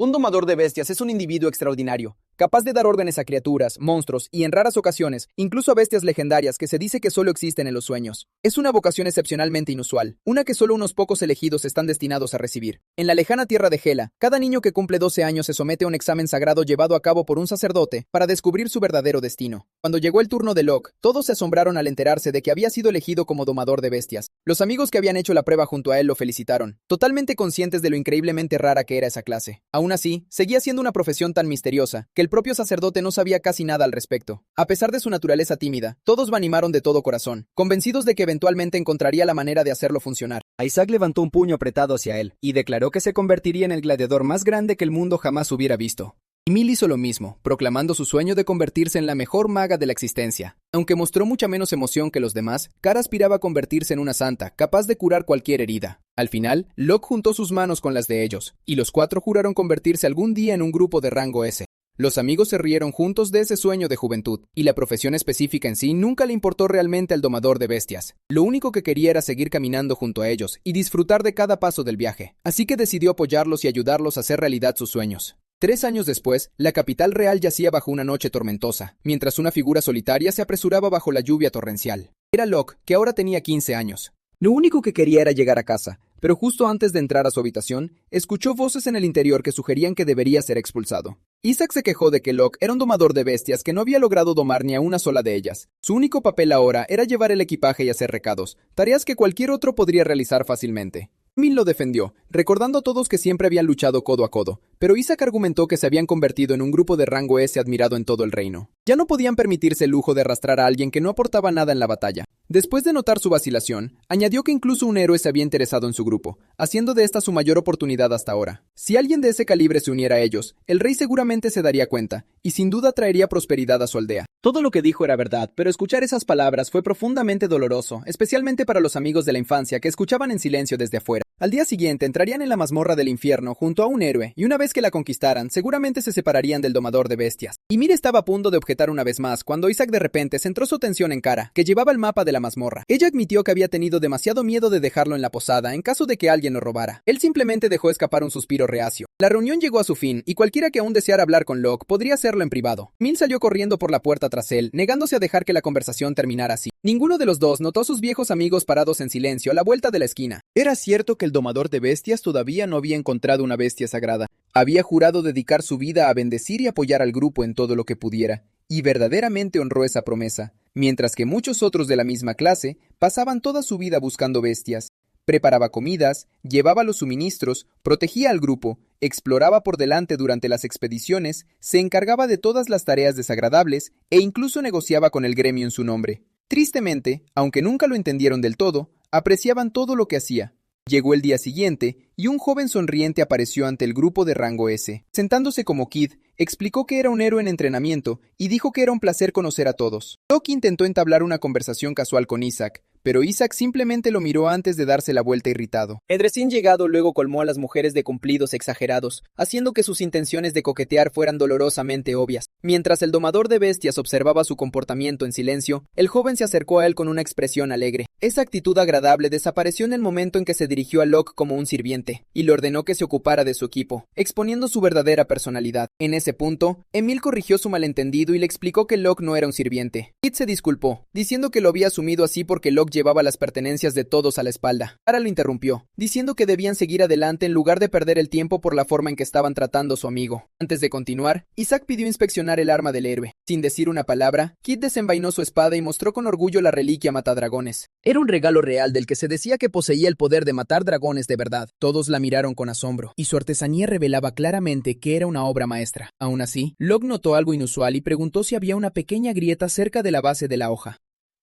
Un domador de bestias es un individuo extraordinario, capaz de dar órdenes a criaturas, monstruos y, en raras ocasiones, incluso a bestias legendarias que se dice que solo existen en los sueños. Es una vocación excepcionalmente inusual, una que solo unos pocos elegidos están destinados a recibir. En la lejana tierra de Hela, cada niño que cumple 12 años se somete a un examen sagrado llevado a cabo por un sacerdote para descubrir su verdadero destino. Cuando llegó el turno de Locke, todos se asombraron al enterarse de que había sido elegido como domador de bestias. Los amigos que habían hecho la prueba junto a él lo felicitaron, totalmente conscientes de lo increíblemente rara que era esa clase. Aún así, seguía siendo una profesión tan misteriosa que el propio sacerdote no sabía casi nada al respecto. A pesar de su naturaleza tímida, todos lo animaron de todo corazón, convencidos de que eventualmente encontraría la manera de hacerlo funcionar. Isaac levantó un puño apretado hacia él y declaró que se convertiría en el gladiador más grande que el mundo jamás hubiera visto. Emil hizo lo mismo, proclamando su sueño de convertirse en la mejor maga de la existencia. Aunque mostró mucha menos emoción que los demás, Cara aspiraba a convertirse en una santa, capaz de curar cualquier herida. Al final, Locke juntó sus manos con las de ellos, y los cuatro juraron convertirse algún día en un grupo de rango S. Los amigos se rieron juntos de ese sueño de juventud, y la profesión específica en sí nunca le importó realmente al domador de bestias. Lo único que quería era seguir caminando junto a ellos y disfrutar de cada paso del viaje, así que decidió apoyarlos y ayudarlos a hacer realidad sus sueños. 3 años después, la capital real yacía bajo una noche tormentosa, mientras una figura solitaria se apresuraba bajo la lluvia torrencial. Era Locke, que ahora tenía 15 años. Lo único que quería era llegar a casa, pero justo antes de entrar a su habitación, escuchó voces en el interior que sugerían que debería ser expulsado. Isaac se quejó de que Locke era un domador de bestias que no había logrado domar ni a una sola de ellas. Su único papel ahora era llevar el equipaje y hacer recados, tareas que cualquier otro podría realizar fácilmente. Emil lo defendió, recordando a todos que siempre habían luchado codo a codo, pero Isaac argumentó que se habían convertido en un grupo de rango S admirado en todo el reino. Ya no podían permitirse el lujo de arrastrar a alguien que no aportaba nada en la batalla. Después de notar su vacilación, añadió que incluso un héroe se había interesado en su grupo, haciendo de esta su mayor oportunidad hasta ahora. Si alguien de ese calibre se uniera a ellos, el rey seguramente se daría cuenta, y sin duda traería prosperidad a su aldea. Todo lo que dijo era verdad, pero escuchar esas palabras fue profundamente doloroso, especialmente para los amigos de la infancia que escuchaban en silencio desde afuera. Al día siguiente entrarían en la mazmorra del infierno junto a un héroe, y una vez que la conquistaran, seguramente se separarían del domador de bestias. Ymir estaba a punto de objetar una vez más, cuando Isaac de repente centró su atención en Cara, que llevaba el mapa de la mazmorra. Ella admitió que había tenido demasiado miedo de dejarlo en la posada en caso de que alguien lo robara. Él simplemente dejó escapar un suspiro reacio. La reunión llegó a su fin, y cualquiera que aún deseara hablar con Locke podría hacerlo en privado. Emil salió corriendo por la puerta tras él, negándose a dejar que la conversación terminara así. Ninguno de los dos notó a sus viejos amigos parados en silencio a la vuelta de la esquina. Era cierto que el domador de bestias todavía no había encontrado una bestia sagrada. Había jurado dedicar su vida a bendecir y apoyar al grupo en todo lo que pudiera, y verdaderamente honró esa promesa, mientras que muchos otros de la misma clase pasaban toda su vida buscando bestias. Preparaba comidas, llevaba los suministros, protegía al grupo, exploraba por delante durante las expediciones, se encargaba de todas las tareas desagradables e incluso negociaba con el gremio en su nombre. Tristemente, aunque nunca lo entendieron del todo, apreciaban todo lo que hacía. Llegó el día siguiente, y un joven sonriente apareció ante el grupo de rango S. Sentándose como Kid, explicó que era un héroe en entrenamiento, y dijo que era un placer conocer a todos. Locke intentó entablar una conversación casual con Isaac, pero Isaac simplemente lo miró antes de darse la vuelta irritado. El recién llegado luego colmó a las mujeres de cumplidos exagerados, haciendo que sus intenciones de coquetear fueran dolorosamente obvias. Mientras el domador de bestias observaba su comportamiento en silencio, el joven se acercó a él con una expresión alegre. Esa actitud agradable desapareció en el momento en que se dirigió a Locke como un sirviente, y le ordenó que se ocupara de su equipo, exponiendo su verdadera personalidad. En ese punto, Emil corrigió su malentendido y le explicó que Locke no era un sirviente. Kid se disculpó, diciendo que lo había asumido así porque Locke llevaba las pertenencias de todos a la espalda. Cara lo interrumpió, diciendo que debían seguir adelante en lugar de perder el tiempo por la forma en que estaban tratando a su amigo. Antes de continuar, Isaac pidió inspeccionar el arma del héroe. Sin decir una palabra, Kid desenvainó su espada y mostró con orgullo la reliquia matadragones. Era un regalo real del que se decía que poseía el poder de matar dragones de verdad. Todos la miraron con asombro, y su artesanía revelaba claramente que era una obra maestra. Aún así, Locke notó algo inusual y preguntó si había una pequeña grieta cerca de la base de la hoja.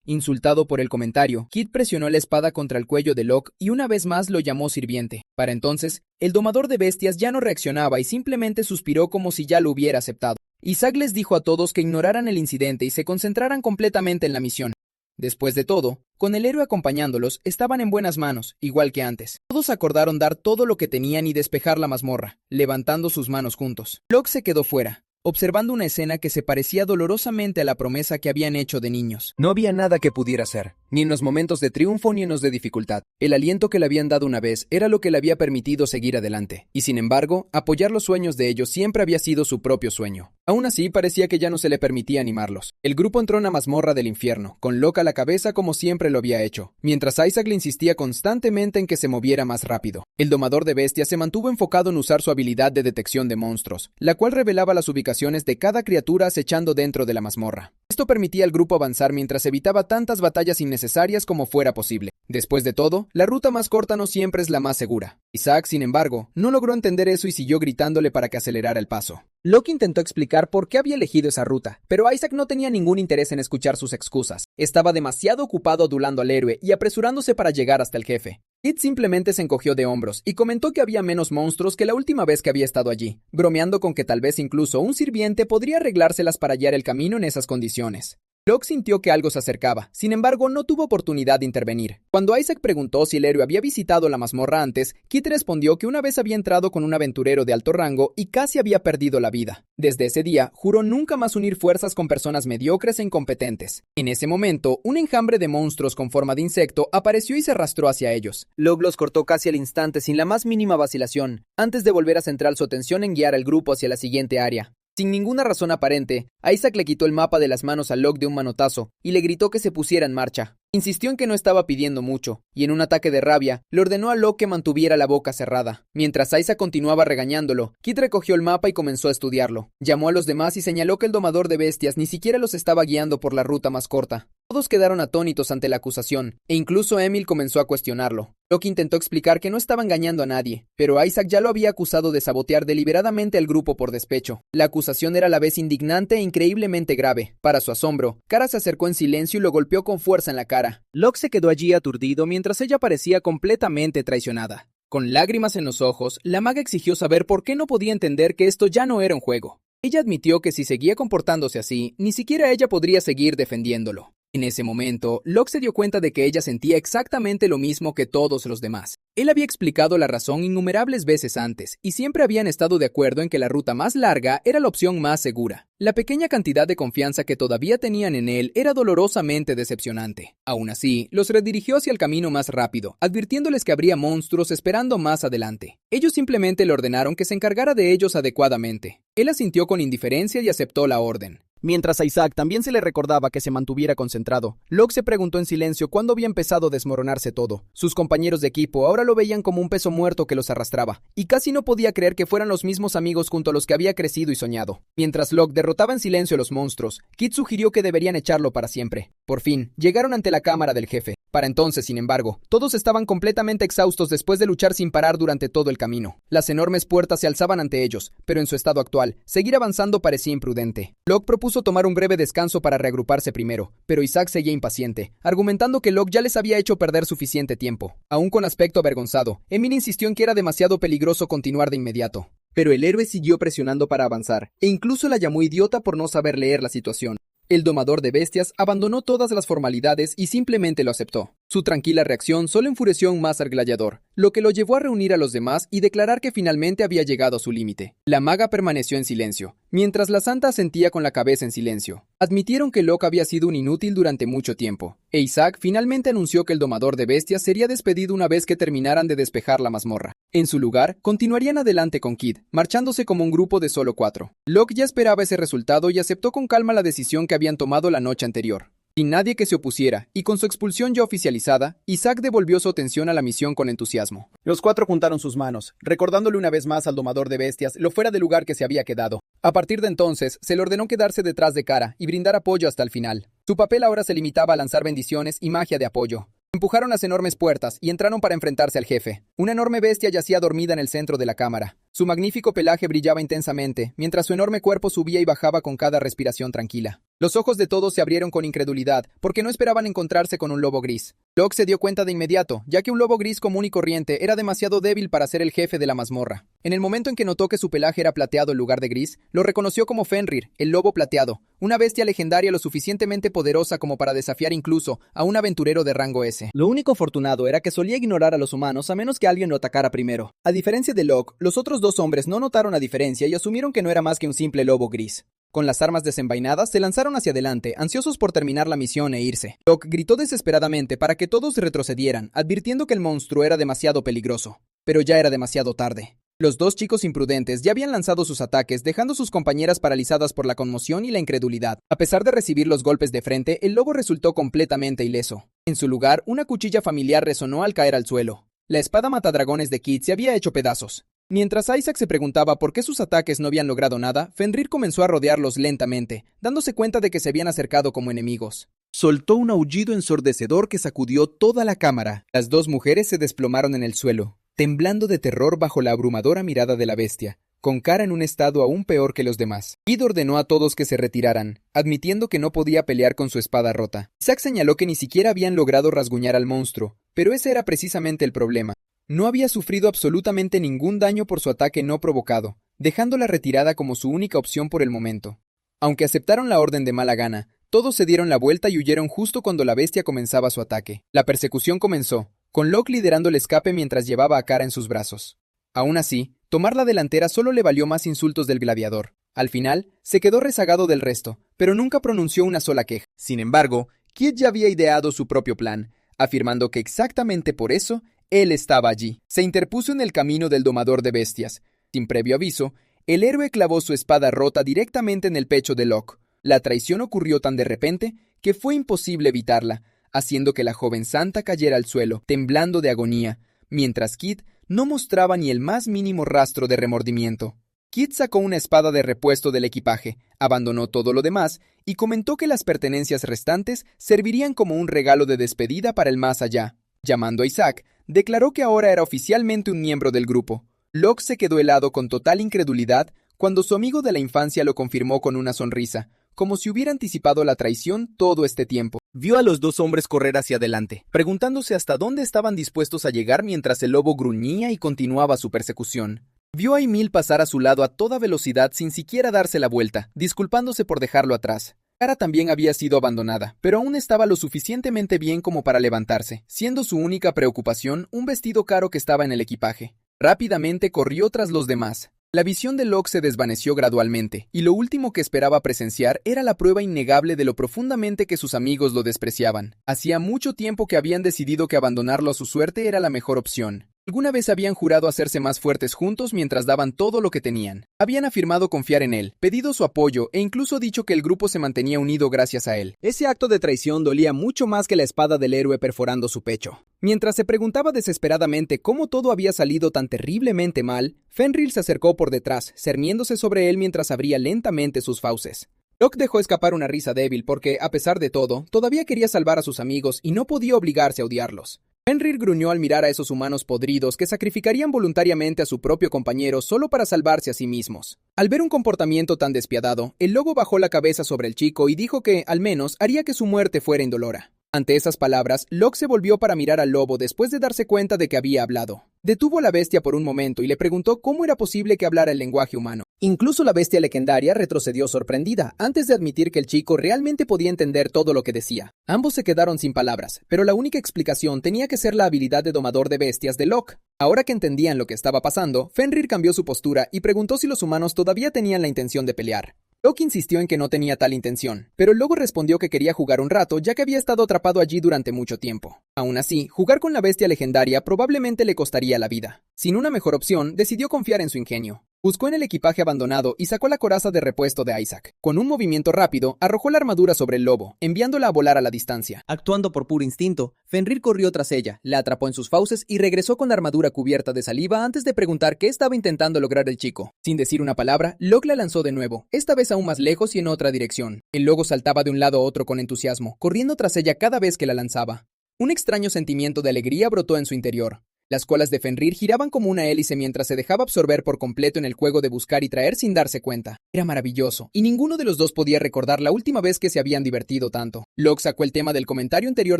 Insultado por el comentario, Kid presionó la espada contra el cuello de Locke y una vez más lo llamó sirviente. Para entonces, el domador de bestias ya no reaccionaba y simplemente suspiró como si ya lo hubiera aceptado. Isaac les dijo a todos que ignoraran el incidente y se concentraran completamente en la misión. Después de todo, con el héroe acompañándolos, estaban en buenas manos, igual que antes. Todos acordaron dar todo lo que tenían y despejar la mazmorra, levantando sus manos juntos. Locke se quedó fuera, observando una escena que se parecía dolorosamente a la promesa que habían hecho de niños. No había nada que pudiera hacer, ni en los momentos de triunfo ni en los de dificultad. El aliento que le habían dado una vez era lo que le había permitido seguir adelante, y sin embargo, apoyar los sueños de ellos siempre había sido su propio sueño. Aún así, parecía que ya no se le permitía animarlos. El grupo entró en la mazmorra del infierno, con Locke a la cabeza como siempre lo había hecho, mientras Isaac le insistía constantemente en que se moviera más rápido. El domador de bestias se mantuvo enfocado en usar su habilidad de detección de monstruos, la cual revelaba las ubicaciones de cada criatura acechando dentro de la mazmorra. Esto permitía al grupo avanzar mientras evitaba tantas batallas innecesarias como fuera posible. Después de todo, la ruta más corta no siempre es la más segura. Isaac, sin embargo, no logró entender eso y siguió gritándole para que acelerara el paso. Locke intentó explicar por qué había elegido esa ruta, pero Isaac no tenía ningún interés en escuchar sus excusas. Estaba demasiado ocupado adulando al héroe y apresurándose para llegar hasta el jefe. Kid simplemente se encogió de hombros y comentó que había menos monstruos que la última vez que había estado allí, bromeando con que tal vez incluso un sirviente podría arreglárselas para hallar el camino en esas condiciones. Locke sintió que algo se acercaba, sin embargo no tuvo oportunidad de intervenir. Cuando Isaac preguntó si el héroe había visitado la mazmorra antes, Kit respondió que una vez había entrado con un aventurero de alto rango y casi había perdido la vida. Desde ese día, juró nunca más unir fuerzas con personas mediocres e incompetentes. En ese momento, un enjambre de monstruos con forma de insecto apareció y se arrastró hacia ellos. Locke los cortó casi al instante sin la más mínima vacilación, antes de volver a centrar su atención en guiar al grupo hacia la siguiente área. Sin ninguna razón aparente, Isaac le quitó el mapa de las manos a Locke de un manotazo y le gritó que se pusiera en marcha. Insistió en que no estaba pidiendo mucho, y en un ataque de rabia, le ordenó a Locke que mantuviera la boca cerrada. Mientras Isaac continuaba regañándolo, Kit recogió el mapa y comenzó a estudiarlo. Llamó a los demás y señaló que el domador de bestias ni siquiera los estaba guiando por la ruta más corta. Todos quedaron atónitos ante la acusación, e incluso Emil comenzó a cuestionarlo. Locke intentó explicar que no estaba engañando a nadie, pero Isaac ya lo había acusado de sabotear deliberadamente al grupo por despecho. La acusación era a la vez indignante e increíblemente grave. Para su asombro, Kara se acercó en silencio y lo golpeó con fuerza en la cara. Locke se quedó allí aturdido mientras ella parecía completamente traicionada. Con lágrimas en los ojos, la maga exigió saber por qué no podía entender que esto ya no era un juego. Ella admitió que si seguía comportándose así, ni siquiera ella podría seguir defendiéndolo. En ese momento, Locke se dio cuenta de que ella sentía exactamente lo mismo que todos los demás. Él había explicado la razón innumerables veces antes, y siempre habían estado de acuerdo en que la ruta más larga era la opción más segura. La pequeña cantidad de confianza que todavía tenían en él era dolorosamente decepcionante. Aún así, los redirigió hacia el camino más rápido, advirtiéndoles que habría monstruos esperando más adelante. Ellos simplemente le ordenaron que se encargara de ellos adecuadamente. Él asintió con indiferencia y aceptó la orden. Mientras a Isaac también se le recordaba que se mantuviera concentrado, Locke se preguntó en silencio cuándo había empezado a desmoronarse todo. Sus compañeros de equipo ahora lo veían como un peso muerto que los arrastraba, y casi no podía creer que fueran los mismos amigos junto a los que había crecido y soñado. Mientras Locke derrotaba en silencio a los monstruos, Kit sugirió que deberían echarlo para siempre. Por fin, llegaron ante la cámara del jefe. Para entonces, sin embargo, todos estaban completamente exhaustos después de luchar sin parar durante todo el camino. Las enormes puertas se alzaban ante ellos, pero en su estado actual, seguir avanzando parecía imprudente. Locke propuso tomar un breve descanso para reagruparse primero, pero Isaac seguía impaciente, argumentando que Locke ya les había hecho perder suficiente tiempo. Aún con aspecto avergonzado, Emil insistió en que era demasiado peligroso continuar de inmediato. Pero el héroe siguió presionando para avanzar, e incluso la llamó idiota por no saber leer la situación. El domador de bestias abandonó todas las formalidades y simplemente lo aceptó. Su tranquila reacción solo enfureció aún más al gladiador, lo que lo llevó a reunir a los demás y declarar que finalmente había llegado a su límite. La maga permaneció en silencio, mientras la santa asentía con la cabeza en silencio. Admitieron que Locke había sido un inútil durante mucho tiempo, e Isaac finalmente anunció que el domador de bestias sería despedido una vez que terminaran de despejar la mazmorra. En su lugar, continuarían adelante con Kid, marchándose como un grupo de solo 4. Locke ya esperaba ese resultado y aceptó con calma la decisión que habían tomado la noche anterior. Sin nadie que se opusiera, y con su expulsión ya oficializada, Isaac devolvió su atención a la misión con entusiasmo. Los 4 juntaron sus manos, recordándole una vez más al domador de bestias lo fuera de lugar que se había quedado. A partir de entonces, se le ordenó quedarse detrás de Kara y brindar apoyo hasta el final. Su papel ahora se limitaba a lanzar bendiciones y magia de apoyo. Empujaron las enormes puertas y entraron para enfrentarse al jefe. Una enorme bestia yacía dormida en el centro de la cámara. Su magnífico pelaje brillaba intensamente, mientras su enorme cuerpo subía y bajaba con cada respiración tranquila. Los ojos de todos se abrieron con incredulidad, porque no esperaban encontrarse con un lobo gris. Locke se dio cuenta de inmediato, ya que un lobo gris común y corriente era demasiado débil para ser el jefe de la mazmorra. En el momento en que notó que su pelaje era plateado en lugar de gris, lo reconoció como Fenrir, el lobo plateado, una bestia legendaria lo suficientemente poderosa como para desafiar incluso a un aventurero de rango S. Lo único afortunado era que solía ignorar a los humanos a menos que alguien lo atacara primero. A diferencia de Locke, los otros 2 hombres no notaron la diferencia y asumieron que no era más que un simple lobo gris. Con las armas desenvainadas, se lanzaron hacia adelante, ansiosos por terminar la misión e irse. Locke gritó desesperadamente para que todos retrocedieran, advirtiendo que el monstruo era demasiado peligroso. Pero ya era demasiado tarde. Los dos chicos imprudentes ya habían lanzado sus ataques, dejando a sus compañeras paralizadas por la conmoción y la incredulidad. A pesar de recibir los golpes de frente, el lobo resultó completamente ileso. En su lugar, una cuchilla familiar resonó al caer al suelo. La espada matadragones de Kit se había hecho pedazos. Mientras Isaac se preguntaba por qué sus ataques no habían logrado nada, Fenrir comenzó a rodearlos lentamente, dándose cuenta de que se habían acercado como enemigos. Soltó un aullido ensordecedor que sacudió toda la cámara. Las dos mujeres se desplomaron en el suelo, temblando de terror bajo la abrumadora mirada de la bestia, con cara en un estado aún peor que los demás. Kid ordenó a todos que se retiraran, admitiendo que no podía pelear con su espada rota. Isaac señaló que ni siquiera habían logrado rasguñar al monstruo, pero ese era precisamente el problema. No había sufrido absolutamente ningún daño por su ataque no provocado, dejando la retirada como su única opción por el momento. Aunque aceptaron la orden de mala gana, todos se dieron la vuelta y huyeron justo cuando la bestia comenzaba su ataque. La persecución comenzó, con Locke liderando el escape mientras llevaba a Kara en sus brazos. Aún así, tomar la delantera solo le valió más insultos del gladiador. Al final, se quedó rezagado del resto, pero nunca pronunció una sola queja. Sin embargo, Kid ya había ideado su propio plan, afirmando que exactamente por eso él estaba allí. Se interpuso en el camino del domador de bestias. Sin previo aviso, el héroe clavó su espada rota directamente en el pecho de Locke. La traición ocurrió tan de repente que fue imposible evitarla, haciendo que la joven santa cayera al suelo, temblando de agonía, mientras Kid no mostraba ni el más mínimo rastro de remordimiento. Kid sacó una espada de repuesto del equipaje, abandonó todo lo demás y comentó que las pertenencias restantes servirían como un regalo de despedida para el más allá. Llamando a Isaac, declaró que ahora era oficialmente un miembro del grupo. Locke se quedó helado con total incredulidad cuando su amigo de la infancia lo confirmó con una sonrisa, como si hubiera anticipado la traición todo este tiempo. Vio a los dos hombres correr hacia adelante, preguntándose hasta dónde estaban dispuestos a llegar mientras el lobo gruñía y continuaba su persecución. Vio a Emil pasar a su lado a toda velocidad sin siquiera darse la vuelta, disculpándose por dejarlo atrás. Kara también había sido abandonada, pero aún estaba lo suficientemente bien como para levantarse, siendo su única preocupación un vestido caro que estaba en el equipaje. Rápidamente corrió tras los demás. La visión de Locke se desvaneció gradualmente, y lo último que esperaba presenciar era la prueba innegable de lo profundamente que sus amigos lo despreciaban. Hacía mucho tiempo que habían decidido que abandonarlo a su suerte era la mejor opción. Alguna vez habían jurado hacerse más fuertes juntos mientras daban todo lo que tenían. Habían afirmado confiar en él, pedido su apoyo e incluso dicho que el grupo se mantenía unido gracias a él. Ese acto de traición dolía mucho más que la espada del héroe perforando su pecho. Mientras se preguntaba desesperadamente cómo todo había salido tan terriblemente mal, Fenrir se acercó por detrás, cerniéndose sobre él mientras abría lentamente sus fauces. Locke dejó escapar una risa débil porque, a pesar de todo, todavía quería salvar a sus amigos y no podía obligarse a odiarlos. Fenrir gruñó al mirar a esos humanos podridos que sacrificarían voluntariamente a su propio compañero solo para salvarse a sí mismos. Al ver un comportamiento tan despiadado, el lobo bajó la cabeza sobre el chico y dijo que, al menos, haría que su muerte fuera indolora. Ante esas palabras, Locke se volvió para mirar al lobo después de darse cuenta de que había hablado. Detuvo a la bestia por un momento y le preguntó cómo era posible que hablara el lenguaje humano. Incluso la bestia legendaria retrocedió sorprendida, antes de admitir que el chico realmente podía entender todo lo que decía. Ambos se quedaron sin palabras, pero la única explicación tenía que ser la habilidad de domador de bestias de Locke. Ahora que entendían lo que estaba pasando, Fenrir cambió su postura y preguntó si los humanos todavía tenían la intención de pelear. Locke insistió en que no tenía tal intención, pero luego respondió que quería jugar un rato ya que había estado atrapado allí durante mucho tiempo. Aún así, jugar con la bestia legendaria probablemente le costaría la vida. Sin una mejor opción, decidió confiar en su ingenio. Buscó en el equipaje abandonado y sacó la coraza de repuesto de Isaac. Con un movimiento rápido, arrojó la armadura sobre el lobo, enviándola a volar a la distancia. Actuando por puro instinto, Fenrir corrió tras ella, la atrapó en sus fauces y regresó con la armadura cubierta de saliva antes de preguntar qué estaba intentando lograr el chico. Sin decir una palabra, Locke la lanzó de nuevo, esta vez aún más lejos y en otra dirección. El lobo saltaba de un lado a otro con entusiasmo, corriendo tras ella cada vez que la lanzaba. Un extraño sentimiento de alegría brotó en su interior. Las colas de Fenrir giraban como una hélice mientras se dejaba absorber por completo en el juego de buscar y traer sin darse cuenta. Era maravilloso, y ninguno de los dos podía recordar la última vez que se habían divertido tanto. Locke sacó el tema del comentario anterior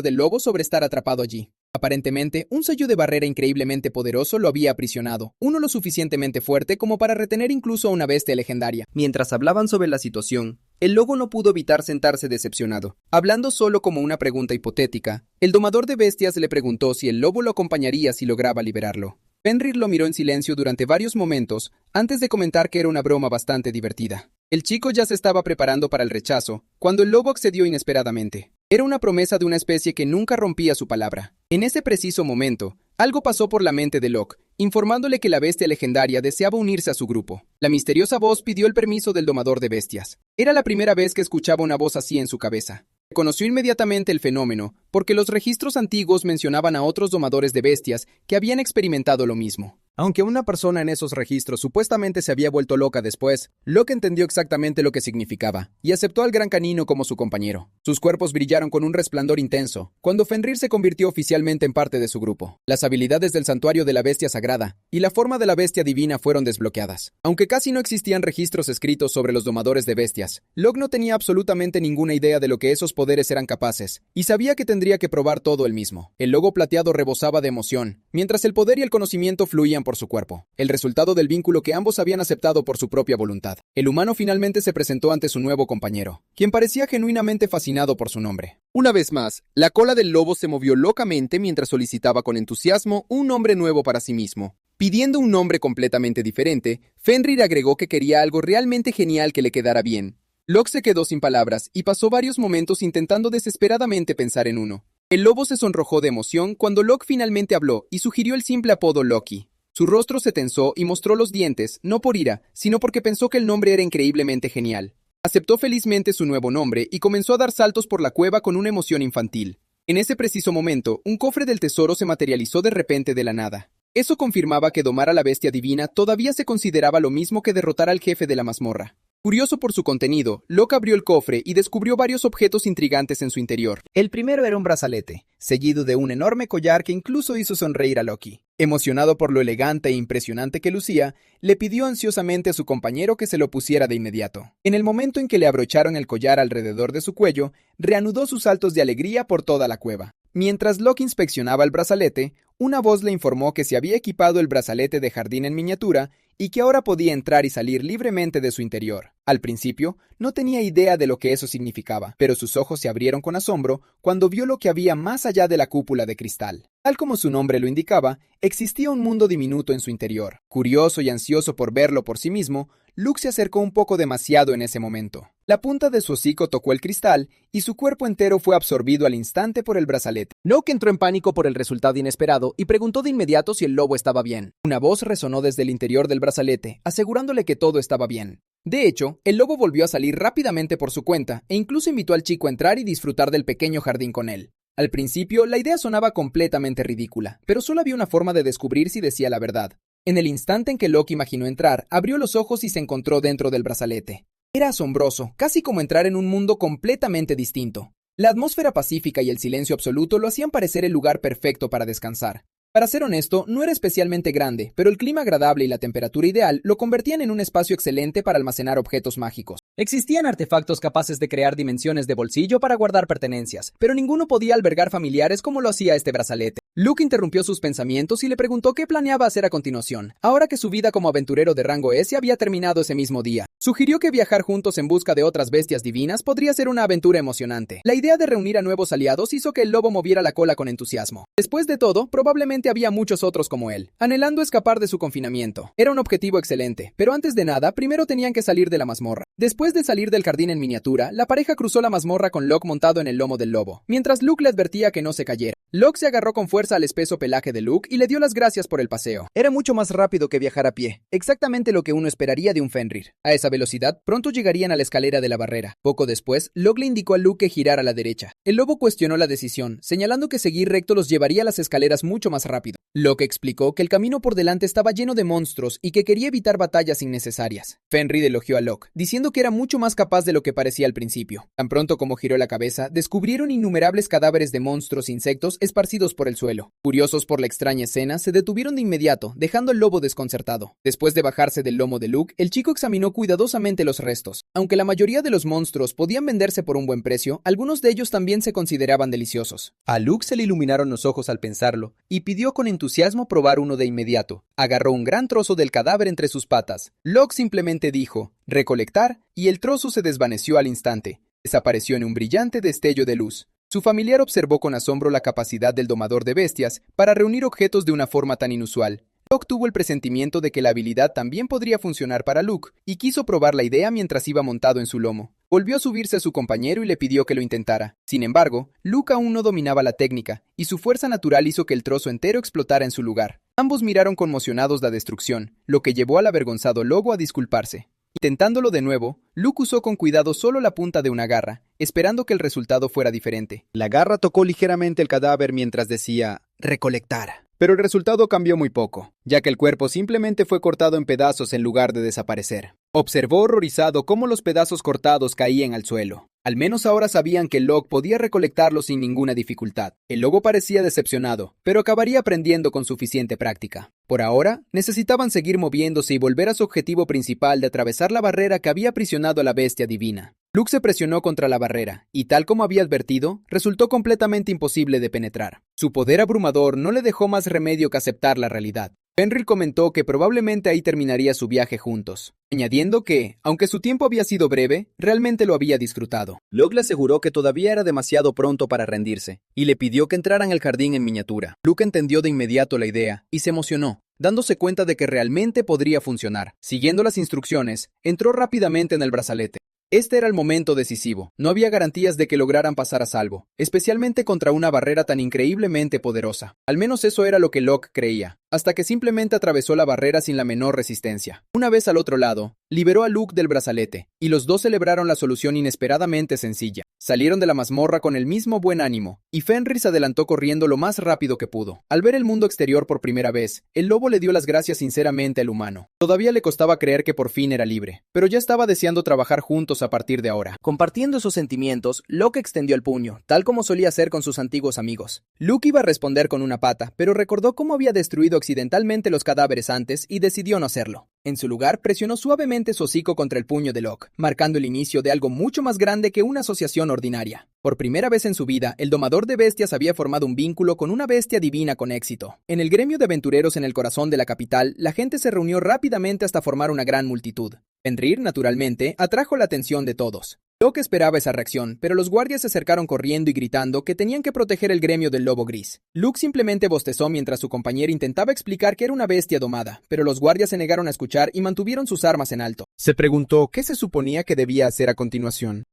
del lobo sobre estar atrapado allí. Aparentemente, un sello de barrera increíblemente poderoso lo había aprisionado, uno lo suficientemente fuerte como para retener incluso a una bestia legendaria. Mientras hablaban sobre la situación, el lobo no pudo evitar sentarse decepcionado. Hablando solo como una pregunta hipotética, el domador de bestias le preguntó si el lobo lo acompañaría si lograba liberarlo. Fenrir lo miró en silencio durante varios momentos antes de comentar que era una broma bastante divertida. El chico ya se estaba preparando para el rechazo, cuando el lobo accedió inesperadamente. Era una promesa de una especie que nunca rompía su palabra. En ese preciso momento, algo pasó por la mente de Locke, informándole que la bestia legendaria deseaba unirse a su grupo. La misteriosa voz pidió el permiso del domador de bestias. Era la primera vez que escuchaba una voz así en su cabeza. Reconoció inmediatamente el fenómeno, porque los registros antiguos mencionaban a otros domadores de bestias que habían experimentado lo mismo. Aunque una persona en esos registros supuestamente se había vuelto loca después, Locke entendió exactamente lo que significaba, y aceptó al gran canino como su compañero. Sus cuerpos brillaron con un resplandor intenso, cuando Fenrir se convirtió oficialmente en parte de su grupo. Las habilidades del santuario de la bestia sagrada y la forma de la bestia divina fueron desbloqueadas. Aunque casi no existían registros escritos sobre los domadores de bestias, Locke no tenía absolutamente ninguna idea de lo que esos poderes eran capaces, y sabía que tendría que probar todo él mismo. El lobo plateado rebosaba de emoción, mientras el poder y el conocimiento fluían por su cuerpo, el resultado del vínculo que ambos habían aceptado por su propia voluntad. El humano finalmente se presentó ante su nuevo compañero, quien parecía genuinamente fascinado por su nombre. Una vez más, la cola del lobo se movió locamente mientras solicitaba con entusiasmo un nombre nuevo para sí mismo. Pidiendo un nombre completamente diferente, Fenrir agregó que quería algo realmente genial que le quedara bien. Locke se quedó sin palabras y pasó varios momentos intentando desesperadamente pensar en uno. El lobo se sonrojó de emoción cuando Locke finalmente habló y sugirió el simple apodo Loki. Su rostro se tensó y mostró los dientes, no por ira, sino porque pensó que el nombre era increíblemente genial. Aceptó felizmente su nuevo nombre y comenzó a dar saltos por la cueva con una emoción infantil. En ese preciso momento, un cofre del tesoro se materializó de repente de la nada. Eso confirmaba que domar a la bestia divina todavía se consideraba lo mismo que derrotar al jefe de la mazmorra. Curioso por su contenido, Locke abrió el cofre y descubrió varios objetos intrigantes en su interior. El primero era un brazalete, seguido de un enorme collar que incluso hizo sonreír a Loki. Emocionado por lo elegante e impresionante que lucía, le pidió ansiosamente a su compañero que se lo pusiera de inmediato. En el momento en que le abrocharon el collar alrededor de su cuello, reanudó sus saltos de alegría por toda la cueva. Mientras Locke inspeccionaba el brazalete, una voz le informó que se había equipado el brazalete de jardín en miniatura y que ahora podía entrar y salir libremente de su interior. Al principio, no tenía idea de lo que eso significaba, pero sus ojos se abrieron con asombro cuando vio lo que había más allá de la cúpula de cristal. Tal como su nombre lo indicaba, existía un mundo diminuto en su interior. Curioso y ansioso por verlo por sí mismo, Locke se acercó un poco demasiado en ese momento. La punta de su hocico tocó el cristal y su cuerpo entero fue absorbido al instante por el brazalete. Locke entró en pánico por el resultado inesperado y preguntó de inmediato si el lobo estaba bien. Una voz resonó desde el interior del brazalete, asegurándole que todo estaba bien. De hecho, el lobo volvió a salir rápidamente por su cuenta e incluso invitó al chico a entrar y disfrutar del pequeño jardín con él. Al principio, la idea sonaba completamente ridícula, pero solo había una forma de descubrir si decía la verdad. En el instante en que Locke imaginó entrar, abrió los ojos y se encontró dentro del brazalete. Era asombroso, casi como entrar en un mundo completamente distinto. La atmósfera pacífica y el silencio absoluto lo hacían parecer el lugar perfecto para descansar. Para ser honesto, no era especialmente grande, pero el clima agradable y la temperatura ideal lo convertían en un espacio excelente para almacenar objetos mágicos. Existían artefactos capaces de crear dimensiones de bolsillo para guardar pertenencias, pero ninguno podía albergar familiares como lo hacía este brazalete. Locke interrumpió sus pensamientos y le preguntó qué planeaba hacer a continuación, ahora que su vida como aventurero de rango S había terminado ese mismo día. Sugirió que viajar juntos en busca de otras bestias divinas podría ser una aventura emocionante. La idea de reunir a nuevos aliados hizo que el lobo moviera la cola con entusiasmo. Después de todo, probablemente había muchos otros como él, anhelando escapar de su confinamiento. Era un objetivo excelente, pero antes de nada, primero tenían que salir de la mazmorra. Después de salir del jardín en miniatura, la pareja cruzó la mazmorra con Locke montado en el lomo del lobo, mientras Luke le advertía que no se cayera. Locke se agarró con fuerza al espeso pelaje de Luke y le dio las gracias por el paseo. Era mucho más rápido que viajar a pie, exactamente lo que uno esperaría de un Fenrir. A esa velocidad, pronto llegarían a la escalera de la barrera. Poco después, Locke le indicó a Luke que girara a la derecha. El lobo cuestionó la decisión, señalando que seguir recto los llevaría a las escaleras mucho más rápido. Locke explicó que el camino por delante estaba lleno de monstruos y que quería evitar batallas innecesarias. Fenrir elogió a Locke, diciendo que era mucho más capaz de lo que parecía al principio. Tan pronto como giró la cabeza, descubrieron innumerables cadáveres de monstruos e insectos esparcidos por el suelo. Curiosos por la extraña escena, se detuvieron de inmediato, dejando al lobo desconcertado. Después de bajarse del lomo de Luke, el chico examinó cuidadosamente los restos. Aunque la mayoría de los monstruos podían venderse por un buen precio, algunos de ellos también se consideraban deliciosos. A Luke se le iluminaron los ojos al pensarlo, y pidió con entusiasmo probar uno de inmediato. Agarró un gran trozo del cadáver entre sus patas. Locke simplemente dijo, recolectar, y el trozo se desvaneció al instante. Desapareció en un brillante destello de luz. Su familiar observó con asombro la capacidad del domador de bestias para reunir objetos de una forma tan inusual. Locke tuvo el presentimiento de que la habilidad también podría funcionar para Luke, y quiso probar la idea mientras iba montado en su lomo. Volvió a subirse a su compañero y le pidió que lo intentara. Sin embargo, Luke aún no dominaba la técnica, y su fuerza natural hizo que el trozo entero explotara en su lugar. Ambos miraron conmocionados la destrucción, lo que llevó al avergonzado lobo a disculparse. Intentándolo de nuevo, Luke usó con cuidado solo la punta de una garra, esperando que el resultado fuera diferente. La garra tocó ligeramente el cadáver mientras decía «recolectar». Pero el resultado cambió muy poco, ya que el cuerpo simplemente fue cortado en pedazos en lugar de desaparecer. Observó horrorizado cómo los pedazos cortados caían al suelo. Al menos ahora sabían que Locke podía recolectarlos sin ninguna dificultad. El lobo parecía decepcionado, pero acabaría aprendiendo con suficiente práctica. Por ahora, necesitaban seguir moviéndose y volver a su objetivo principal de atravesar la barrera que había aprisionado a la bestia divina. Luke se presionó contra la barrera, y tal como había advertido, resultó completamente imposible de penetrar. Su poder abrumador no le dejó más remedio que aceptar la realidad. Fenrir comentó que probablemente ahí terminaría su viaje juntos, añadiendo que, aunque su tiempo había sido breve, realmente lo había disfrutado. Locke le aseguró que todavía era demasiado pronto para rendirse, y le pidió que entraran al jardín en miniatura. Luke entendió de inmediato la idea, y se emocionó, dándose cuenta de que realmente podría funcionar. Siguiendo las instrucciones, entró rápidamente en el brazalete. Este era el momento decisivo. No había garantías de que lograran pasar a salvo, especialmente contra una barrera tan increíblemente poderosa. Al menos eso era lo que Locke creía, hasta que simplemente atravesó la barrera sin la menor resistencia. Una vez al otro lado, liberó a Luke del brazalete, y los dos celebraron la solución inesperadamente sencilla. Salieron de la mazmorra con el mismo buen ánimo, y Fenrir se adelantó corriendo lo más rápido que pudo. Al ver el mundo exterior por primera vez, el lobo le dio las gracias sinceramente al humano. Todavía le costaba creer que por fin era libre, pero ya estaba deseando trabajar juntos a partir de ahora. Compartiendo esos sentimientos, Locke extendió el puño, tal como solía hacer con sus antiguos amigos. Luke iba a responder con una pata, pero recordó cómo había destruido accidentalmente los cadáveres antes y decidió no hacerlo. En su lugar, presionó suavemente su hocico contra el puño de Locke, marcando el inicio de algo mucho más grande que una asociación ordinaria. Por primera vez en su vida, el domador de bestias había formado un vínculo con una bestia divina con éxito. En el gremio de aventureros en el corazón de la capital, la gente se reunió rápidamente hasta formar una gran multitud. Fenrir, naturalmente, atrajo la atención de todos. Locke esperaba esa reacción, pero los guardias se acercaron corriendo y gritando que tenían que proteger el gremio del lobo gris. Luke simplemente bostezó mientras su compañero intentaba explicar que era una bestia domada, pero los guardias se negaron a escuchar y mantuvieron sus armas en alto. Se preguntó qué se suponía que debía hacer a continuación.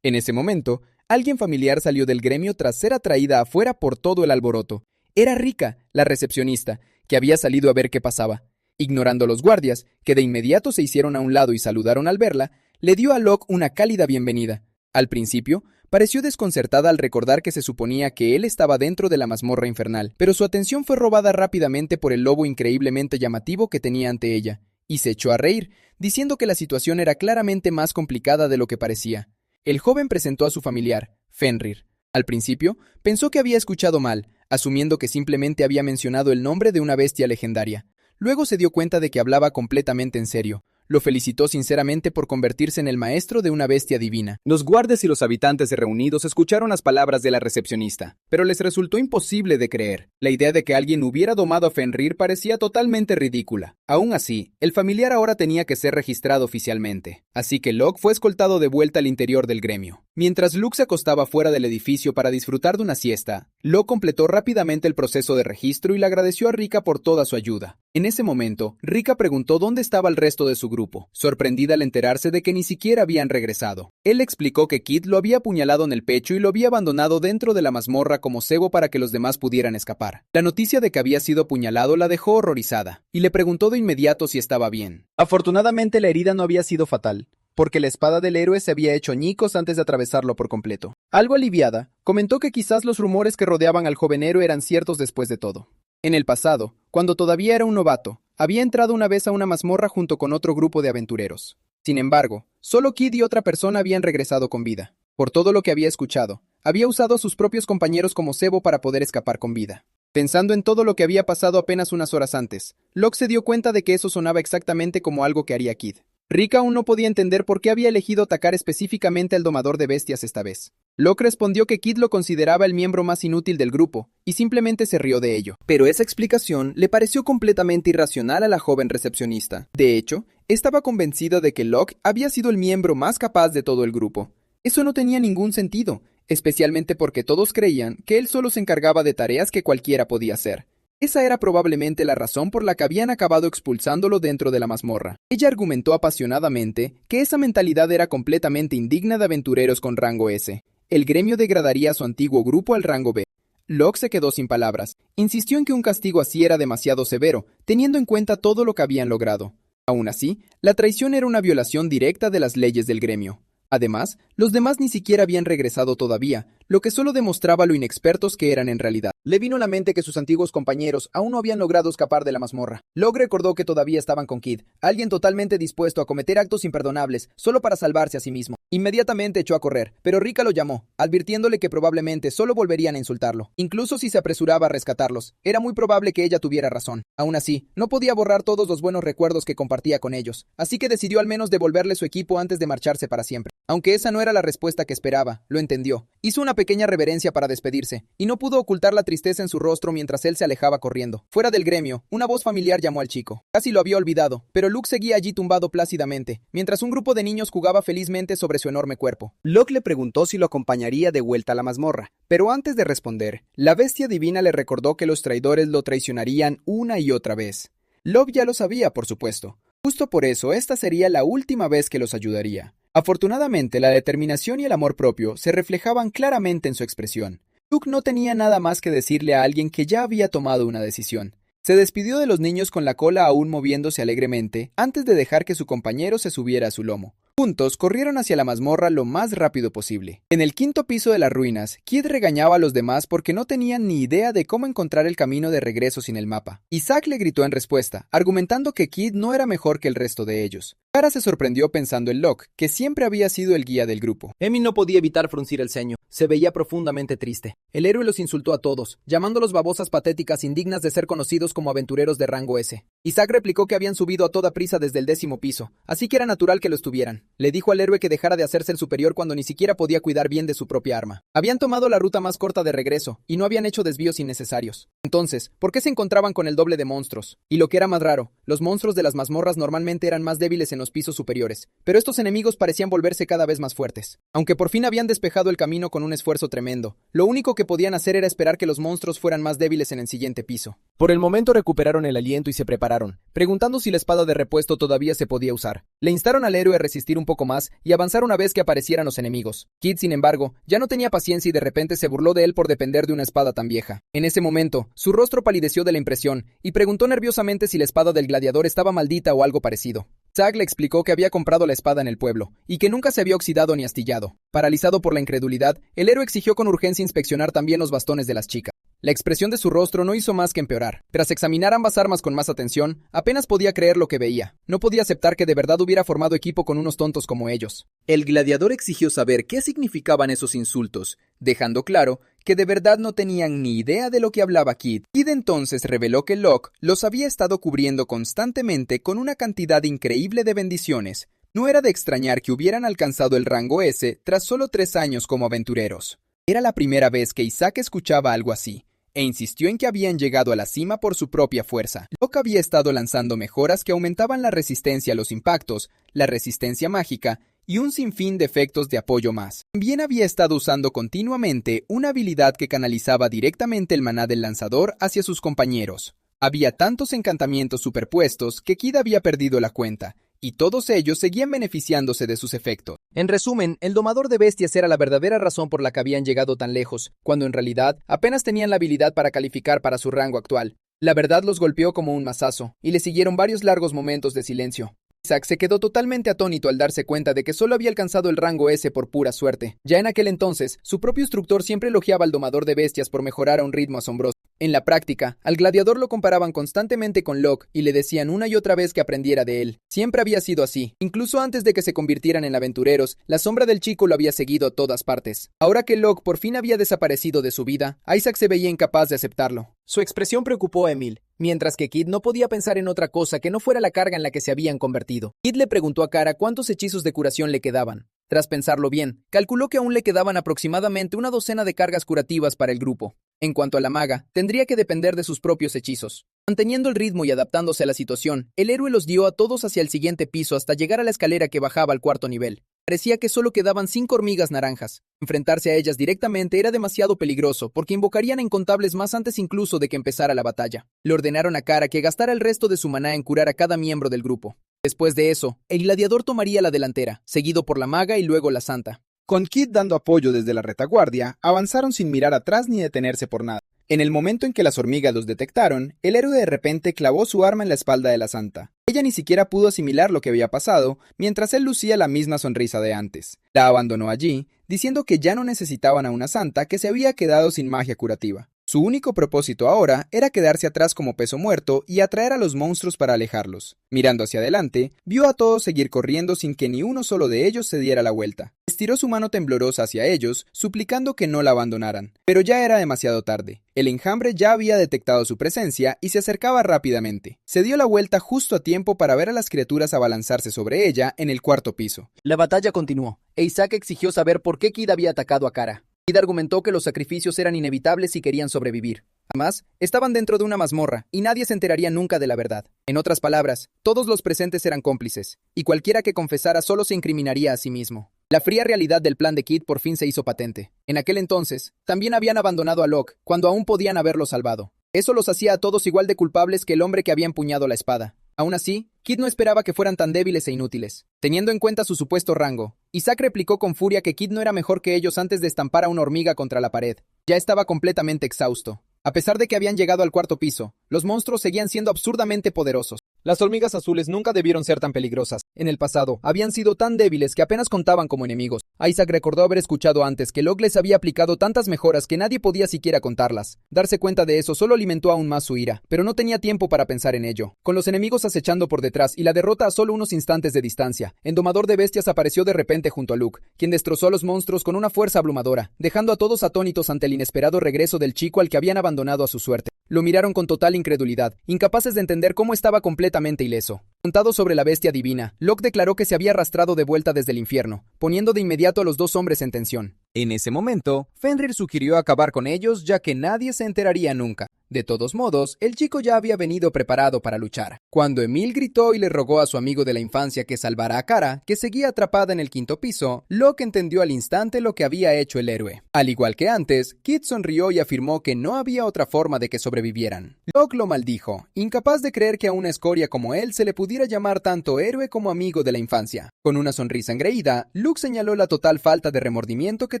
En ese momento, alguien familiar salió del gremio tras ser atraída afuera por todo el alboroto. Era Rika, la recepcionista, que había salido a ver qué pasaba. Ignorando a los guardias, que de inmediato se hicieron a un lado y saludaron al verla, le dio a Locke una cálida bienvenida. Al principio, pareció desconcertada al recordar que se suponía que él estaba dentro de la mazmorra infernal, pero su atención fue robada rápidamente por el lobo increíblemente llamativo que tenía ante ella, y se echó a reír, diciendo que la situación era claramente más complicada de lo que parecía. El joven presentó a su familiar, Fenrir. Al principio, pensó que había escuchado mal, asumiendo que simplemente había mencionado el nombre de una bestia legendaria. Luego se dio cuenta de que hablaba completamente en serio. Lo felicitó sinceramente por convertirse en el maestro de una bestia divina. Los guardias y los habitantes reunidos escucharon las palabras de la recepcionista, pero les resultó imposible de creer. La idea de que alguien hubiera domado a Fenrir parecía totalmente ridícula. Aún así, el familiar ahora tenía que ser registrado oficialmente, así que Locke fue escoltado de vuelta al interior del gremio. Mientras Luke se acostaba fuera del edificio para disfrutar de una siesta, Locke completó rápidamente el proceso de registro y le agradeció a Rika por toda su ayuda. En ese momento, Rika preguntó dónde estaba el resto de su grupo, sorprendida al enterarse de que ni siquiera habían regresado. Él explicó que Kid lo había apuñalado en el pecho y lo había abandonado dentro de la mazmorra como cebo para que los demás pudieran escapar. La noticia de que había sido apuñalado la dejó horrorizada, y le preguntó de inmediato si estaba bien. Afortunadamente la herida no había sido fatal, porque la espada del héroe se había hecho añicos antes de atravesarlo por completo. Algo aliviada, comentó que quizás los rumores que rodeaban al joven héroe eran ciertos después de todo. En el pasado, cuando todavía era un novato, había entrado una vez a una mazmorra junto con otro grupo de aventureros. Sin embargo, solo Kid y otra persona habían regresado con vida. Por todo lo que había escuchado, había usado a sus propios compañeros como cebo para poder escapar con vida. Pensando en todo lo que había pasado apenas unas horas antes, Locke se dio cuenta de que eso sonaba exactamente como algo que haría Kid. Rika aún no podía entender por qué había elegido atacar específicamente al domador de bestias esta vez. Locke respondió que Kid lo consideraba el miembro más inútil del grupo, y simplemente se rió de ello. Pero esa explicación le pareció completamente irracional a la joven recepcionista. De hecho, estaba convencida de que Locke había sido el miembro más capaz de todo el grupo. Eso no tenía ningún sentido, especialmente porque todos creían que él solo se encargaba de tareas que cualquiera podía hacer. Esa era probablemente la razón por la que habían acabado expulsándolo dentro de la mazmorra. Ella argumentó apasionadamente que esa mentalidad era completamente indigna de aventureros con rango S. El gremio degradaría a su antiguo grupo al rango B. Locke se quedó sin palabras. Insistió en que un castigo así era demasiado severo, teniendo en cuenta todo lo que habían logrado. Aún así, la traición era una violación directa de las leyes del gremio. Además, los demás ni siquiera habían regresado todavía, lo que solo demostraba lo inexpertos que eran en realidad. Le vino a la mente que sus antiguos compañeros aún no habían logrado escapar de la mazmorra. Locke recordó que todavía estaban con Kid, alguien totalmente dispuesto a cometer actos imperdonables solo para salvarse a sí mismo. Inmediatamente echó a correr, pero Rika lo llamó, advirtiéndole que probablemente solo volverían a insultarlo. Incluso si se apresuraba a rescatarlos, era muy probable que ella tuviera razón. Aún así, no podía borrar todos los buenos recuerdos que compartía con ellos, así que decidió al menos devolverle su equipo antes de marcharse para siempre. Aunque esa no era la respuesta que esperaba, lo entendió. Hizo una pequeña reverencia para despedirse, y no pudo ocultar la tristeza en su rostro mientras él se alejaba corriendo. Fuera del gremio, una voz familiar llamó al chico. Casi lo había olvidado, pero Luke seguía allí tumbado plácidamente, mientras un grupo de niños jugaba felizmente sobre su enorme cuerpo. Locke le preguntó si lo acompañaría de vuelta a la mazmorra, pero antes de responder, la bestia divina le recordó que los traidores lo traicionarían una y otra vez. Locke ya lo sabía, por supuesto. Justo por eso, esta sería la última vez que los ayudaría. Afortunadamente, la determinación y el amor propio se reflejaban claramente en su expresión. Luke no tenía nada más que decirle a alguien que ya había tomado una decisión. Se despidió de los niños con la cola aún moviéndose alegremente antes de dejar que su compañero se subiera a su lomo. Juntos corrieron hacia la mazmorra lo más rápido posible. En el quinto piso de las ruinas, Kid regañaba a los demás porque no tenían ni idea de cómo encontrar el camino de regreso sin el mapa. Isaac le gritó en respuesta, argumentando que Kid no era mejor que el resto de ellos. Kara se sorprendió pensando en Locke, que siempre había sido el guía del grupo. Emil no podía evitar fruncir el ceño. Se veía profundamente triste. El héroe los insultó a todos, llamándolos babosas patéticas indignas de ser conocidos como aventureros de rango S. Isaac replicó que habían subido a toda prisa desde el 10º piso, así que era natural que lo estuvieran. Le dijo al héroe que dejara de hacerse el superior cuando ni siquiera podía cuidar bien de su propia arma. Habían tomado la ruta más corta de regreso, y no habían hecho desvíos innecesarios. Entonces, ¿por qué se encontraban con el doble de monstruos? Y lo que era más raro, los monstruos de las mazmorras normalmente eran más débiles en los pisos superiores, pero estos enemigos parecían volverse cada vez más fuertes. Aunque por fin habían despejado el camino con un esfuerzo tremendo, lo único que podían hacer era esperar que los monstruos fueran más débiles en el siguiente piso. Por el momento recuperaron el aliento y se prepararon, preguntando si la espada de repuesto todavía se podía usar. Le instaron al héroe a resistir un poco más y avanzar una vez que aparecieran los enemigos. Kid, sin embargo, ya no tenía paciencia y de repente se burló de él por depender de una espada tan vieja. En ese momento, su rostro palideció de la impresión y preguntó nerviosamente si la espada del gladiador estaba maldita o algo parecido. Zack le explicó que había comprado la espada en el pueblo y que nunca se había oxidado ni astillado. Paralizado por la incredulidad, el héroe exigió con urgencia inspeccionar también los bastones de las chicas. La expresión de su rostro no hizo más que empeorar. Tras examinar ambas armas con más atención, apenas podía creer lo que veía. No podía aceptar que de verdad hubiera formado equipo con unos tontos como ellos. El gladiador exigió saber qué significaban esos insultos, dejando claro que de verdad no tenían ni idea de lo que hablaba Kid. Kid entonces reveló que Locke los había estado cubriendo constantemente con una cantidad increíble de bendiciones. No era de extrañar que hubieran alcanzado el rango S tras solo 3 años como aventureros. Era la primera vez que Isaac escuchaba algo así, e insistió en que habían llegado a la cima por su propia fuerza. Locke había estado lanzando mejoras que aumentaban la resistencia a los impactos, la resistencia mágica y un sinfín de efectos de apoyo más. También había estado usando continuamente una habilidad que canalizaba directamente el maná del lanzador hacia sus compañeros. Había tantos encantamientos superpuestos que Kid había perdido la cuenta, y todos ellos seguían beneficiándose de sus efectos. En resumen, el domador de bestias era la verdadera razón por la que habían llegado tan lejos, cuando en realidad apenas tenían la habilidad para calificar para su rango actual. La verdad los golpeó como un mazazo, y le siguieron varios largos momentos de silencio. Isaac se quedó totalmente atónito al darse cuenta de que solo había alcanzado el rango S por pura suerte. Ya en aquel entonces, su propio instructor siempre elogiaba al domador de bestias por mejorar a un ritmo asombroso. En la práctica, al gladiador lo comparaban constantemente con Locke y le decían una y otra vez que aprendiera de él. Siempre había sido así. Incluso antes de que se convirtieran en aventureros, la sombra del chico lo había seguido a todas partes. Ahora que Locke por fin había desaparecido de su vida, Isaac se veía incapaz de aceptarlo. Su expresión preocupó a Emil, mientras que Kid no podía pensar en otra cosa que no fuera la carga en la que se habían convertido. Kid le preguntó a Kara cuántos hechizos de curación le quedaban. Tras pensarlo bien, calculó que aún le quedaban aproximadamente una docena de cargas curativas para el grupo. En cuanto a la maga, tendría que depender de sus propios hechizos. Manteniendo el ritmo y adaptándose a la situación, el héroe los dio a todos hacia el siguiente piso hasta llegar a la escalera que bajaba al 4º nivel. Parecía que solo quedaban 5 hormigas naranjas. Enfrentarse a ellas directamente era demasiado peligroso, porque invocarían a incontables más antes incluso de que empezara la batalla. Le ordenaron a Kara que gastara el resto de su maná en curar a cada miembro del grupo. Después de eso, el gladiador tomaría la delantera, seguido por la maga y luego la santa. Con Kid dando apoyo desde la retaguardia, avanzaron sin mirar atrás ni detenerse por nada. En el momento en que las hormigas los detectaron, el héroe de repente clavó su arma en la espalda de la santa. Ella ni siquiera pudo asimilar lo que había pasado, mientras él lucía la misma sonrisa de antes. La abandonó allí, diciendo que ya no necesitaban a una santa que se había quedado sin magia curativa. Su único propósito ahora era quedarse atrás como peso muerto y atraer a los monstruos para alejarlos. Mirando hacia adelante, vio a todos seguir corriendo sin que ni uno solo de ellos se diera la vuelta. Estiró su mano temblorosa hacia ellos, suplicando que no la abandonaran. Pero ya era demasiado tarde. El enjambre ya había detectado su presencia y se acercaba rápidamente. Se dio la vuelta justo a tiempo para ver a las criaturas abalanzarse sobre ella en el 4º piso. La batalla continuó, e Isaac exigió saber por qué Kid había atacado a Kara. Kid argumentó que los sacrificios eran inevitables si querían sobrevivir. Además, estaban dentro de una mazmorra y nadie se enteraría nunca de la verdad. En otras palabras, todos los presentes eran cómplices, y cualquiera que confesara solo se incriminaría a sí mismo. La fría realidad del plan de Kid por fin se hizo patente. En aquel entonces, también habían abandonado a Locke, cuando aún podían haberlo salvado. Eso los hacía a todos igual de culpables que el hombre que había empuñado la espada. Aún así, Kid no esperaba que fueran tan débiles e inútiles. Teniendo en cuenta su supuesto rango, Isaac replicó con furia que Kid no era mejor que ellos antes de estampar a una hormiga contra la pared. Ya estaba completamente exhausto. A pesar de que habían llegado al 4º piso, los monstruos seguían siendo absurdamente poderosos. Las hormigas azules nunca debieron ser tan peligrosas. En el pasado, habían sido tan débiles que apenas contaban como enemigos. Isaac recordó haber escuchado antes que Locke les había aplicado tantas mejoras que nadie podía siquiera contarlas. Darse cuenta de eso solo alimentó aún más su ira, pero no tenía tiempo para pensar en ello. Con los enemigos acechando por detrás y la derrota a solo unos instantes de distancia, el domador de bestias apareció de repente junto a Luke, quien destrozó a los monstruos con una fuerza abrumadora, dejando a todos atónitos ante el inesperado regreso del chico al que habían abandonado a su suerte. Lo miraron con total incredulidad, incapaces de entender cómo estaba completamente ileso. Montado sobre la bestia divina, Locke declaró que se había arrastrado de vuelta desde el infierno, poniendo de inmediato a los 2 hombres en tensión. En ese momento, Fenrir sugirió acabar con ellos ya que nadie se enteraría nunca. De todos modos, el chico ya había venido preparado para luchar. Cuando Emil gritó y le rogó a su amigo de la infancia que salvara a Kara, que seguía atrapada en el 5º piso, Locke entendió al instante lo que había hecho el héroe. Al igual que antes, Kid sonrió y afirmó que no había otra forma de que sobrevivieran. Locke lo maldijo, incapaz de creer que a una escoria como él se le pudiera llamar tanto héroe como amigo de la infancia. Con una sonrisa engreída, Luke señaló la total falta de remordimiento que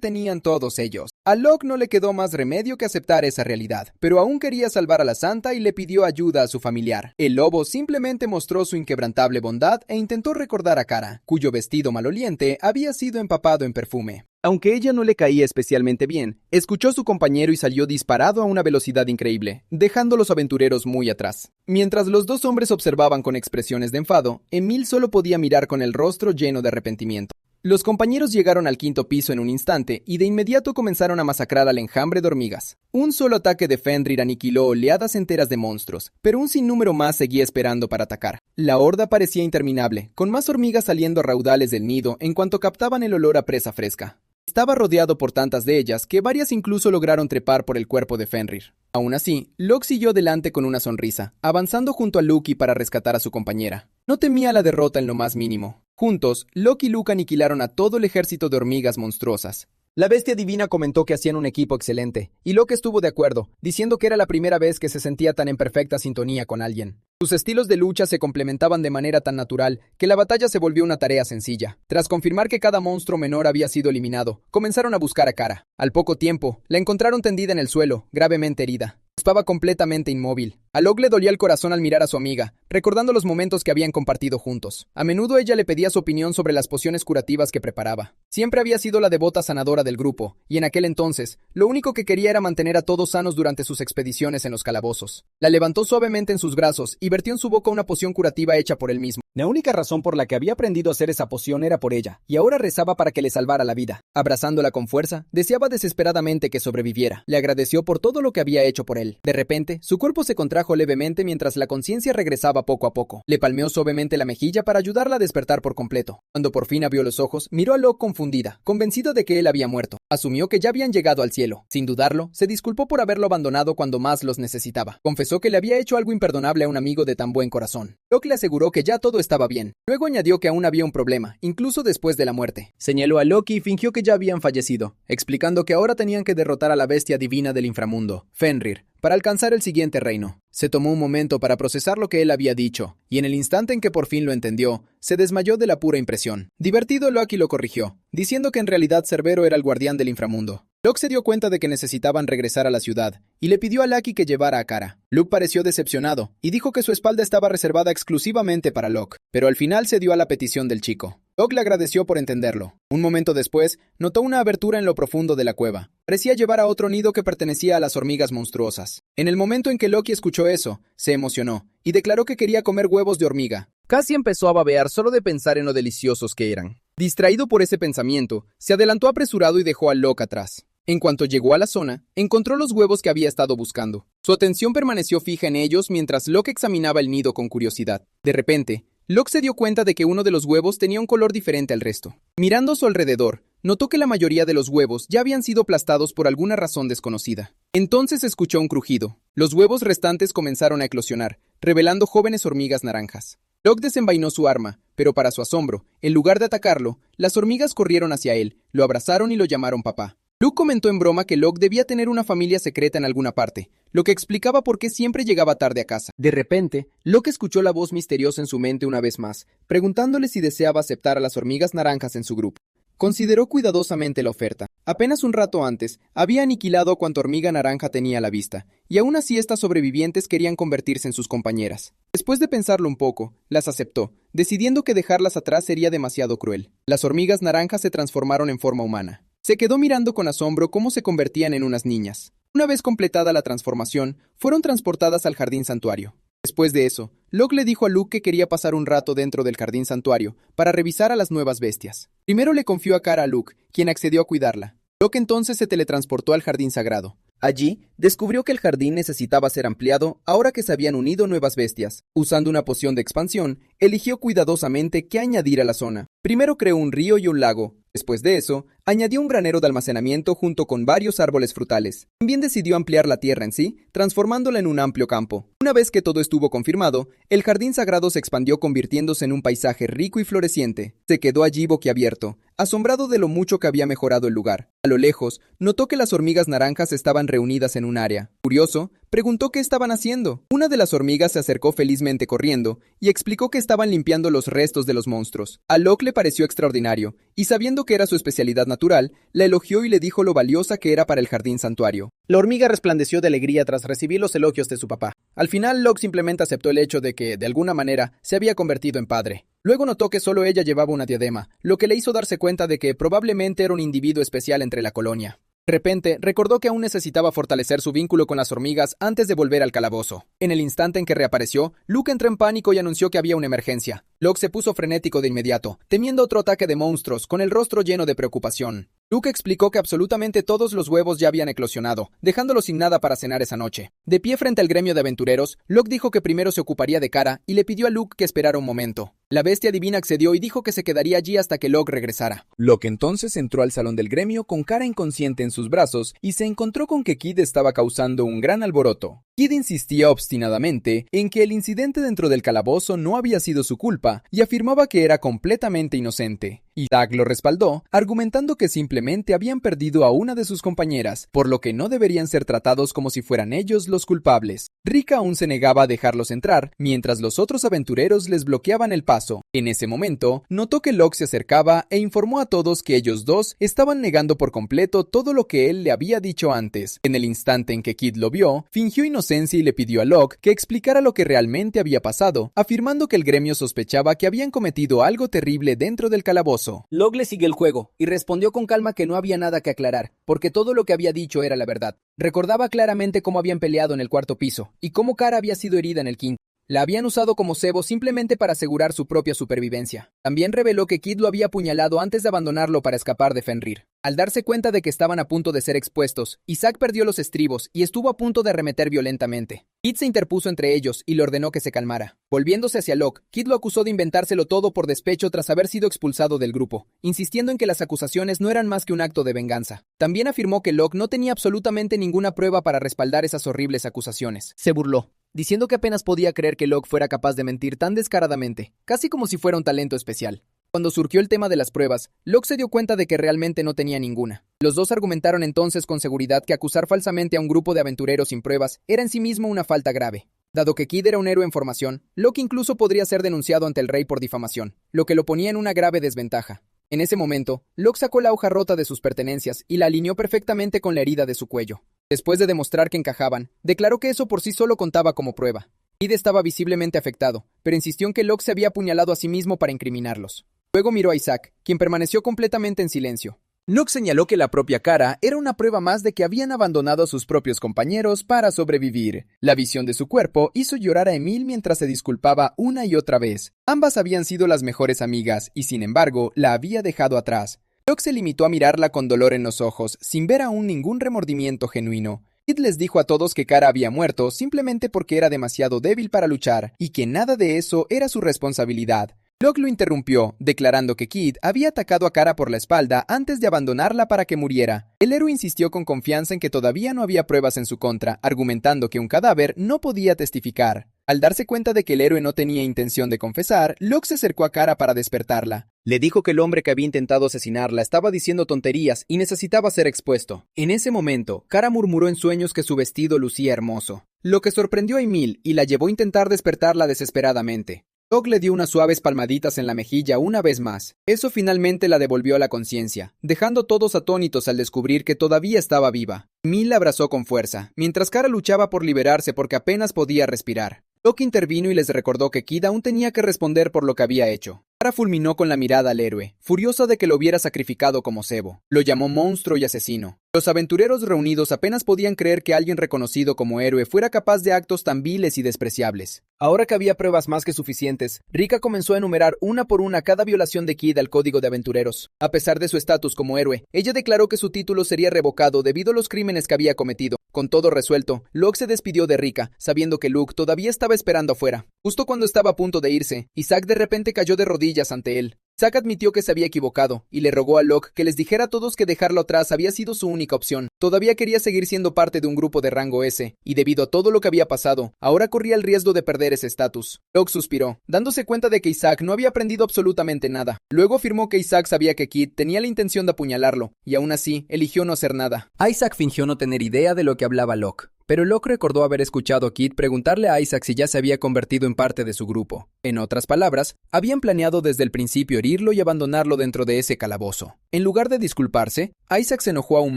tenían todos ellos. A Locke no le quedó más remedio que aceptar esa realidad, pero aún quería salvar a la santa y le pidió ayuda a su familiar. El lobo simplemente mostró su inquebrantable bondad e intentó recordar a Kara, cuyo vestido maloliente había sido empapado en perfume. Aunque ella no le caía especialmente bien, escuchó a su compañero y salió disparado a una velocidad increíble, dejando a los aventureros muy atrás. Mientras los 2 hombres observaban con expresiones de enfado, Emil solo podía mirar con el rostro lleno de arrepentimiento. Los compañeros llegaron al 5º piso en un instante y de inmediato comenzaron a masacrar al enjambre de hormigas. Un solo ataque de Fenrir aniquiló oleadas enteras de monstruos, pero un sinnúmero más seguía esperando para atacar. La horda parecía interminable, con más hormigas saliendo a raudales del nido en cuanto captaban el olor a presa fresca. Estaba rodeado por tantas de ellas que varias incluso lograron trepar por el cuerpo de Fenrir. Aún así, Locke siguió delante con una sonrisa, avanzando junto a Luke para rescatar a su compañera. No temía la derrota en lo más mínimo. Juntos, Locke y Luke aniquilaron a todo el ejército de hormigas monstruosas. La bestia divina comentó que hacían un equipo excelente, y Locke estuvo de acuerdo, diciendo que era la primera vez que se sentía tan en perfecta sintonía con alguien. Sus estilos de lucha se complementaban de manera tan natural que la batalla se volvió una tarea sencilla. Tras confirmar que cada monstruo menor había sido eliminado, comenzaron a buscar a Kara. Al poco tiempo, la encontraron tendida en el suelo, gravemente herida. Estaba completamente inmóvil. A Locke le dolía el corazón al mirar a su amiga, recordando los momentos que habían compartido juntos. A menudo ella le pedía su opinión sobre las pociones curativas que preparaba. Siempre había sido la devota sanadora del grupo, y en aquel entonces, lo único que quería era mantener a todos sanos durante sus expediciones en los calabozos. La levantó suavemente en sus brazos y vertió en su boca una poción curativa hecha por él mismo. La única razón por la que había aprendido a hacer esa poción era por ella, y ahora rezaba para que le salvara la vida. Abrazándola con fuerza, deseaba desesperadamente que sobreviviera. Le agradeció por todo lo que había hecho por él. De repente, su cuerpo se contrajo contrajo levemente mientras la conciencia regresaba poco a poco. Le palmeó suavemente la mejilla para ayudarla a despertar por completo. Cuando por fin abrió los ojos, miró a Locke confundida, convencido de que él había muerto. Asumió que ya habían llegado al cielo. Sin dudarlo, se disculpó por haberlo abandonado cuando más los necesitaba. Confesó que le había hecho algo imperdonable a un amigo de tan buen corazón. Locke le aseguró que ya todo estaba bien. Luego añadió que aún había un problema, incluso después de la muerte. Señaló a Loki y fingió que ya habían fallecido, explicando que ahora tenían que derrotar a la bestia divina del inframundo, Fenrir, para alcanzar el siguiente reino. Se tomó un momento para procesar lo que él había dicho, y en el instante en que por fin lo entendió, se desmayó de la pura impresión. Divertido, Loki lo corrigió, diciendo que en realidad Cerbero era el guardián del inframundo. Locke se dio cuenta de que necesitaban regresar a la ciudad, y le pidió a Lucky que llevara a Kara. Luke pareció decepcionado, y dijo que su espalda estaba reservada exclusivamente para Locke, pero al final cedió a la petición del chico. Locke le agradeció por entenderlo. Un momento después, notó una abertura en lo profundo de la cueva. Parecía llevar a otro nido que pertenecía a las hormigas monstruosas. En el momento en que Loki escuchó eso, se emocionó, y declaró que quería comer huevos de hormiga. Casi empezó a babear solo de pensar en lo deliciosos que eran. Distraído por ese pensamiento, se adelantó apresurado y dejó a Locke atrás. En cuanto llegó a la zona, encontró los huevos que había estado buscando. Su atención permaneció fija en ellos mientras Locke examinaba el nido con curiosidad. De repente, Locke se dio cuenta de que uno de los huevos tenía un color diferente al resto. Mirando a su alrededor, notó que la mayoría de los huevos ya habían sido aplastados por alguna razón desconocida. Entonces escuchó un crujido. Los huevos restantes comenzaron a eclosionar, revelando jóvenes hormigas naranjas. Locke desenvainó su arma, pero para su asombro, en lugar de atacarlo, las hormigas corrieron hacia él, lo abrazaron y lo llamaron papá. Luke comentó en broma que Locke debía tener una familia secreta en alguna parte, lo que explicaba por qué siempre llegaba tarde a casa. De repente, Locke escuchó la voz misteriosa en su mente una vez más, preguntándole si deseaba aceptar a las hormigas naranjas en su grupo. Consideró cuidadosamente la oferta. Apenas un rato antes, había aniquilado cuanta hormiga naranja tenía a la vista, y aún así estas sobrevivientes querían convertirse en sus compañeras. Después de pensarlo un poco, las aceptó, decidiendo que dejarlas atrás sería demasiado cruel. Las hormigas naranjas se transformaron en forma humana. Se quedó mirando con asombro cómo se convertían en unas niñas. Una vez completada la transformación, fueron transportadas al jardín santuario. Después de eso, Locke le dijo a Luke que quería pasar un rato dentro del jardín santuario para revisar a las nuevas bestias. Primero le confió a Kara a Luke, quien accedió a cuidarla. Locke entonces se teletransportó al jardín sagrado. Allí, descubrió que el jardín necesitaba ser ampliado ahora que se habían unido nuevas bestias. Usando una poción de expansión, eligió cuidadosamente qué añadir a la zona. Primero creó un río y un lago. Después de eso, añadió un granero de almacenamiento junto con varios árboles frutales. También decidió ampliar la tierra en sí, transformándola en un amplio campo. Una vez que todo estuvo confirmado, el jardín sagrado se expandió convirtiéndose en un paisaje rico y floreciente. Se quedó allí boquiabierto, asombrado de lo mucho que había mejorado el lugar. A lo lejos, notó que las hormigas naranjas estaban reunidas en un área. Curioso, preguntó qué estaban haciendo. Una de las hormigas se acercó felizmente corriendo y explicó que estaban limpiando los restos de los monstruos. A Locke le pareció extraordinario, y sabiendo que era su especialidad natural, la elogió y le dijo lo valiosa que era para el jardín santuario. La hormiga resplandeció de alegría tras recibir los elogios de su papá. Al final, Locke simplemente aceptó el hecho de que, de alguna manera, se había convertido en padre. Luego notó que solo ella llevaba una diadema, lo que le hizo darse cuenta de que probablemente era un individuo especial entre la colonia. De repente, recordó que aún necesitaba fortalecer su vínculo con las hormigas antes de volver al calabozo. En el instante en que reapareció, Luke entró en pánico y anunció que había una emergencia. Locke se puso frenético de inmediato, temiendo otro ataque de monstruos, con el rostro lleno de preocupación. Luke explicó que absolutamente todos los huevos ya habían eclosionado, dejándolos sin nada para cenar esa noche. De pie frente al gremio de aventureros, Locke dijo que primero se ocuparía de Kara y le pidió a Luke que esperara un momento. La bestia divina accedió y dijo que se quedaría allí hasta que Locke regresara. Locke entonces entró al salón del gremio con Kara inconsciente en sus brazos y se encontró con que Kid estaba causando un gran alboroto. Kid insistía obstinadamente en que el incidente dentro del calabozo no había sido su culpa y afirmaba que era completamente inocente. Y Doug lo respaldó, argumentando que simplemente habían perdido a una de sus compañeras, por lo que no deberían ser tratados como si fueran ellos los culpables. Rika aún se negaba a dejarlos entrar, mientras los otros aventureros les bloqueaban el paso. En ese momento, notó que Locke se acercaba e informó a todos que ellos dos estaban negando por completo todo lo que él le había dicho antes. En el instante en que Kid lo vio, fingió inocencia y le pidió a Locke que explicara lo que realmente había pasado, afirmando que el gremio sospechaba que habían cometido algo terrible dentro del calabozo. Locke le siguió el juego y respondió con calma que no había nada que aclarar, porque todo lo que había dicho era la verdad. Recordaba claramente cómo habían peleado en el cuarto piso y cómo Kara había sido herida en el quinto. La habían usado como cebo simplemente para asegurar su propia supervivencia. También reveló que Kid lo había apuñalado antes de abandonarlo para escapar de Fenrir. Al darse cuenta de que estaban a punto de ser expuestos, Isaac perdió los estribos y estuvo a punto de arremeter violentamente. Kid se interpuso entre ellos y le ordenó que se calmara. Volviéndose hacia Locke, Kid lo acusó de inventárselo todo por despecho tras haber sido expulsado del grupo, insistiendo en que las acusaciones no eran más que un acto de venganza. También afirmó que Locke no tenía absolutamente ninguna prueba para respaldar esas horribles acusaciones. Se burló, diciendo que apenas podía creer que Locke fuera capaz de mentir tan descaradamente, casi como si fuera un talento especial. Cuando surgió el tema de las pruebas, Locke se dio cuenta de que realmente no tenía ninguna. Los dos argumentaron entonces con seguridad que acusar falsamente a un grupo de aventureros sin pruebas era en sí mismo una falta grave. Dado que Kid era un héroe en formación, Locke incluso podría ser denunciado ante el rey por difamación, lo que lo ponía en una grave desventaja. En ese momento, Locke sacó la hoja rota de sus pertenencias y la alineó perfectamente con la herida de su cuello. Después de demostrar que encajaban, declaró que eso por sí solo contaba como prueba. Kid estaba visiblemente afectado, pero insistió en que Locke se había apuñalado a sí mismo para incriminarlos. Luego miró a Isaac, quien permaneció completamente en silencio. Locke señaló que la propia cara era una prueba más de que habían abandonado a sus propios compañeros para sobrevivir. La visión de su cuerpo hizo llorar a Emil mientras se disculpaba una y otra vez. Ambas habían sido las mejores amigas y, sin embargo, la había dejado atrás. Locke se limitó a mirarla con dolor en los ojos, sin ver aún ningún remordimiento genuino. Kid les dijo a todos que Kara había muerto simplemente porque era demasiado débil para luchar y que nada de eso era su responsabilidad. Locke lo interrumpió, declarando que Kid había atacado a Kara por la espalda antes de abandonarla para que muriera. El héroe insistió con confianza en que todavía no había pruebas en su contra, argumentando que un cadáver no podía testificar. Al darse cuenta de que el héroe no tenía intención de confesar, Locke se acercó a Kara para despertarla. Le dijo que el hombre que había intentado asesinarla estaba diciendo tonterías y necesitaba ser expuesto. En ese momento, Kara murmuró en sueños que su vestido lucía hermoso, lo que sorprendió a Emil y la llevó a intentar despertarla desesperadamente. Locke le dio unas suaves palmaditas en la mejilla una vez más. Eso finalmente la devolvió a la conciencia, dejando todos atónitos al descubrir que todavía estaba viva. Emil la abrazó con fuerza, mientras Kara luchaba por liberarse porque apenas podía respirar. Locke intervino y les recordó que Kid aún tenía que responder por lo que había hecho. Kara fulminó con la mirada al héroe, furiosa de que lo hubiera sacrificado como cebo. Lo llamó monstruo y asesino. Los aventureros reunidos apenas podían creer que alguien reconocido como héroe fuera capaz de actos tan viles y despreciables. Ahora que había pruebas más que suficientes, Rika comenzó a enumerar una por una cada violación de Kid al código de aventureros. A pesar de su estatus como héroe, ella declaró que su título sería revocado debido a los crímenes que había cometido. Con todo resuelto, Locke se despidió de Rika, sabiendo que Luke todavía estaba esperando afuera. Justo cuando estaba a punto de irse, Isaac de repente cayó de rodillas ante él. Isaac admitió que se había equivocado, y le rogó a Locke que les dijera a todos que dejarlo atrás había sido su única opción. Todavía quería seguir siendo parte de un grupo de rango S, y debido a todo lo que había pasado, ahora corría el riesgo de perder ese estatus. Locke suspiró, dándose cuenta de que Isaac no había aprendido absolutamente nada. Luego afirmó que Isaac sabía que Kid tenía la intención de apuñalarlo, y aún así, eligió no hacer nada. Isaac fingió no tener idea de lo que hablaba Locke. Pero Locke recordó haber escuchado a Kid preguntarle a Isaac si ya se había convertido en parte de su grupo. En otras palabras, habían planeado desde el principio herirlo y abandonarlo dentro de ese calabozo. En lugar de disculparse, Isaac se enojó aún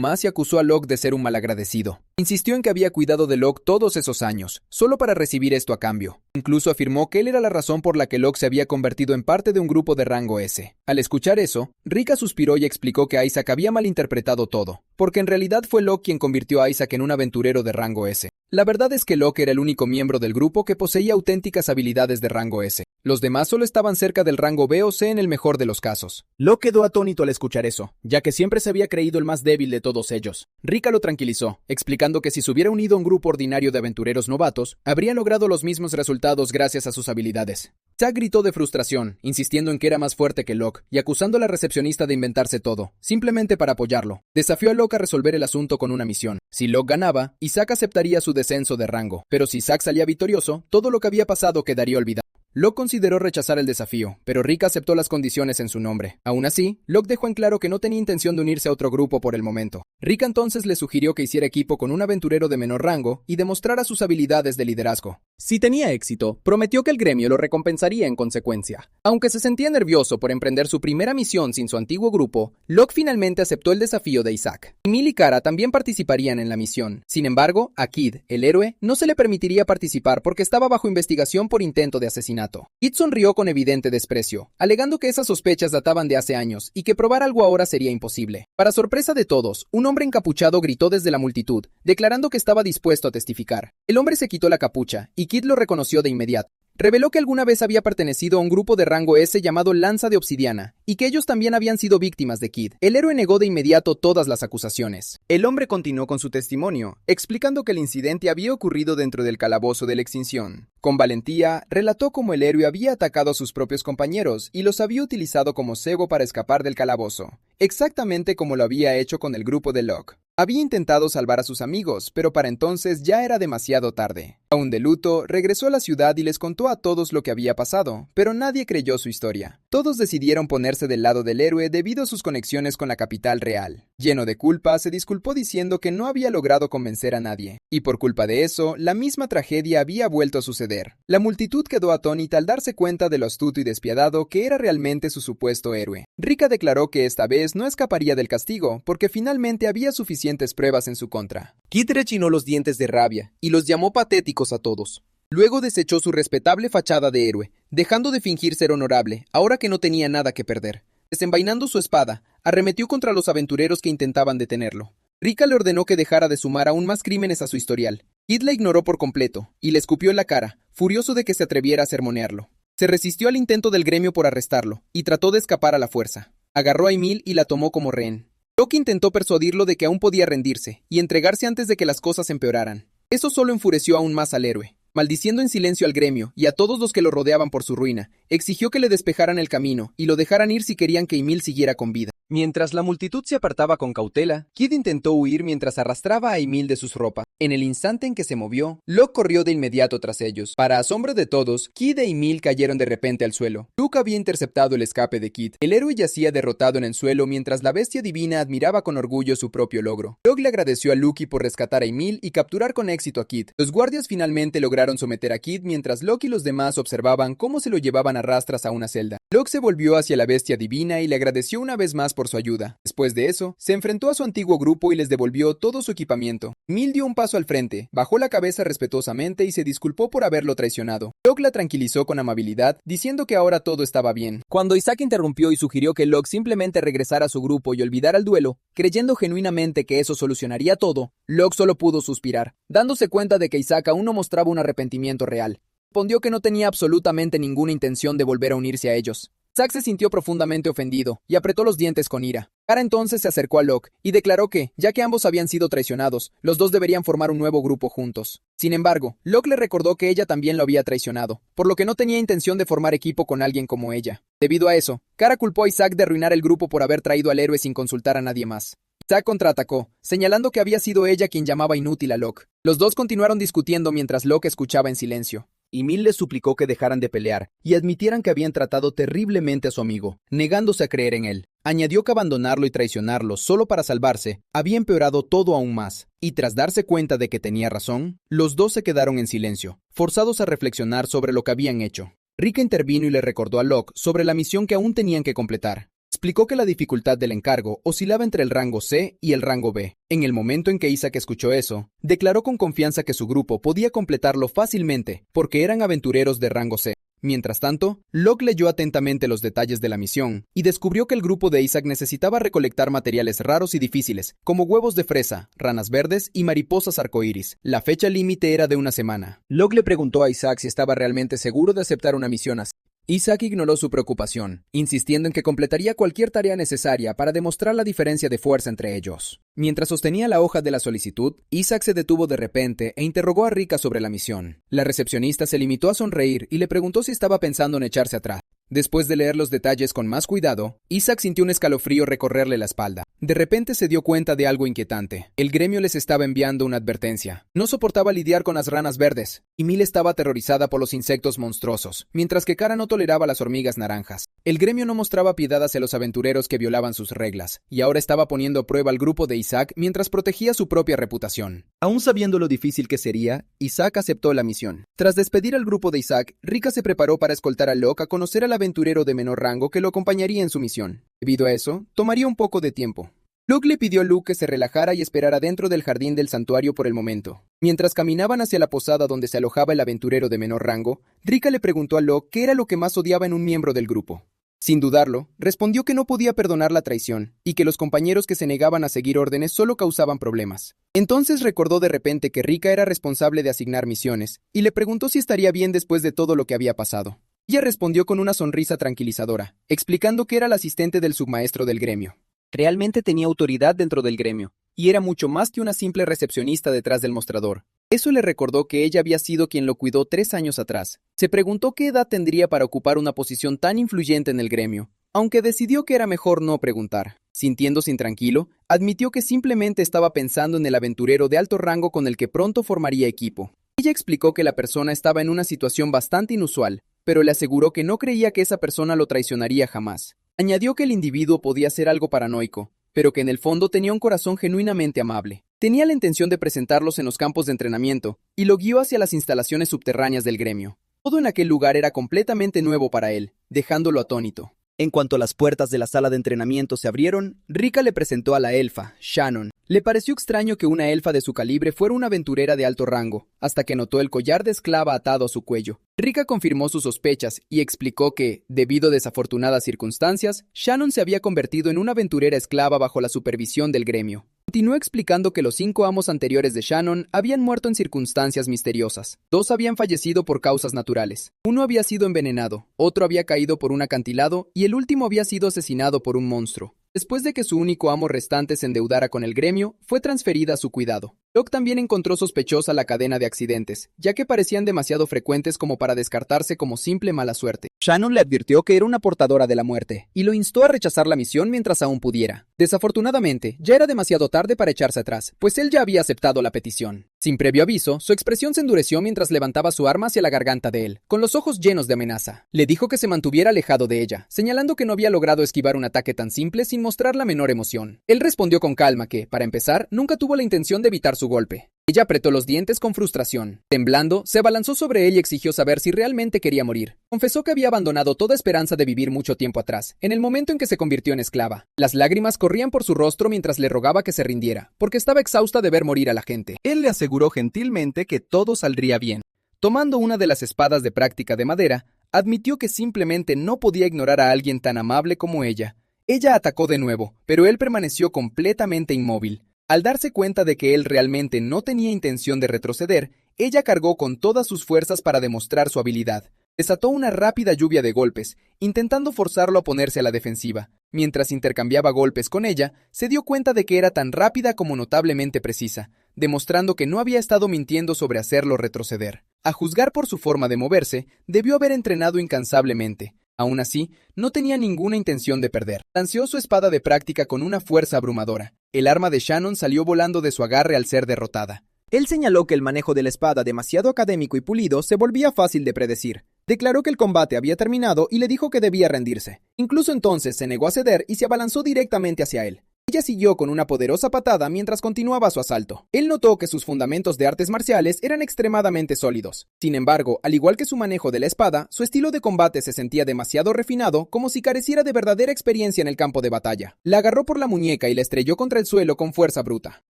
más y acusó a Locke de ser un malagradecido. Insistió en que había cuidado de Locke todos esos años, solo para recibir esto a cambio. Incluso afirmó que él era la razón por la que Locke se había convertido en parte de un grupo de rango S. Al escuchar eso, Rika suspiró y explicó que Isaac había malinterpretado todo, porque en realidad fue Locke quien convirtió a Isaac en un aventurero de rango S. La verdad es que Locke era el único miembro del grupo que poseía auténticas habilidades de rango S. Los demás solo estaban cerca del rango B o C en el mejor de los casos. Locke quedó atónito al escuchar eso, ya que siempre se había creído el más débil de todos ellos. Rika lo tranquilizó, explicando que si se hubiera unido a un grupo ordinario de aventureros novatos, habría logrado los mismos resultados gracias a sus habilidades. Zack gritó de frustración, insistiendo en que era más fuerte que Locke, y acusando a la recepcionista de inventarse todo, simplemente para apoyarlo. Desafió a Locke a resolver el asunto con una misión. Si Locke ganaba, Isaac aceptaría su descenso de rango, pero si Zack salía victorioso, todo lo que había pasado quedaría olvidado. Locke consideró rechazar el desafío, pero Rika aceptó las condiciones en su nombre. Aún así, Locke dejó en claro que no tenía intención de unirse a otro grupo por el momento. Rika entonces le sugirió que hiciera equipo con un aventurero de menor rango y demostrara sus habilidades de liderazgo. Si tenía éxito, prometió que el gremio lo recompensaría en consecuencia. Aunque se sentía nervioso por emprender su primera misión sin su antiguo grupo, Locke finalmente aceptó el desafío de Isaac. Emil y Kara también participarían en la misión. Sin embargo, a Kid, el héroe, no se le permitiría participar porque estaba bajo investigación por intento de asesinato. Kid sonrió con evidente desprecio, alegando que esas sospechas databan de hace años y que probar algo ahora sería imposible. Para sorpresa de todos, un hombre encapuchado gritó desde la multitud, declarando que estaba dispuesto a testificar. El hombre se quitó la capucha y Kid lo reconoció de inmediato. Reveló que alguna vez había pertenecido a un grupo de rango S llamado Lanza de Obsidiana, y que ellos también habían sido víctimas de Kid. El héroe negó de inmediato todas las acusaciones. El hombre continuó con su testimonio, explicando que el incidente había ocurrido dentro del calabozo de la extinción. Con valentía, relató cómo el héroe había atacado a sus propios compañeros y los había utilizado como cebo para escapar del calabozo, exactamente como lo había hecho con el grupo de Locke. Había intentado salvar a sus amigos, pero para entonces ya era demasiado tarde. Aún de luto, regresó a la ciudad y les contó a todos lo que había pasado, pero nadie creyó su historia. Todos decidieron ponerse del lado del héroe debido a sus conexiones con la capital real. Lleno de culpa, se disculpó diciendo que no había logrado convencer a nadie, y por culpa de eso, la misma tragedia había vuelto a suceder. La multitud quedó atónita al darse cuenta de lo astuto y despiadado que era realmente su supuesto héroe. Rika declaró que esta vez no escaparía del castigo, porque finalmente había suficientes pruebas en su contra. Kid rechinó los dientes de rabia, y los llamó patéticos a todos. Luego desechó su respetable fachada de héroe, dejando de fingir ser honorable, ahora que no tenía nada que perder. Desenvainando su espada, arremetió contra los aventureros que intentaban detenerlo. Rika le ordenó que dejara de sumar aún más crímenes a su historial. Kid la ignoró por completo, y le escupió en la cara, furioso de que se atreviera a sermonearlo. Se resistió al intento del gremio por arrestarlo, y trató de escapar a la fuerza. Agarró a Emil y la tomó como rehén. Locke intentó persuadirlo de que aún podía rendirse, y entregarse antes de que las cosas empeoraran. Eso solo enfureció aún más al héroe. Maldiciendo en silencio al gremio y a todos los que lo rodeaban por su ruina, exigió que le despejaran el camino y lo dejaran ir si querían que Emil siguiera con vida. Mientras la multitud se apartaba con cautela, Kid intentó huir mientras arrastraba a Emil de sus ropas. En el instante en que se movió, Locke corrió de inmediato tras ellos. Para asombro de todos, Kid e Emil cayeron de repente al suelo. Luke había interceptado el escape de Kid. El héroe yacía derrotado en el suelo mientras la bestia divina admiraba con orgullo su propio logro. Locke le agradeció a Luke por rescatar a Emil y capturar con éxito a Kid. Los guardias finalmente lograron someter a Kid mientras Locke y los demás observaban cómo se lo llevaban a rastras a una celda. Locke se volvió hacia la bestia divina y le agradeció una vez más por su ayuda. Después de eso, se enfrentó a su antiguo grupo y les devolvió todo su equipamiento. Emil dio un paso al frente, bajó la cabeza respetuosamente y se disculpó por haberlo traicionado. Locke la tranquilizó con amabilidad, diciendo que ahora todo estaba bien. Cuando Isaac interrumpió y sugirió que Locke simplemente regresara a su grupo y olvidara el duelo, creyendo genuinamente que eso solucionaría todo, Locke solo pudo suspirar, dándose cuenta de que Isaac aún no mostraba un arrepentimiento real. Respondió que no tenía absolutamente ninguna intención de volver a unirse a ellos. Isaac se sintió profundamente ofendido y apretó los dientes con ira. Kara entonces se acercó a Locke y declaró que, ya que ambos habían sido traicionados, los dos deberían formar un nuevo grupo juntos. Sin embargo, Locke le recordó que ella también lo había traicionado, por lo que no tenía intención de formar equipo con alguien como ella. Debido a eso, Kara culpó a Isaac de arruinar el grupo por haber traído al héroe sin consultar a nadie más. Isaac contraatacó, señalando que había sido ella quien llamaba inútil a Locke. Los dos continuaron discutiendo mientras Locke escuchaba en silencio. Emil les suplicó que dejaran de pelear y admitieran que habían tratado terriblemente a su amigo, negándose a creer en él. Añadió que abandonarlo y traicionarlo solo para salvarse había empeorado todo aún más, y tras darse cuenta de que tenía razón, los dos se quedaron en silencio, forzados a reflexionar sobre lo que habían hecho. Rika intervino y le recordó a Locke sobre la misión que aún tenían que completar. Explicó que la dificultad del encargo oscilaba entre el rango C y el rango B. En el momento en que Isaac escuchó eso, declaró con confianza que su grupo podía completarlo fácilmente, porque eran aventureros de rango C. Mientras tanto, Locke leyó atentamente los detalles de la misión y descubrió que el grupo de Isaac necesitaba recolectar materiales raros y difíciles, como huevos de fresa, ranas verdes y mariposas arcoíris. La fecha límite era de una semana. Locke le preguntó a Isaac si estaba realmente seguro de aceptar una misión así. Isaac ignoró su preocupación, insistiendo en que completaría cualquier tarea necesaria para demostrar la diferencia de fuerza entre ellos. Mientras sostenía la hoja de la solicitud, Isaac se detuvo de repente e interrogó a Rika sobre la misión. La recepcionista se limitó a sonreír y le preguntó si estaba pensando en echarse atrás. Después de leer los detalles con más cuidado, Isaac sintió un escalofrío recorrerle la espalda. De repente se dio cuenta de algo inquietante. El gremio les estaba enviando una advertencia. No soportaba lidiar con las ranas verdes. Emil estaba aterrorizada por los insectos monstruosos, mientras que Kara no toleraba las hormigas naranjas. El gremio no mostraba piedad hacia los aventureros que violaban sus reglas, y ahora estaba poniendo a prueba al grupo de Isaac mientras protegía su propia reputación. Aún sabiendo lo difícil que sería, Isaac aceptó la misión. Tras despedir al grupo de Isaac, Rika se preparó para escoltar a Locke a conocer al aventurero de menor rango que lo acompañaría en su misión. Debido a eso, tomaría un poco de tiempo. Locke le pidió a Luke que se relajara y esperara dentro del jardín del santuario por el momento. Mientras caminaban hacia la posada donde se alojaba el aventurero de menor rango, Rika le preguntó a Locke qué era lo que más odiaba en un miembro del grupo. Sin dudarlo, respondió que no podía perdonar la traición y que los compañeros que se negaban a seguir órdenes solo causaban problemas. Entonces recordó de repente que Rika era responsable de asignar misiones y le preguntó si estaría bien después de todo lo que había pasado. Ella respondió con una sonrisa tranquilizadora, explicando que era la asistente del submaestro del gremio. Realmente tenía autoridad dentro del gremio, y era mucho más que una simple recepcionista detrás del mostrador. Eso le recordó que ella había sido quien lo cuidó 3 años atrás. Se preguntó qué edad tendría para ocupar una posición tan influyente en el gremio, aunque decidió que era mejor no preguntar. Sintiéndose intranquilo, admitió que simplemente estaba pensando en el aventurero de alto rango con el que pronto formaría equipo. Ella explicó que la persona estaba en una situación bastante inusual, pero le aseguró que no creía que esa persona lo traicionaría jamás. Añadió que el individuo podía ser algo paranoico, pero que en el fondo tenía un corazón genuinamente amable. Tenía la intención de presentarlos en los campos de entrenamiento, y lo guió hacia las instalaciones subterráneas del gremio. Todo en aquel lugar era completamente nuevo para él, dejándolo atónito. En cuanto las puertas de la sala de entrenamiento se abrieron, Rika le presentó a la elfa, Shannon. Le pareció extraño que una elfa de su calibre fuera una aventurera de alto rango, hasta que notó el collar de esclava atado a su cuello. Rika confirmó sus sospechas y explicó que, debido a desafortunadas circunstancias, Shannon se había convertido en una aventurera esclava bajo la supervisión del gremio. Continuó explicando que los 5 amos anteriores de Shannon habían muerto en circunstancias misteriosas. 2 habían fallecido por causas naturales. 1 había sido envenenado, otro había caído por un acantilado y el último había sido asesinado por un monstruo. Después de que su único amo restante se endeudara con el gremio, fue transferida a su cuidado. Locke también encontró sospechosa la cadena de accidentes, ya que parecían demasiado frecuentes como para descartarse como simple mala suerte. Shannon le advirtió que era una portadora de la muerte, y lo instó a rechazar la misión mientras aún pudiera. Desafortunadamente, ya era demasiado tarde para echarse atrás, pues él ya había aceptado la petición. Sin previo aviso, su expresión se endureció mientras levantaba su arma hacia la garganta de él, con los ojos llenos de amenaza. Le dijo que se mantuviera alejado de ella, señalando que no había logrado esquivar un ataque tan simple sin mostrar la menor emoción. Él respondió con calma que, para empezar, nunca tuvo la intención de evitar su golpe. Ella apretó los dientes con frustración. Temblando, se abalanzó sobre él y exigió saber si realmente quería morir. Confesó que había abandonado toda esperanza de vivir mucho tiempo atrás, en el momento en que se convirtió en esclava. Las lágrimas corrían por su rostro mientras le rogaba que se rindiera, porque estaba exhausta de ver morir a la gente. Él le aseguró gentilmente que todo saldría bien. Tomando una de las espadas de práctica de madera, admitió que simplemente no podía ignorar a alguien tan amable como ella. Ella atacó de nuevo, pero él permaneció completamente inmóvil. Al darse cuenta de que él realmente no tenía intención de retroceder, ella cargó con todas sus fuerzas para demostrar su habilidad. Desató una rápida lluvia de golpes, intentando forzarlo a ponerse a la defensiva. Mientras intercambiaba golpes con ella, se dio cuenta de que era tan rápida como notablemente precisa, demostrando que no había estado mintiendo sobre hacerlo retroceder. A juzgar por su forma de moverse, debió haber entrenado incansablemente. Aún así, no tenía ninguna intención de perder. Lanceó su espada de práctica con una fuerza abrumadora. El arma de Shannon salió volando de su agarre al ser derrotada. Él señaló que el manejo de la espada demasiado académico y pulido se volvía fácil de predecir. Declaró que el combate había terminado y le dijo que debía rendirse. Incluso entonces se negó a ceder y se abalanzó directamente hacia él. Ella siguió con una poderosa patada mientras continuaba su asalto. Él notó que sus fundamentos de artes marciales eran extremadamente sólidos. Sin embargo, al igual que su manejo de la espada, su estilo de combate se sentía demasiado refinado, como si careciera de verdadera experiencia en el campo de batalla. La agarró por la muñeca y la estrelló contra el suelo con fuerza bruta.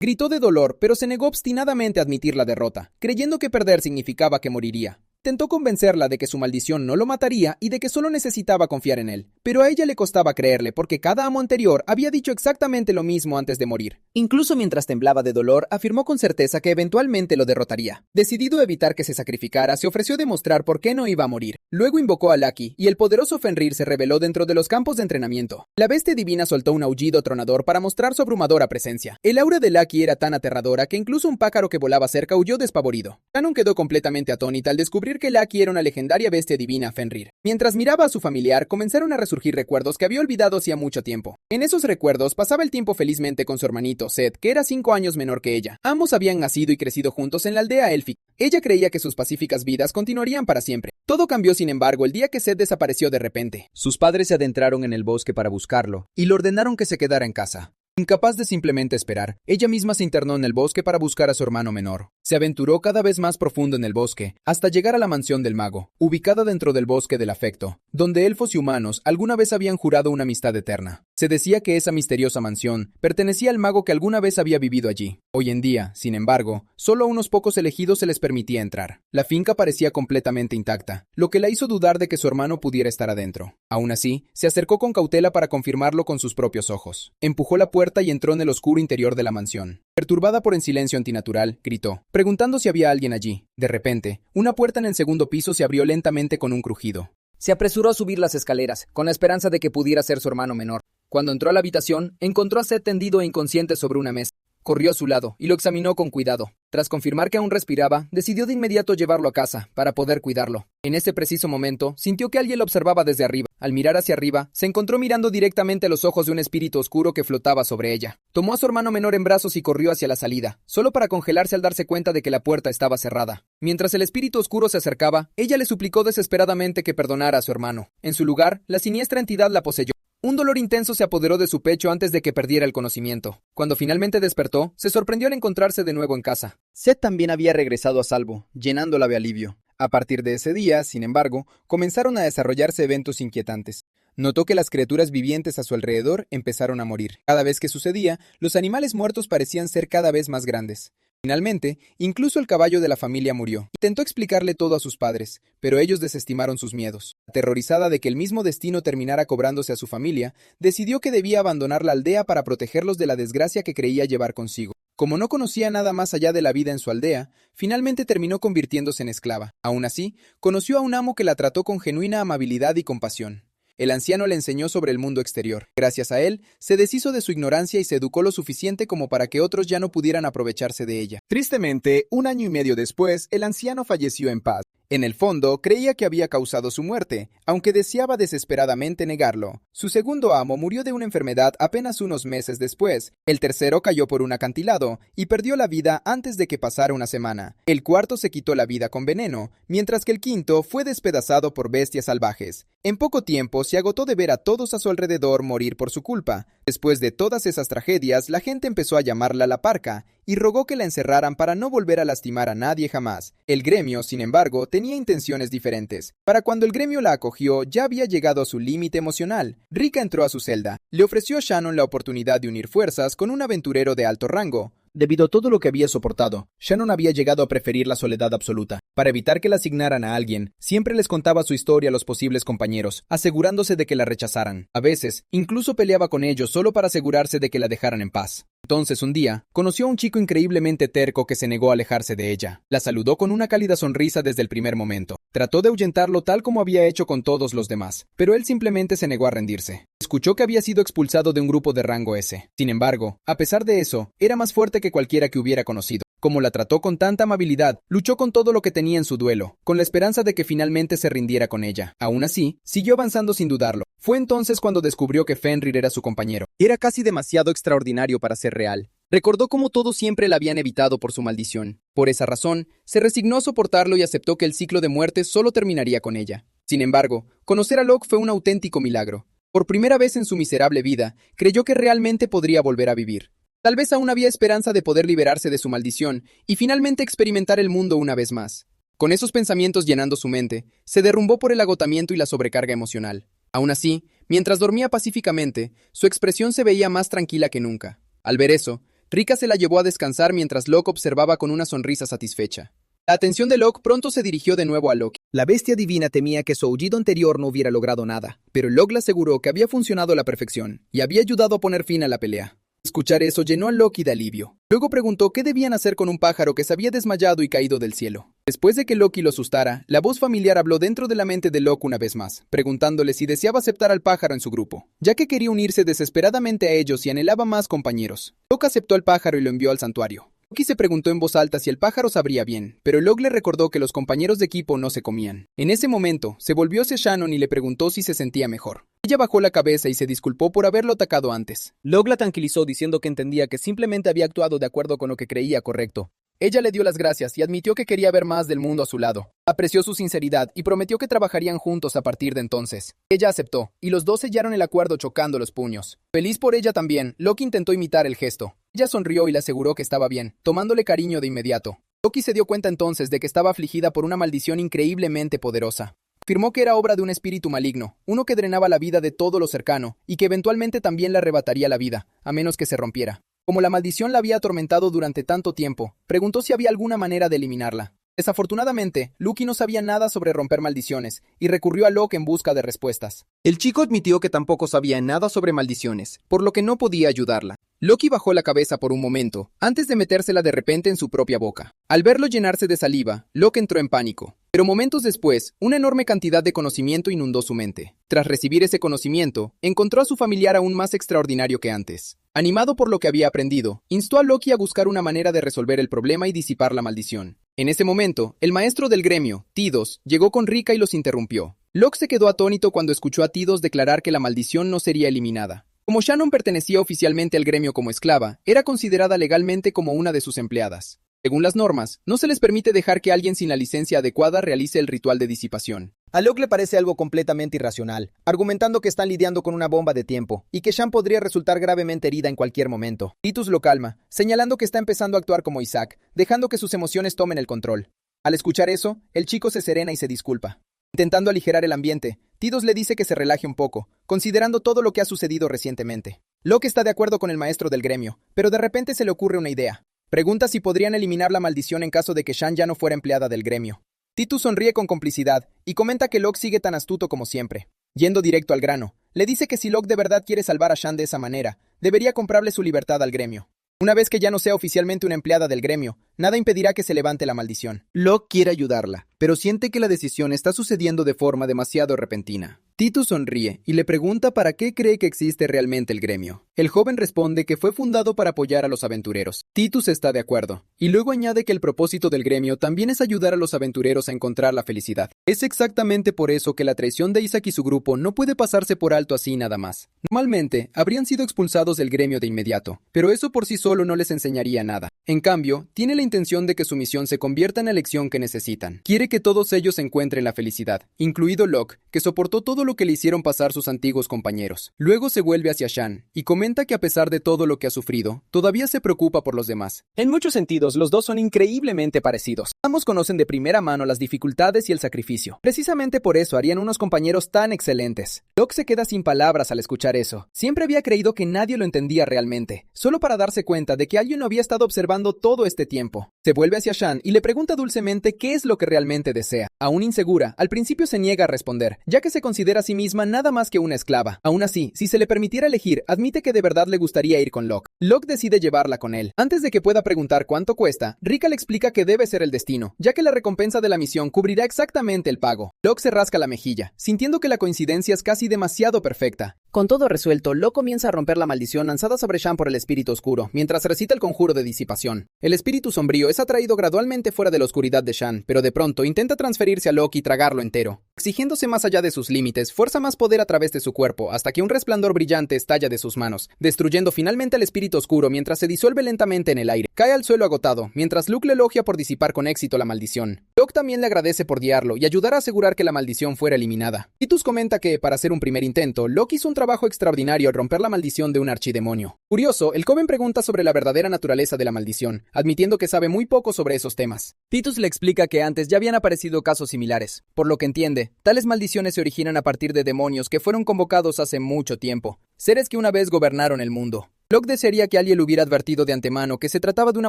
Gritó de dolor, pero se negó obstinadamente a admitir la derrota, creyendo que perder significaba que moriría. Intentó convencerla de que su maldición no lo mataría y de que solo necesitaba confiar en él. Pero a ella le costaba creerle porque cada amo anterior había dicho exactamente lo mismo antes de morir. Incluso mientras temblaba de dolor, afirmó con certeza que eventualmente lo derrotaría. Decidido a evitar que se sacrificara, se ofreció demostrar por qué no iba a morir. Luego invocó a Lucky y el poderoso Fenrir se reveló dentro de los campos de entrenamiento. La bestia divina soltó un aullido tronador para mostrar su abrumadora presencia. El aura de Lucky era tan aterradora que incluso un pájaro que volaba cerca huyó despavorido. Shannon quedó completamente atónita al descubrir que Lucky era una legendaria bestia divina Fenrir. Mientras miraba a su familiar, comenzaron a resurgir recuerdos que había olvidado hacía mucho tiempo. En esos recuerdos pasaba el tiempo felizmente con su hermanito Seth, que era 5 años menor que ella. Ambos habían nacido y crecido juntos en la aldea élfica. Ella creía que sus pacíficas vidas continuarían para siempre. Todo cambió, sin embargo, el día que Seth desapareció de repente. Sus padres se adentraron en el bosque para buscarlo y le ordenaron que se quedara en casa. Incapaz de simplemente esperar, ella misma se internó en el bosque para buscar a su hermano menor. Se aventuró cada vez más profundo en el bosque, hasta llegar a la mansión del mago, ubicada dentro del bosque del afecto, donde elfos y humanos alguna vez habían jurado una amistad eterna. Se decía que esa misteriosa mansión pertenecía al mago que alguna vez había vivido allí. Hoy en día, sin embargo, solo a unos pocos elegidos se les permitía entrar. La finca parecía completamente intacta, lo que la hizo dudar de que su hermano pudiera estar adentro. Aún así, se acercó con cautela para confirmarlo con sus propios ojos. Empujó la puerta y entró en el oscuro interior de la mansión. Perturbada por el silencio antinatural, gritó, preguntando si había alguien allí. De repente, una puerta en el segundo piso se abrió lentamente con un crujido. Se apresuró a subir las escaleras, con la esperanza de que pudiera ser su hermano menor. Cuando entró a la habitación, encontró a Seth tendido e inconsciente sobre una mesa. Corrió a su lado y lo examinó con cuidado. Tras confirmar que aún respiraba, decidió de inmediato llevarlo a casa, para poder cuidarlo. En ese preciso momento, sintió que alguien lo observaba desde arriba. Al mirar hacia arriba, se encontró mirando directamente a los ojos de un espíritu oscuro que flotaba sobre ella. Tomó a su hermano menor en brazos y corrió hacia la salida, solo para congelarse al darse cuenta de que la puerta estaba cerrada. Mientras el espíritu oscuro se acercaba, ella le suplicó desesperadamente que perdonara a su hermano. En su lugar, la siniestra entidad la poseyó. Un dolor intenso se apoderó de su pecho antes de que perdiera el conocimiento. Cuando finalmente despertó, se sorprendió al encontrarse de nuevo en casa. Seth también había regresado a salvo, llenándola de alivio. A partir de ese día, sin embargo, comenzaron a desarrollarse eventos inquietantes. Notó que las criaturas vivientes a su alrededor empezaron a morir. Cada vez que sucedía, los animales muertos parecían ser cada vez más grandes. Finalmente, incluso el caballo de la familia murió. Intentó explicarle todo a sus padres, pero ellos desestimaron sus miedos. Aterrorizada de que el mismo destino terminara cobrándose a su familia, decidió que debía abandonar la aldea para protegerlos de la desgracia que creía llevar consigo. Como no conocía nada más allá de la vida en su aldea, finalmente terminó convirtiéndose en esclava. Aún así, conoció a un amo que la trató con genuina amabilidad y compasión. El anciano le enseñó sobre el mundo exterior. Gracias a él, se deshizo de su ignorancia y se educó lo suficiente como para que otros ya no pudieran aprovecharse de ella. Tristemente, 1 año y medio después, el anciano falleció en paz. En el fondo, creía que había causado su muerte, aunque deseaba desesperadamente negarlo. Su segundo amo murió de una enfermedad apenas unos meses después. El tercero cayó por un acantilado y perdió la vida antes de que pasara una semana. El cuarto se quitó la vida con veneno, mientras que el quinto fue despedazado por bestias salvajes. En poco tiempo se agotó de ver a todos a su alrededor morir por su culpa. Después de todas esas tragedias, la gente empezó a llamarla la Parca y rogó que la encerraran para no volver a lastimar a nadie jamás. El gremio, sin embargo, tenía intenciones diferentes. Para cuando el gremio la acogió, ya había llegado a su límite emocional. Rika entró a su celda. Le ofreció a Shannon la oportunidad de unir fuerzas con un aventurero de alto rango. Debido a todo lo que había soportado, Shannon había llegado a preferir la soledad absoluta. Para evitar que la asignaran a alguien, siempre les contaba su historia a los posibles compañeros, asegurándose de que la rechazaran. A veces, incluso peleaba con ellos solo para asegurarse de que la dejaran en paz. Entonces, un día, conoció a un chico increíblemente terco que se negó a alejarse de ella. La saludó con una cálida sonrisa desde el primer momento. Trató de ahuyentarlo tal como había hecho con todos los demás, pero él simplemente se negó a rendirse. Escuchó que había sido expulsado de un grupo de rango S. Sin embargo, a pesar de eso, era más fuerte que cualquiera que hubiera conocido. Como la trató con tanta amabilidad, luchó con todo lo que tenía en su duelo, con la esperanza de que finalmente se rindiera con ella. Aún así, siguió avanzando sin dudarlo. Fue entonces cuando descubrió que Fenrir era su compañero. Era casi demasiado extraordinario para ser real. Recordó cómo todos siempre la habían evitado por su maldición. Por esa razón, se resignó a soportarlo y aceptó que el ciclo de muerte solo terminaría con ella. Sin embargo, conocer a Locke fue un auténtico milagro. Por primera vez en su miserable vida, creyó que realmente podría volver a vivir. Tal vez aún había esperanza de poder liberarse de su maldición y finalmente experimentar el mundo una vez más. Con esos pensamientos llenando su mente, se derrumbó por el agotamiento y la sobrecarga emocional. Aún así, mientras dormía pacíficamente, su expresión se veía más tranquila que nunca. Al ver eso, Rika se la llevó a descansar mientras Locke observaba con una sonrisa satisfecha. La atención de Locke pronto se dirigió de nuevo a Loki. La bestia divina temía que su aullido anterior no hubiera logrado nada, pero Locke le aseguró que había funcionado a la perfección y había ayudado a poner fin a la pelea. Escuchar eso llenó a Loki de alivio. Luego preguntó qué debían hacer con un pájaro que se había desmayado y caído del cielo. Después de que Loki lo asustara, la voz familiar habló dentro de la mente de Locke una vez más, preguntándole si deseaba aceptar al pájaro en su grupo, ya que quería unirse desesperadamente a ellos y anhelaba más compañeros. Locke aceptó al pájaro y lo envió al santuario. Loki se preguntó en voz alta si el pájaro sabría bien, pero Locke le recordó que los compañeros de equipo no se comían. En ese momento, se volvió hacia Shannon y le preguntó si se sentía mejor. Ella bajó la cabeza y se disculpó por haberlo atacado antes. Locke la tranquilizó diciendo que entendía que simplemente había actuado de acuerdo con lo que creía correcto. Ella le dio las gracias y admitió que quería ver más del mundo a su lado. Apreció su sinceridad y prometió que trabajarían juntos a partir de entonces. Ella aceptó, y los dos sellaron el acuerdo chocando los puños. Feliz por ella también, Locke intentó imitar el gesto. Ella sonrió y le aseguró que estaba bien, tomándole cariño de inmediato. Loki se dio cuenta entonces de que estaba afligida por una maldición increíblemente poderosa. Afirmó que era obra de un espíritu maligno, uno que drenaba la vida de todo lo cercano, y que eventualmente también le arrebataría la vida, a menos que se rompiera. Como la maldición la había atormentado durante tanto tiempo, preguntó si había alguna manera de eliminarla. Desafortunadamente, Loki no sabía nada sobre romper maldiciones, y recurrió a Locke en busca de respuestas. El chico admitió que tampoco sabía nada sobre maldiciones, por lo que no podía ayudarla. Loki bajó la cabeza por un momento, antes de metérsela de repente en su propia boca. Al verlo llenarse de saliva, Locke entró en pánico. Pero momentos después, una enorme cantidad de conocimiento inundó su mente. Tras recibir ese conocimiento, encontró a su familiar aún más extraordinario que antes. Animado por lo que había aprendido, instó a Loki a buscar una manera de resolver el problema y disipar la maldición. En ese momento, el maestro del gremio, Tidus, llegó con Rika y los interrumpió. Locke se quedó atónito cuando escuchó a Tidus declarar que la maldición no sería eliminada. Como Shannon pertenecía oficialmente al gremio como esclava, era considerada legalmente como una de sus empleadas. Según las normas, no se les permite dejar que alguien sin la licencia adecuada realice el ritual de disipación. A Locke le parece algo completamente irracional, argumentando que están lidiando con una bomba de tiempo y que Shan podría resultar gravemente herida en cualquier momento. Tidus lo calma, señalando que está empezando a actuar como Isaac, dejando que sus emociones tomen el control. Al escuchar eso, el chico se serena y se disculpa. Intentando aligerar el ambiente, Tidus le dice que se relaje un poco, considerando todo lo que ha sucedido recientemente. Locke está de acuerdo con el maestro del gremio, pero de repente se le ocurre una idea. Pregunta si podrían eliminar la maldición en caso de que Shan ya no fuera empleada del gremio. Tidus sonríe con complicidad y comenta que Locke sigue tan astuto como siempre. Yendo directo al grano, le dice que si Locke de verdad quiere salvar a Shan de esa manera, debería comprarle su libertad al gremio. Una vez que ya no sea oficialmente una empleada del gremio, nada impedirá que se levante la maldición. Locke quiere ayudarla, pero siente que la decisión está sucediendo de forma demasiado repentina. Tidus sonríe y le pregunta para qué cree que existe realmente el gremio. El joven responde que fue fundado para apoyar a los aventureros. Tidus está de acuerdo, y luego añade que el propósito del gremio también es ayudar a los aventureros a encontrar la felicidad. Es exactamente por eso que la traición de Isaac y su grupo no puede pasarse por alto así nada más. Normalmente, habrían sido expulsados del gremio de inmediato, pero eso por sí solo no les enseñaría nada. En cambio, tiene la intención de que su misión se convierta en la lección que necesitan. Quiere que todos ellos encuentren la felicidad, incluido Locke, que soportó todo lo que le hicieron pasar sus antiguos compañeros. Luego se vuelve hacia Shan y comenta que a pesar de todo lo que ha sufrido, todavía se preocupa por los demás. En muchos sentidos, los dos son increíblemente parecidos. Ambos conocen de primera mano las dificultades y el sacrificio. Precisamente por eso harían unos compañeros tan excelentes. Locke se queda sin palabras al escuchar eso. Siempre había creído que nadie lo entendía realmente, solo para darse cuenta de que alguien lo había estado observando todo este tiempo. Se vuelve hacia Shan y le pregunta dulcemente qué es lo que realmente desea. Aún insegura, al principio se niega a responder, ya que se considera a sí misma nada más que una esclava. Aún así, si se le permitiera elegir, admite que de verdad le gustaría ir con Locke. Locke decide llevarla con él. Antes de que pueda preguntar cuánto cuesta, Rika le explica que debe ser el destino, ya que la recompensa de la misión cubrirá exactamente el pago. Locke se rasca la mejilla, sintiendo que la coincidencia es casi demasiado perfecta. Con todo resuelto, Locke comienza a romper la maldición lanzada sobre Shan por el espíritu oscuro, mientras recita el conjuro de disipación. El espíritu sombrío es atraído gradualmente fuera de la oscuridad de Shan, pero de pronto intenta transferirse a Locke y tragarlo entero. Exigiéndose más allá de sus límites, fuerza más poder a través de su cuerpo, hasta que un resplandor brillante estalla de sus manos, destruyendo finalmente al espíritu oscuro mientras se disuelve lentamente en el aire. Cae al suelo agotado, mientras Luke le elogia por disipar con éxito la maldición. Locke también le agradece por guiarlo y ayudar a asegurar que la maldición fuera eliminada. Tidus comenta que, para hacer un primer intento, Locke hizo un trabajo extraordinario al romper la maldición de un archidemonio. Curioso, el joven pregunta sobre la verdadera naturaleza de la maldición, admitiendo que sabe muy poco sobre esos temas. Tidus le explica que antes ya habían aparecido casos similares. Por lo que entiende, tales maldiciones se originan a partir de demonios que fueron convocados hace mucho tiempo, seres que una vez gobernaron el mundo. Locke desearía que alguien le hubiera advertido de antemano que se trataba de una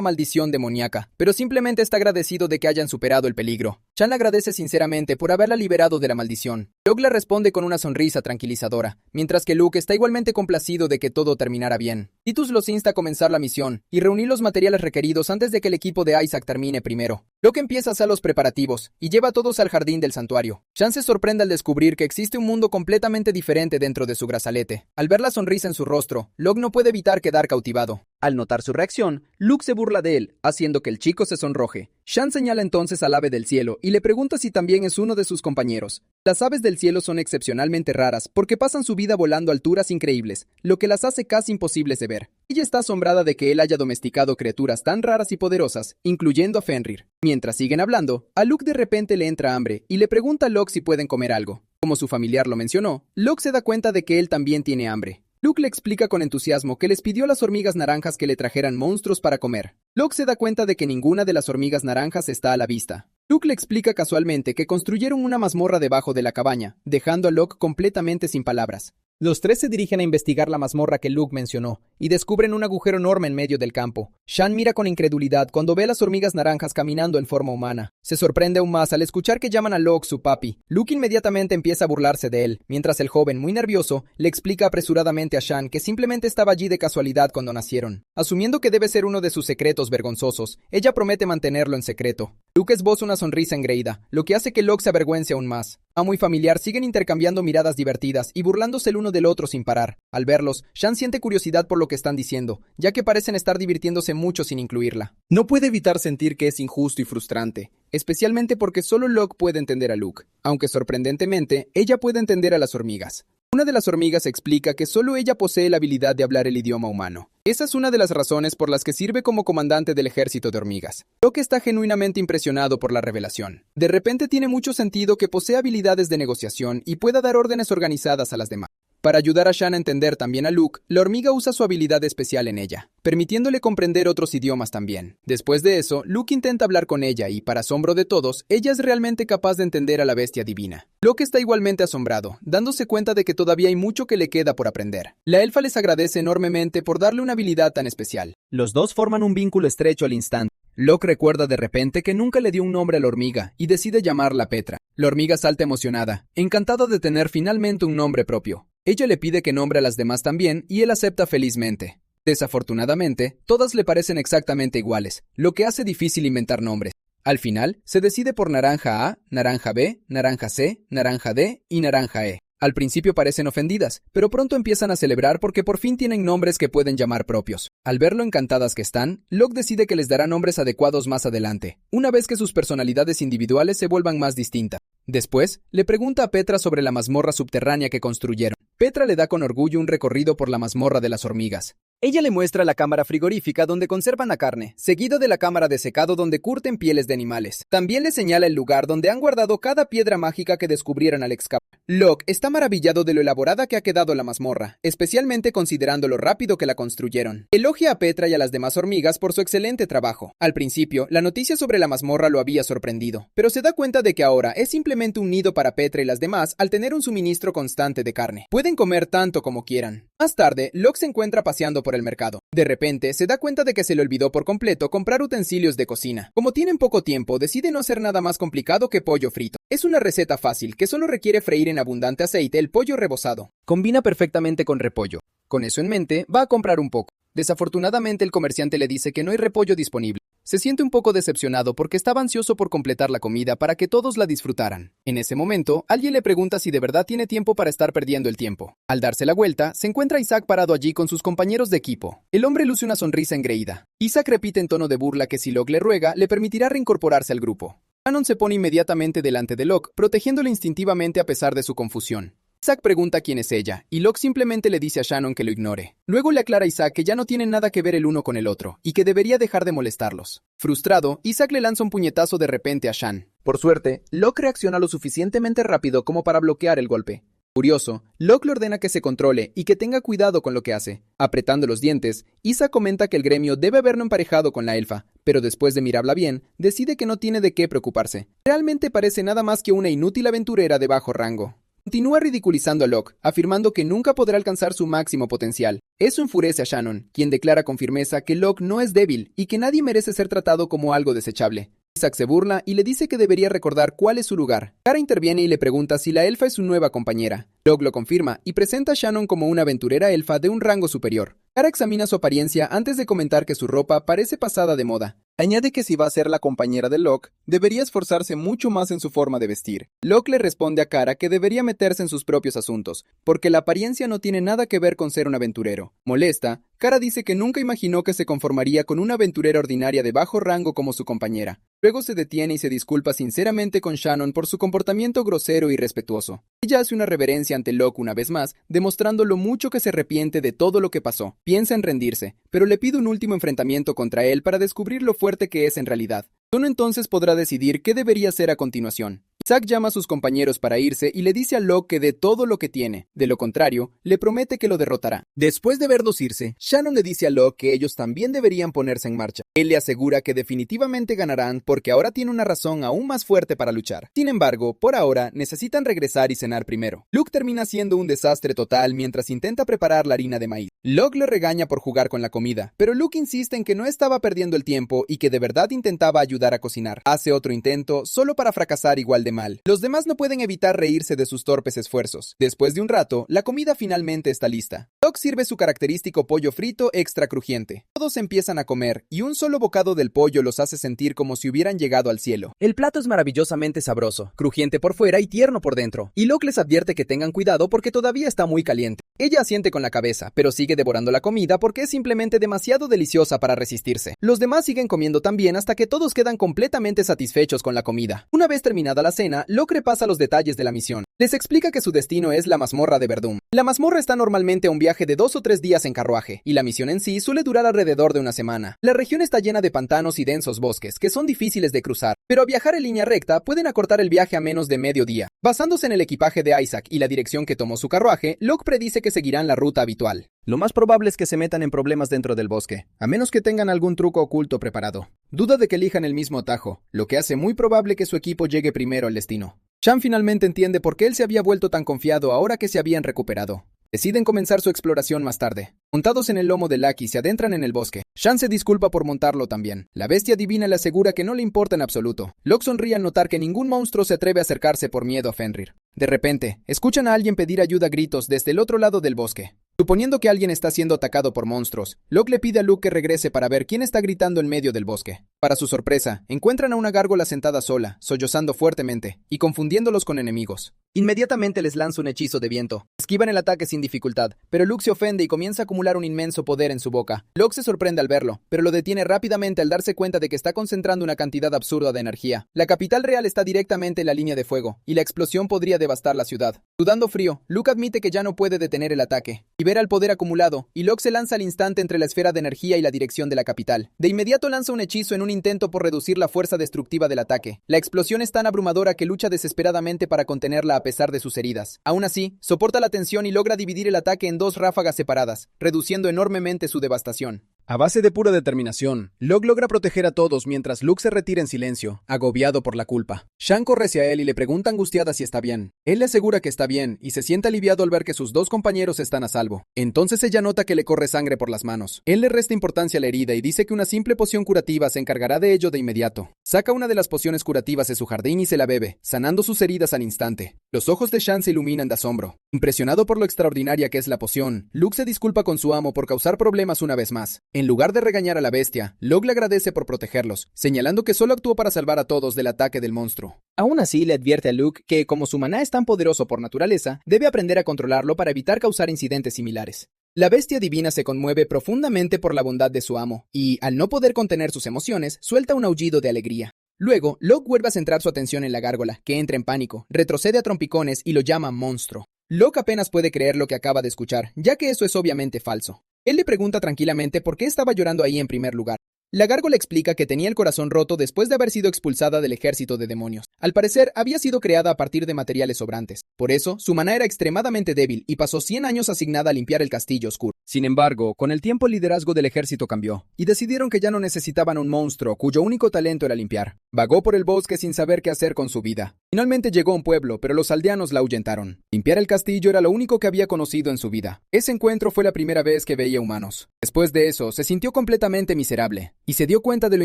maldición demoníaca, pero simplemente está agradecido de que hayan superado el peligro. Shan le agradece sinceramente por haberla liberado de la maldición. Locke le responde con una sonrisa tranquilizadora, mientras que Luke está igualmente complacido de que todo terminara bien. Tidus los insta a comenzar la misión y reunir los materiales requeridos antes de que el equipo de Isaac termine primero. Locke empieza a hacer los preparativos y lleva a todos al jardín del santuario. Shan se sorprende al descubrir que existe un mundo completamente diferente dentro de su brazalete. Al ver la sonrisa en su rostro, Locke no puede evitar quedar cautivado. Al notar su reacción, Luke se burla de él, haciendo que el chico se sonroje. Shan señala entonces al ave del cielo y le pregunta si también es uno de sus compañeros. Las aves del cielo son excepcionalmente raras porque pasan su vida volando a alturas increíbles, lo que las hace casi imposibles de ver. Ella está asombrada de que él haya domesticado criaturas tan raras y poderosas, incluyendo a Fenrir. Mientras siguen hablando, a Luke de repente le entra hambre y le pregunta a Locke si pueden comer algo. Como su familiar lo mencionó, Locke se da cuenta de que él también tiene hambre. Luke le explica con entusiasmo que les pidió a las hormigas naranjas que le trajeran monstruos para comer. Locke se da cuenta de que ninguna de las hormigas naranjas está a la vista. Luke le explica casualmente que construyeron una mazmorra debajo de la cabaña, dejando a Locke completamente sin palabras. Los tres se dirigen a investigar la mazmorra que Luke mencionó, y descubren un agujero enorme en medio del campo. Shan mira con incredulidad cuando ve a las hormigas naranjas caminando en forma humana. Se sorprende aún más al escuchar que llaman a Locke su papi. Luke inmediatamente empieza a burlarse de él, mientras el joven, muy nervioso, le explica apresuradamente a Shan que simplemente estaba allí de casualidad cuando nacieron. Asumiendo que debe ser uno de sus secretos vergonzosos, ella promete mantenerlo en secreto. Luke esboza una sonrisa engreída, lo que hace que Locke se avergüence aún más. Amo y familiar siguen intercambiando miradas divertidas y burlándose el uno del otro sin parar. Al verlos, Shan siente curiosidad por lo que están diciendo, ya que parecen estar divirtiéndose mucho sin incluirla. No puede evitar sentir que es injusto y frustrante, especialmente porque solo Locke puede entender a Luke, aunque sorprendentemente, ella puede entender a las hormigas. Una de las hormigas explica que solo ella posee la habilidad de hablar el idioma humano. Esa es una de las razones por las que sirve como comandante del ejército de hormigas. Locke está genuinamente impresionado por la revelación. De repente tiene mucho sentido que posee habilidades de negociación y pueda dar órdenes organizadas a las demás. Para ayudar a Shan a entender también a Luke, la hormiga usa su habilidad especial en ella, permitiéndole comprender otros idiomas también. Después de eso, Luke intenta hablar con ella y, para asombro de todos, ella es realmente capaz de entender a la bestia divina. Locke está igualmente asombrado, dándose cuenta de que todavía hay mucho que le queda por aprender. La elfa les agradece enormemente por darle una habilidad tan especial. Los dos forman un vínculo estrecho al instante. Locke recuerda de repente que nunca le dio un nombre a la hormiga y decide llamarla Petra. La hormiga salta emocionada, encantada de tener finalmente un nombre propio. Ella le pide que nombre a las demás también y él acepta felizmente. Desafortunadamente, todas le parecen exactamente iguales, lo que hace difícil inventar nombres. Al final, se decide por naranja A, naranja B, naranja C, naranja D y naranja E. Al principio parecen ofendidas, pero pronto empiezan a celebrar porque por fin tienen nombres que pueden llamar propios. Al ver lo encantadas que están, Locke decide que les dará nombres adecuados más adelante, una vez que sus personalidades individuales se vuelvan más distintas. Después, le pregunta a Petra sobre la mazmorra subterránea que construyeron. Petra le da con orgullo un recorrido por la mazmorra de las hormigas. Ella le muestra la cámara frigorífica donde conservan la carne, seguido de la cámara de secado donde curten pieles de animales. También le señala el lugar donde han guardado cada piedra mágica que descubrieron al excavar. Locke está maravillado de lo elaborada que ha quedado la mazmorra, especialmente considerando lo rápido que la construyeron. Elogia a Petra y a las demás hormigas por su excelente trabajo. Al principio, la noticia sobre la mazmorra lo había sorprendido, pero se da cuenta de que ahora es simplemente un nido para Petra y las demás al tener un suministro constante de carne. Pueden comer tanto como quieran. Más tarde, Locke se encuentra paseando por el mercado. De repente, se da cuenta de que se le olvidó por completo comprar utensilios de cocina. Como tienen poco tiempo, decide no hacer nada más complicado que pollo frito. Es una receta fácil que solo requiere freír en abundante aceite el pollo rebozado. Combina perfectamente con repollo. Con eso en mente, va a comprar un poco. Desafortunadamente, el comerciante le dice que no hay repollo disponible. Se siente un poco decepcionado porque estaba ansioso por completar la comida para que todos la disfrutaran. En ese momento, alguien le pregunta si de verdad tiene tiempo para estar perdiendo el tiempo. Al darse la vuelta, se encuentra Isaac parado allí con sus compañeros de equipo. El hombre luce una sonrisa engreída. Isaac repite en tono de burla que si Locke le ruega, le permitirá reincorporarse al grupo. Shannon se pone inmediatamente delante de Locke, protegiéndole instintivamente a pesar de su confusión. Isaac pregunta quién es ella, y Locke simplemente le dice a Shannon que lo ignore. Luego le aclara a Isaac que ya no tienen nada que ver el uno con el otro, y que debería dejar de molestarlos. Frustrado, Isaac le lanza un puñetazo de repente a Shan. Por suerte, Locke reacciona lo suficientemente rápido como para bloquear el golpe. Furioso, Locke le ordena que se controle y que tenga cuidado con lo que hace. Apretando los dientes, Isaac comenta que el gremio debe haberlo emparejado con la elfa, pero después de mirarla bien, decide que no tiene de qué preocuparse. Realmente parece nada más que una inútil aventurera de bajo rango. Continúa ridiculizando a Locke, afirmando que nunca podrá alcanzar su máximo potencial. Eso enfurece a Shannon, quien declara con firmeza que Locke no es débil y que nadie merece ser tratado como algo desechable. Isaac se burla y le dice que debería recordar cuál es su lugar. Kara interviene y le pregunta si la elfa es su nueva compañera. Locke lo confirma y presenta a Shannon como una aventurera elfa de un rango superior. Kara examina su apariencia antes de comentar que su ropa parece pasada de moda. Añade que si va a ser la compañera de Locke, debería esforzarse mucho más en su forma de vestir. Locke le responde a Kara que debería meterse en sus propios asuntos, porque la apariencia no tiene nada que ver con ser un aventurero. Molesta, Kara dice que nunca imaginó que se conformaría con una aventurera ordinaria de bajo rango como su compañera. Luego se detiene y se disculpa sinceramente con Shannon por su comportamiento grosero y irrespetuoso. Ella hace una reverencia ante Locke una vez más, demostrando lo mucho que se arrepiente de todo lo que pasó. Piensa en rendirse, pero le pide un último enfrentamiento contra él para descubrir lo fuerte que es en realidad. Solo entonces podrá decidir qué debería hacer a continuación. Zack llama a sus compañeros para irse y le dice a Locke que dé todo lo que tiene. De lo contrario, le promete que lo derrotará. Después de verlos irse, Shannon le dice a Locke que ellos también deberían ponerse en marcha. Él le asegura que definitivamente ganarán porque ahora tiene una razón aún más fuerte para luchar. Sin embargo, por ahora, necesitan regresar y cenar primero. Luke termina siendo un desastre total mientras intenta preparar la harina de maíz. Locke le regaña por jugar con la comida, pero Luke insiste en que no estaba perdiendo el tiempo y que de verdad intentaba ayudar a cocinar. Hace otro intento, solo para fracasar igual de mal. Los demás no pueden evitar reírse de sus torpes esfuerzos. Después de un rato, la comida finalmente está lista. Locke sirve su característico pollo frito extra crujiente. Todos empiezan a comer, y un solo bocado del pollo los hace sentir como si hubieran llegado al cielo. El plato es maravillosamente sabroso, crujiente por fuera y tierno por dentro, y Locke les advierte que tengan cuidado porque todavía está muy caliente. Ella asiente con la cabeza, pero sigue devorando la comida porque es simplemente demasiado deliciosa para resistirse. Los demás siguen comiendo también hasta que todos quedan completamente satisfechos con la comida. Una vez terminada la cena, Locke repasa los detalles de la misión. Les explica que su destino es la mazmorra de Verdun. La mazmorra está normalmente a un viaje de 2 o 3 días en carruaje, y la misión en sí suele durar alrededor de una semana. La región está llena de pantanos y densos bosques, que son difíciles de cruzar, pero al viajar en línea recta pueden acortar el viaje a menos de medio día. Basándose en el equipaje de Isaac y la dirección que tomó su carruaje, Locke predice que seguirán la ruta habitual. Lo más probable es que se metan en problemas dentro del bosque, a menos que tengan algún truco oculto preparado. Duda de que elijan el mismo atajo, lo que hace muy probable que su equipo llegue primero al destino. Shan finalmente entiende por qué él se había vuelto tan confiado ahora que se habían recuperado. Deciden comenzar su exploración más tarde. Montados en el lomo de Lucky, se adentran en el bosque. Shan se disculpa por montarlo también. La bestia divina le asegura que no le importa en absoluto. Locke sonríe al notar que ningún monstruo se atreve a acercarse por miedo a Fenrir. De repente, escuchan a alguien pedir ayuda a gritos desde el otro lado del bosque. Suponiendo que alguien está siendo atacado por monstruos, Locke le pide a Luke que regrese para ver quién está gritando en medio del bosque. Para su sorpresa, encuentran a una gárgola sentada sola, sollozando fuertemente, y confundiéndolos con enemigos. Inmediatamente les lanza un hechizo de viento. Esquivan el ataque sin dificultad, pero Luke se ofende y comienza a acumular un inmenso poder en su boca. Locke se sorprende al verlo, pero lo detiene rápidamente al darse cuenta de que está concentrando una cantidad absurda de energía. La capital real está directamente en la línea de fuego, y la explosión podría devastar la ciudad. Sudando frío, Luke admite que ya no puede detener el ataque. Libera el poder acumulado, y Locke se lanza al instante entre la esfera de energía y la dirección de la capital. De inmediato lanza un hechizo en un intento por reducir la fuerza destructiva del ataque. La explosión es tan abrumadora que lucha desesperadamente para contenerla a pesar de sus heridas. Aún así, soporta la tensión y logra dividir el ataque en 2 ráfagas separadas, reduciendo enormemente su devastación. A base de pura determinación, Locke logra proteger a todos mientras Luke se retira en silencio, agobiado por la culpa. Shan corre hacia él y le pregunta angustiada si está bien. Él le asegura que está bien y se siente aliviado al ver que sus 2 compañeros están a salvo. Entonces ella nota que le corre sangre por las manos. Él le resta importancia a la herida y dice que una simple poción curativa se encargará de ello de inmediato. Saca una de las pociones curativas de su jardín y se la bebe, sanando sus heridas al instante. Los ojos de Shan se iluminan de asombro. Impresionado por lo extraordinaria que es la poción, Luke se disculpa con su amo por causar problemas una vez más. En lugar de regañar a la bestia, Locke le agradece por protegerlos, señalando que solo actuó para salvar a todos del ataque del monstruo. Aún así, le advierte a Luke que, como su maná es tan poderoso por naturaleza, debe aprender a controlarlo para evitar causar incidentes similares. La bestia divina se conmueve profundamente por la bondad de su amo, y, al no poder contener sus emociones, suelta un aullido de alegría. Luego, Locke vuelve a centrar su atención en la gárgola, que entra en pánico, retrocede a trompicones y lo llama monstruo. Locke apenas puede creer lo que acaba de escuchar, ya que eso es obviamente falso. Él le pregunta tranquilamente por qué estaba llorando ahí en primer lugar. La gárgola explica que tenía el corazón roto después de haber sido expulsada del ejército de demonios. Al parecer, había sido creada a partir de materiales sobrantes. Por eso, su maná era extremadamente débil y pasó 100 años asignada a limpiar el castillo oscuro. Sin embargo, con el tiempo el liderazgo del ejército cambió, y decidieron que ya no necesitaban un monstruo cuyo único talento era limpiar. Vagó por el bosque sin saber qué hacer con su vida. Finalmente llegó a un pueblo, pero los aldeanos la ahuyentaron. Limpiar el castillo era lo único que había conocido en su vida. Ese encuentro fue la primera vez que veía humanos. Después de eso, se sintió completamente miserable, y se dio cuenta de lo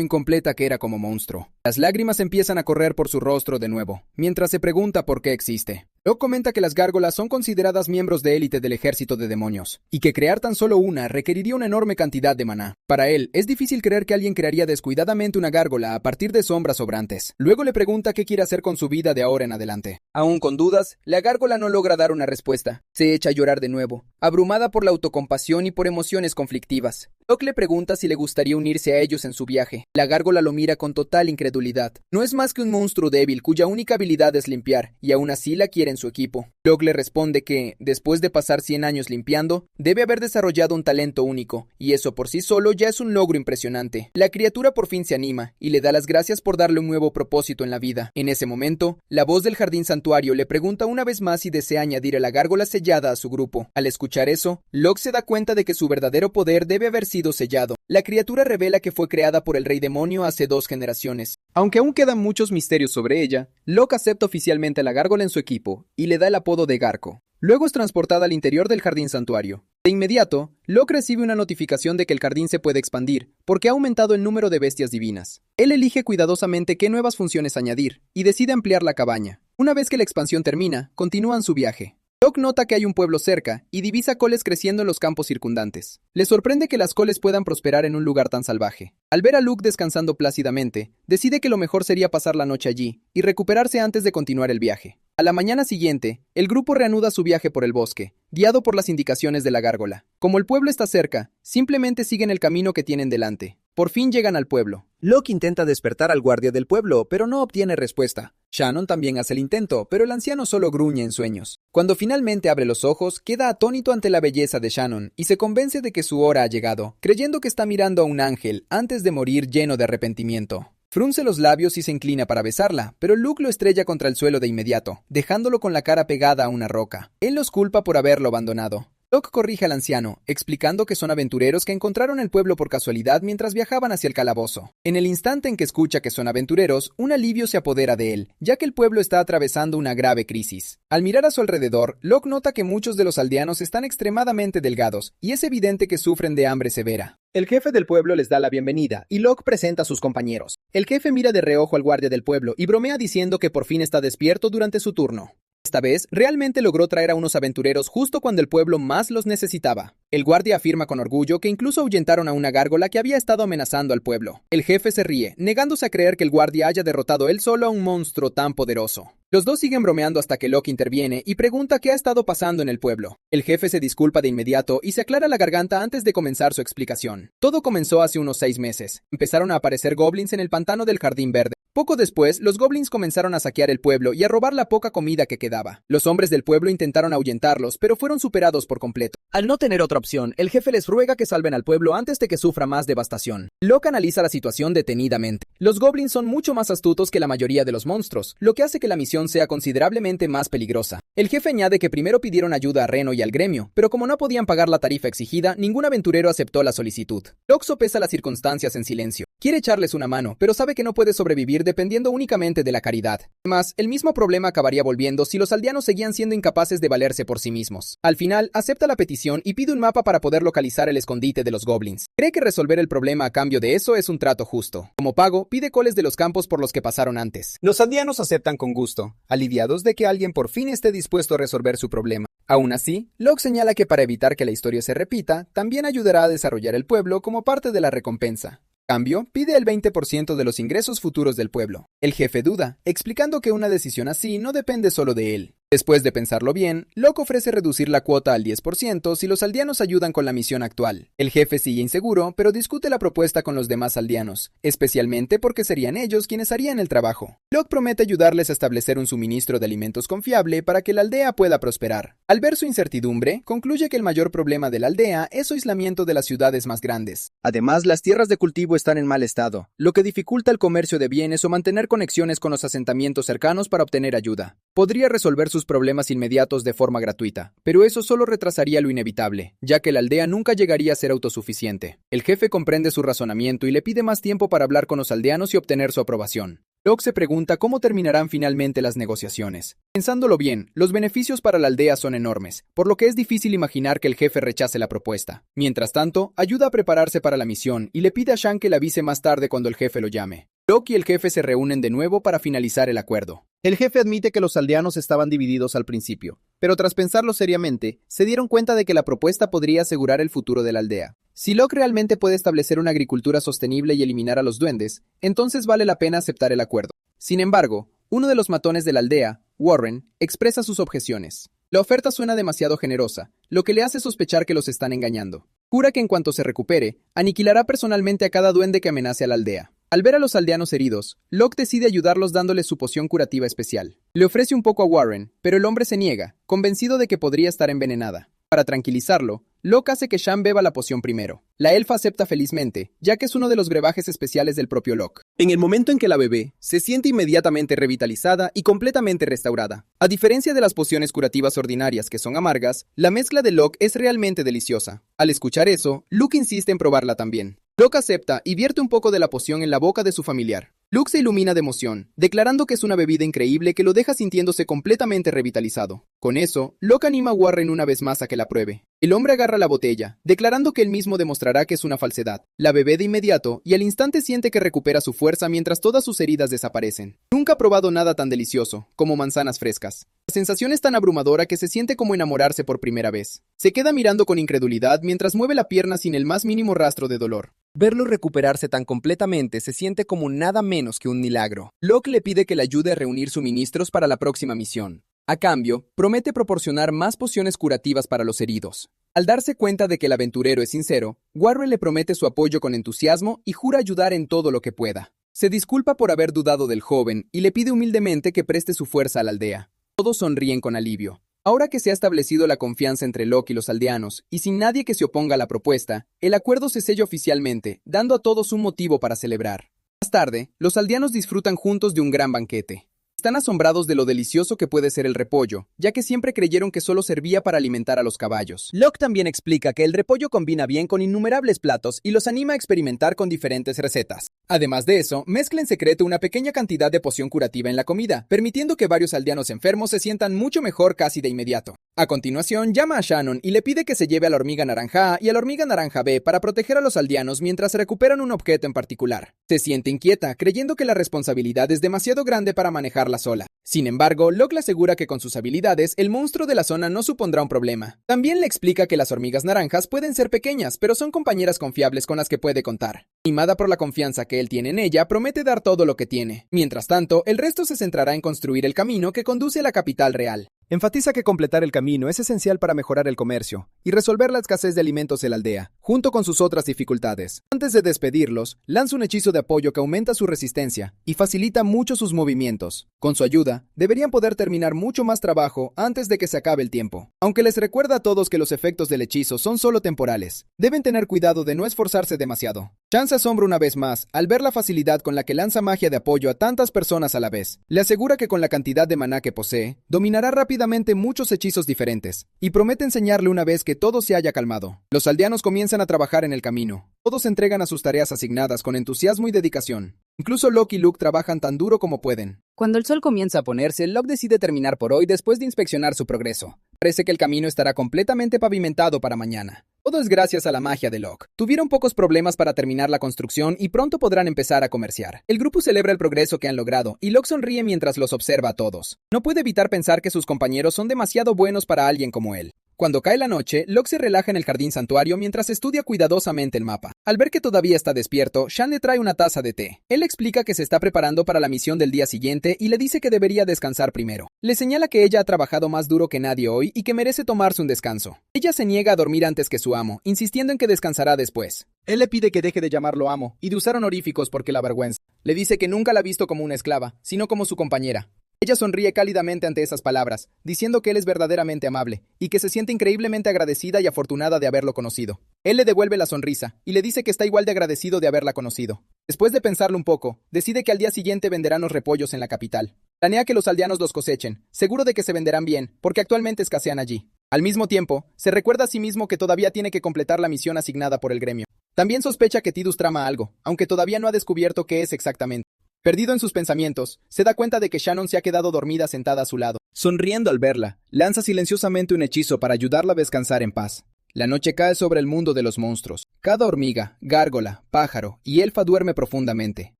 incompleta que era como monstruo. Las lágrimas empiezan a correr por su rostro de nuevo, mientras se pregunta por qué existe. Locke comenta que las gárgolas son consideradas miembros de élite del ejército de demonios, y que crear tan solo una requeriría una enorme cantidad de maná. Para él, es difícil creer que alguien crearía descuidadamente una gárgola a partir de sombras sobrantes. Luego le pregunta qué quiere hacer con su vida de ahora en adelante. Aún con dudas, la gárgola no logra dar una respuesta. Se echa a llorar de nuevo, abrumada por la autocompasión y por emociones conflictivas. Locke le pregunta si le gustaría unirse a ellos en su viaje. La gárgola lo mira con total incredulidad. No es más que un monstruo débil cuya única habilidad es limpiar, y aún así la quiere en su equipo. Locke le responde que, después de pasar 100 años limpiando, debe haber desarrollado un talento único, y eso por sí solo ya es un logro impresionante. La criatura por fin se anima, y le da las gracias por darle un nuevo propósito en la vida. En ese momento, la voz del jardín santuario le pregunta una vez más si desea añadir a la gárgola sellada a su grupo. Al escuchar eso, Locke se da cuenta de que su verdadero poder debe haber sido sellado. La criatura revela que fue creada por el Rey Demonio hace 2 generaciones. Aunque aún quedan muchos misterios sobre ella, Locke acepta oficialmente a la gárgola en su equipo y le da el apodo de Garco. Luego es transportada al interior del jardín santuario. De inmediato, Locke recibe una notificación de que el jardín se puede expandir, porque ha aumentado el número de bestias divinas. Él elige cuidadosamente qué nuevas funciones añadir, y decide ampliar la cabaña. Una vez que la expansión termina, continúan su viaje. Locke nota que hay un pueblo cerca y divisa coles creciendo en los campos circundantes. Le sorprende que las coles puedan prosperar en un lugar tan salvaje. Al ver a Luke descansando plácidamente, decide que lo mejor sería pasar la noche allí y recuperarse antes de continuar el viaje. A la mañana siguiente, el grupo reanuda su viaje por el bosque, guiado por las indicaciones de la gárgola. Como el pueblo está cerca, simplemente siguen el camino que tienen delante. Por fin llegan al pueblo. Locke intenta despertar al guardia del pueblo, pero no obtiene respuesta. Shannon también hace el intento, pero el anciano solo gruñe en sueños. Cuando finalmente abre los ojos, queda atónito ante la belleza de Shannon y se convence de que su hora ha llegado, creyendo que está mirando a un ángel antes de morir lleno de arrepentimiento. Frunce los labios y se inclina para besarla, pero Luke lo estrella contra el suelo de inmediato, dejándolo con la cara pegada a una roca. Él los culpa por haberlo abandonado. Locke corrige al anciano, explicando que son aventureros que encontraron el pueblo por casualidad mientras viajaban hacia el calabozo. En el instante en que escucha que son aventureros, un alivio se apodera de él, ya que el pueblo está atravesando una grave crisis. Al mirar a su alrededor, Locke nota que muchos de los aldeanos están extremadamente delgados, y es evidente que sufren de hambre severa. El jefe del pueblo les da la bienvenida, y Locke presenta a sus compañeros. El jefe mira de reojo al guardia del pueblo y bromea diciendo que por fin está despierto durante su turno. Esta vez, realmente logró traer a unos aventureros justo cuando el pueblo más los necesitaba. El guardia afirma con orgullo que incluso ahuyentaron a una gárgola que había estado amenazando al pueblo. El jefe se ríe, negándose a creer que el guardia haya derrotado él solo a un monstruo tan poderoso. Los dos siguen bromeando hasta que Locke interviene y pregunta qué ha estado pasando en el pueblo. El jefe se disculpa de inmediato y se aclara la garganta antes de comenzar su explicación. Todo comenzó hace unos 6 meses. Empezaron a aparecer goblins en el pantano del Jardín Verde. Poco después, los goblins comenzaron a saquear el pueblo y a robar la poca comida que quedaba. Los hombres del pueblo intentaron ahuyentarlos, pero fueron superados por completo. Al no tener otra opción, el jefe les ruega que salven al pueblo antes de que sufra más devastación. Locke analiza la situación detenidamente. Los goblins son mucho más astutos que la mayoría de los monstruos, lo que hace que la misión sea considerablemente más peligrosa. El jefe añade que primero pidieron ayuda a Reno y al gremio, pero como no podían pagar la tarifa exigida, ningún aventurero aceptó la solicitud. Locke sopesa las circunstancias en silencio. Quiere echarles una mano, pero sabe que no puede sobrevivir dependiendo únicamente de la caridad. Además, el mismo problema acabaría volviendo si los aldeanos seguían siendo incapaces de valerse por sí mismos. Al final, acepta la petición y pide un mapa para poder localizar el escondite de los goblins. Cree que resolver el problema a cambio de eso es un trato justo. Como pago, pide coles de los campos por los que pasaron antes. Los aldeanos aceptan con gusto, aliviados de que alguien por fin esté dispuesto a resolver su problema. Aún así, Locke señala que para evitar que la historia se repita, también ayudará a desarrollar el pueblo como parte de la recompensa. Cambio, pide el 20% de los ingresos futuros del pueblo. El jefe duda, explicando que una decisión así no depende solo de él. Después de pensarlo bien, Locke ofrece reducir la cuota al 10% si los aldeanos ayudan con la misión actual. El jefe sigue inseguro, pero discute la propuesta con los demás aldeanos, especialmente porque serían ellos quienes harían el trabajo. Locke promete ayudarles a establecer un suministro de alimentos confiable para que la aldea pueda prosperar. Al ver su incertidumbre, concluye que el mayor problema de la aldea es su aislamiento de las ciudades más grandes. Además, las tierras de cultivo están en mal estado, lo que dificulta el comercio de bienes o mantener conexiones con los asentamientos cercanos para obtener ayuda. Podría resolver sus problemas inmediatos de forma gratuita, pero eso solo retrasaría lo inevitable, ya que la aldea nunca llegaría a ser autosuficiente. El jefe comprende su razonamiento y le pide más tiempo para hablar con los aldeanos y obtener su aprobación. Locke se pregunta cómo terminarán finalmente las negociaciones. Pensándolo bien, los beneficios para la aldea son enormes, por lo que es difícil imaginar que el jefe rechace la propuesta. Mientras tanto, ayuda a prepararse para la misión y le pide a Shan que le avise más tarde cuando el jefe lo llame. Locke y el jefe se reúnen de nuevo para finalizar el acuerdo. El jefe admite que los aldeanos estaban divididos al principio, pero tras pensarlo seriamente, se dieron cuenta de que la propuesta podría asegurar el futuro de la aldea. Si Locke realmente puede establecer una agricultura sostenible y eliminar a los duendes, entonces vale la pena aceptar el acuerdo. Sin embargo, uno de los matones de la aldea, Warren, expresa sus objeciones. La oferta suena demasiado generosa, lo que le hace sospechar que los están engañando. Jura que en cuanto se recupere, aniquilará personalmente a cada duende que amenace a la aldea. Al ver a los aldeanos heridos, Locke decide ayudarlos dándoles su poción curativa especial. Le ofrece un poco a Warren, pero el hombre se niega, convencido de que podría estar envenenada. Para tranquilizarlo, Locke hace que Shan beba la poción primero. La elfa acepta felizmente, ya que es uno de los brebajes especiales del propio Locke. En el momento en que la bebe, se siente inmediatamente revitalizada y completamente restaurada. A diferencia de las pociones curativas ordinarias que son amargas, la mezcla de Locke es realmente deliciosa. Al escuchar eso, Luke insiste en probarla también. Locke acepta y vierte un poco de la poción en la boca de su familiar. Luke se ilumina de emoción, declarando que es una bebida increíble que lo deja sintiéndose completamente revitalizado. Con eso, Locke anima a Warren una vez más a que la pruebe. El hombre agarra la botella, declarando que él mismo demostrará que es una falsedad. La bebe de inmediato y al instante siente que recupera su fuerza mientras todas sus heridas desaparecen. Nunca ha probado nada tan delicioso, como manzanas frescas. La sensación es tan abrumadora que se siente como enamorarse por primera vez. Se queda mirando con incredulidad mientras mueve la pierna sin el más mínimo rastro de dolor. Verlo recuperarse tan completamente se siente como nada menos que un milagro. Locke le pide que le ayude a reunir suministros para la próxima misión. A cambio, promete proporcionar más pociones curativas para los heridos. Al darse cuenta de que el aventurero es sincero, Warren le promete su apoyo con entusiasmo y jura ayudar en todo lo que pueda. Se disculpa por haber dudado del joven y le pide humildemente que preste su fuerza a la aldea. Todos sonríen con alivio. Ahora que se ha establecido la confianza entre Locke y los aldeanos, y sin nadie que se oponga a la propuesta, el acuerdo se sella oficialmente, dando a todos un motivo para celebrar. Más tarde, los aldeanos disfrutan juntos de un gran banquete. Están asombrados de lo delicioso que puede ser el repollo, ya que siempre creyeron que solo servía para alimentar a los caballos. Locke también explica que el repollo combina bien con innumerables platos y los anima a experimentar con diferentes recetas. Además de eso, mezcla en secreto una pequeña cantidad de poción curativa en la comida, permitiendo que varios aldeanos enfermos se sientan mucho mejor casi de inmediato. A continuación, llama a Shannon y le pide que se lleve a la hormiga naranja A y a la hormiga naranja B para proteger a los aldeanos mientras recuperan un objeto en particular. Se siente inquieta, creyendo que la responsabilidad es demasiado grande para manejarla sola. Sin embargo, Locke le asegura que con sus habilidades, el monstruo de la zona no supondrá un problema. También le explica que las hormigas naranjas pueden ser pequeñas, pero son compañeras confiables con las que puede contar. Animada por la confianza que él tiene en ella, promete dar todo lo que tiene. Mientras tanto, el resto se centrará en construir el camino que conduce a la capital real. Enfatiza que completar el camino es esencial para mejorar el comercio y resolver la escasez de alimentos en la aldea, junto con sus otras dificultades. Antes de despedirlos, lanza un hechizo de apoyo que aumenta su resistencia y facilita mucho sus movimientos. Con su ayuda, deberían poder terminar mucho más trabajo antes de que se acabe el tiempo. Aunque les recuerda a todos que los efectos del hechizo son solo temporales, deben tener cuidado de no esforzarse demasiado. Shan se asombra una vez más al ver la facilidad con la que lanza magia de apoyo a tantas personas a la vez. Le asegura que con la cantidad de maná que posee, dominará rápidamente muchos hechizos diferentes, y promete enseñarle una vez que todo se haya calmado. Los aldeanos comienzan a trabajar en el camino. Todos se entregan a sus tareas asignadas con entusiasmo y dedicación. Incluso Locke y Luke trabajan tan duro como pueden. Cuando el sol comienza a ponerse, Locke decide terminar por hoy después de inspeccionar su progreso. Parece que el camino estará completamente pavimentado para mañana. Todo es gracias a la magia de Locke. Tuvieron pocos problemas para terminar la construcción y pronto podrán empezar a comerciar. El grupo celebra el progreso que han logrado y Locke sonríe mientras los observa a todos. No puede evitar pensar que sus compañeros son demasiado buenos para alguien como él. Cuando cae la noche, Locke se relaja en el jardín santuario mientras estudia cuidadosamente el mapa. Al ver que todavía está despierto, Shan le trae una taza de té. Él le explica que se está preparando para la misión del día siguiente y le dice que debería descansar primero. Le señala que ella ha trabajado más duro que nadie hoy y que merece tomarse un descanso. Ella se niega a dormir antes que su amo, insistiendo en que descansará después. Él le pide que deje de llamarlo amo y de usar honoríficos porque la avergüenza. Le dice que nunca la ha visto como una esclava, sino como su compañera. Ella sonríe cálidamente ante esas palabras, diciendo que él es verdaderamente amable y que se siente increíblemente agradecida y afortunada de haberlo conocido. Él le devuelve la sonrisa y le dice que está igual de agradecido de haberla conocido. Después de pensarlo un poco, decide que al día siguiente venderán los repollos en la capital. Planea que los aldeanos los cosechen, seguro de que se venderán bien, porque actualmente escasean allí. Al mismo tiempo, se recuerda a sí mismo que todavía tiene que completar la misión asignada por el gremio. También sospecha que Tidus trama algo, aunque todavía no ha descubierto qué es exactamente. Perdido en sus pensamientos, se da cuenta de que Shannon se ha quedado dormida sentada a su lado. Sonriendo al verla, lanza silenciosamente un hechizo para ayudarla a descansar en paz. La noche cae sobre el mundo de los monstruos. Cada hormiga, gárgola, pájaro y elfa duerme profundamente.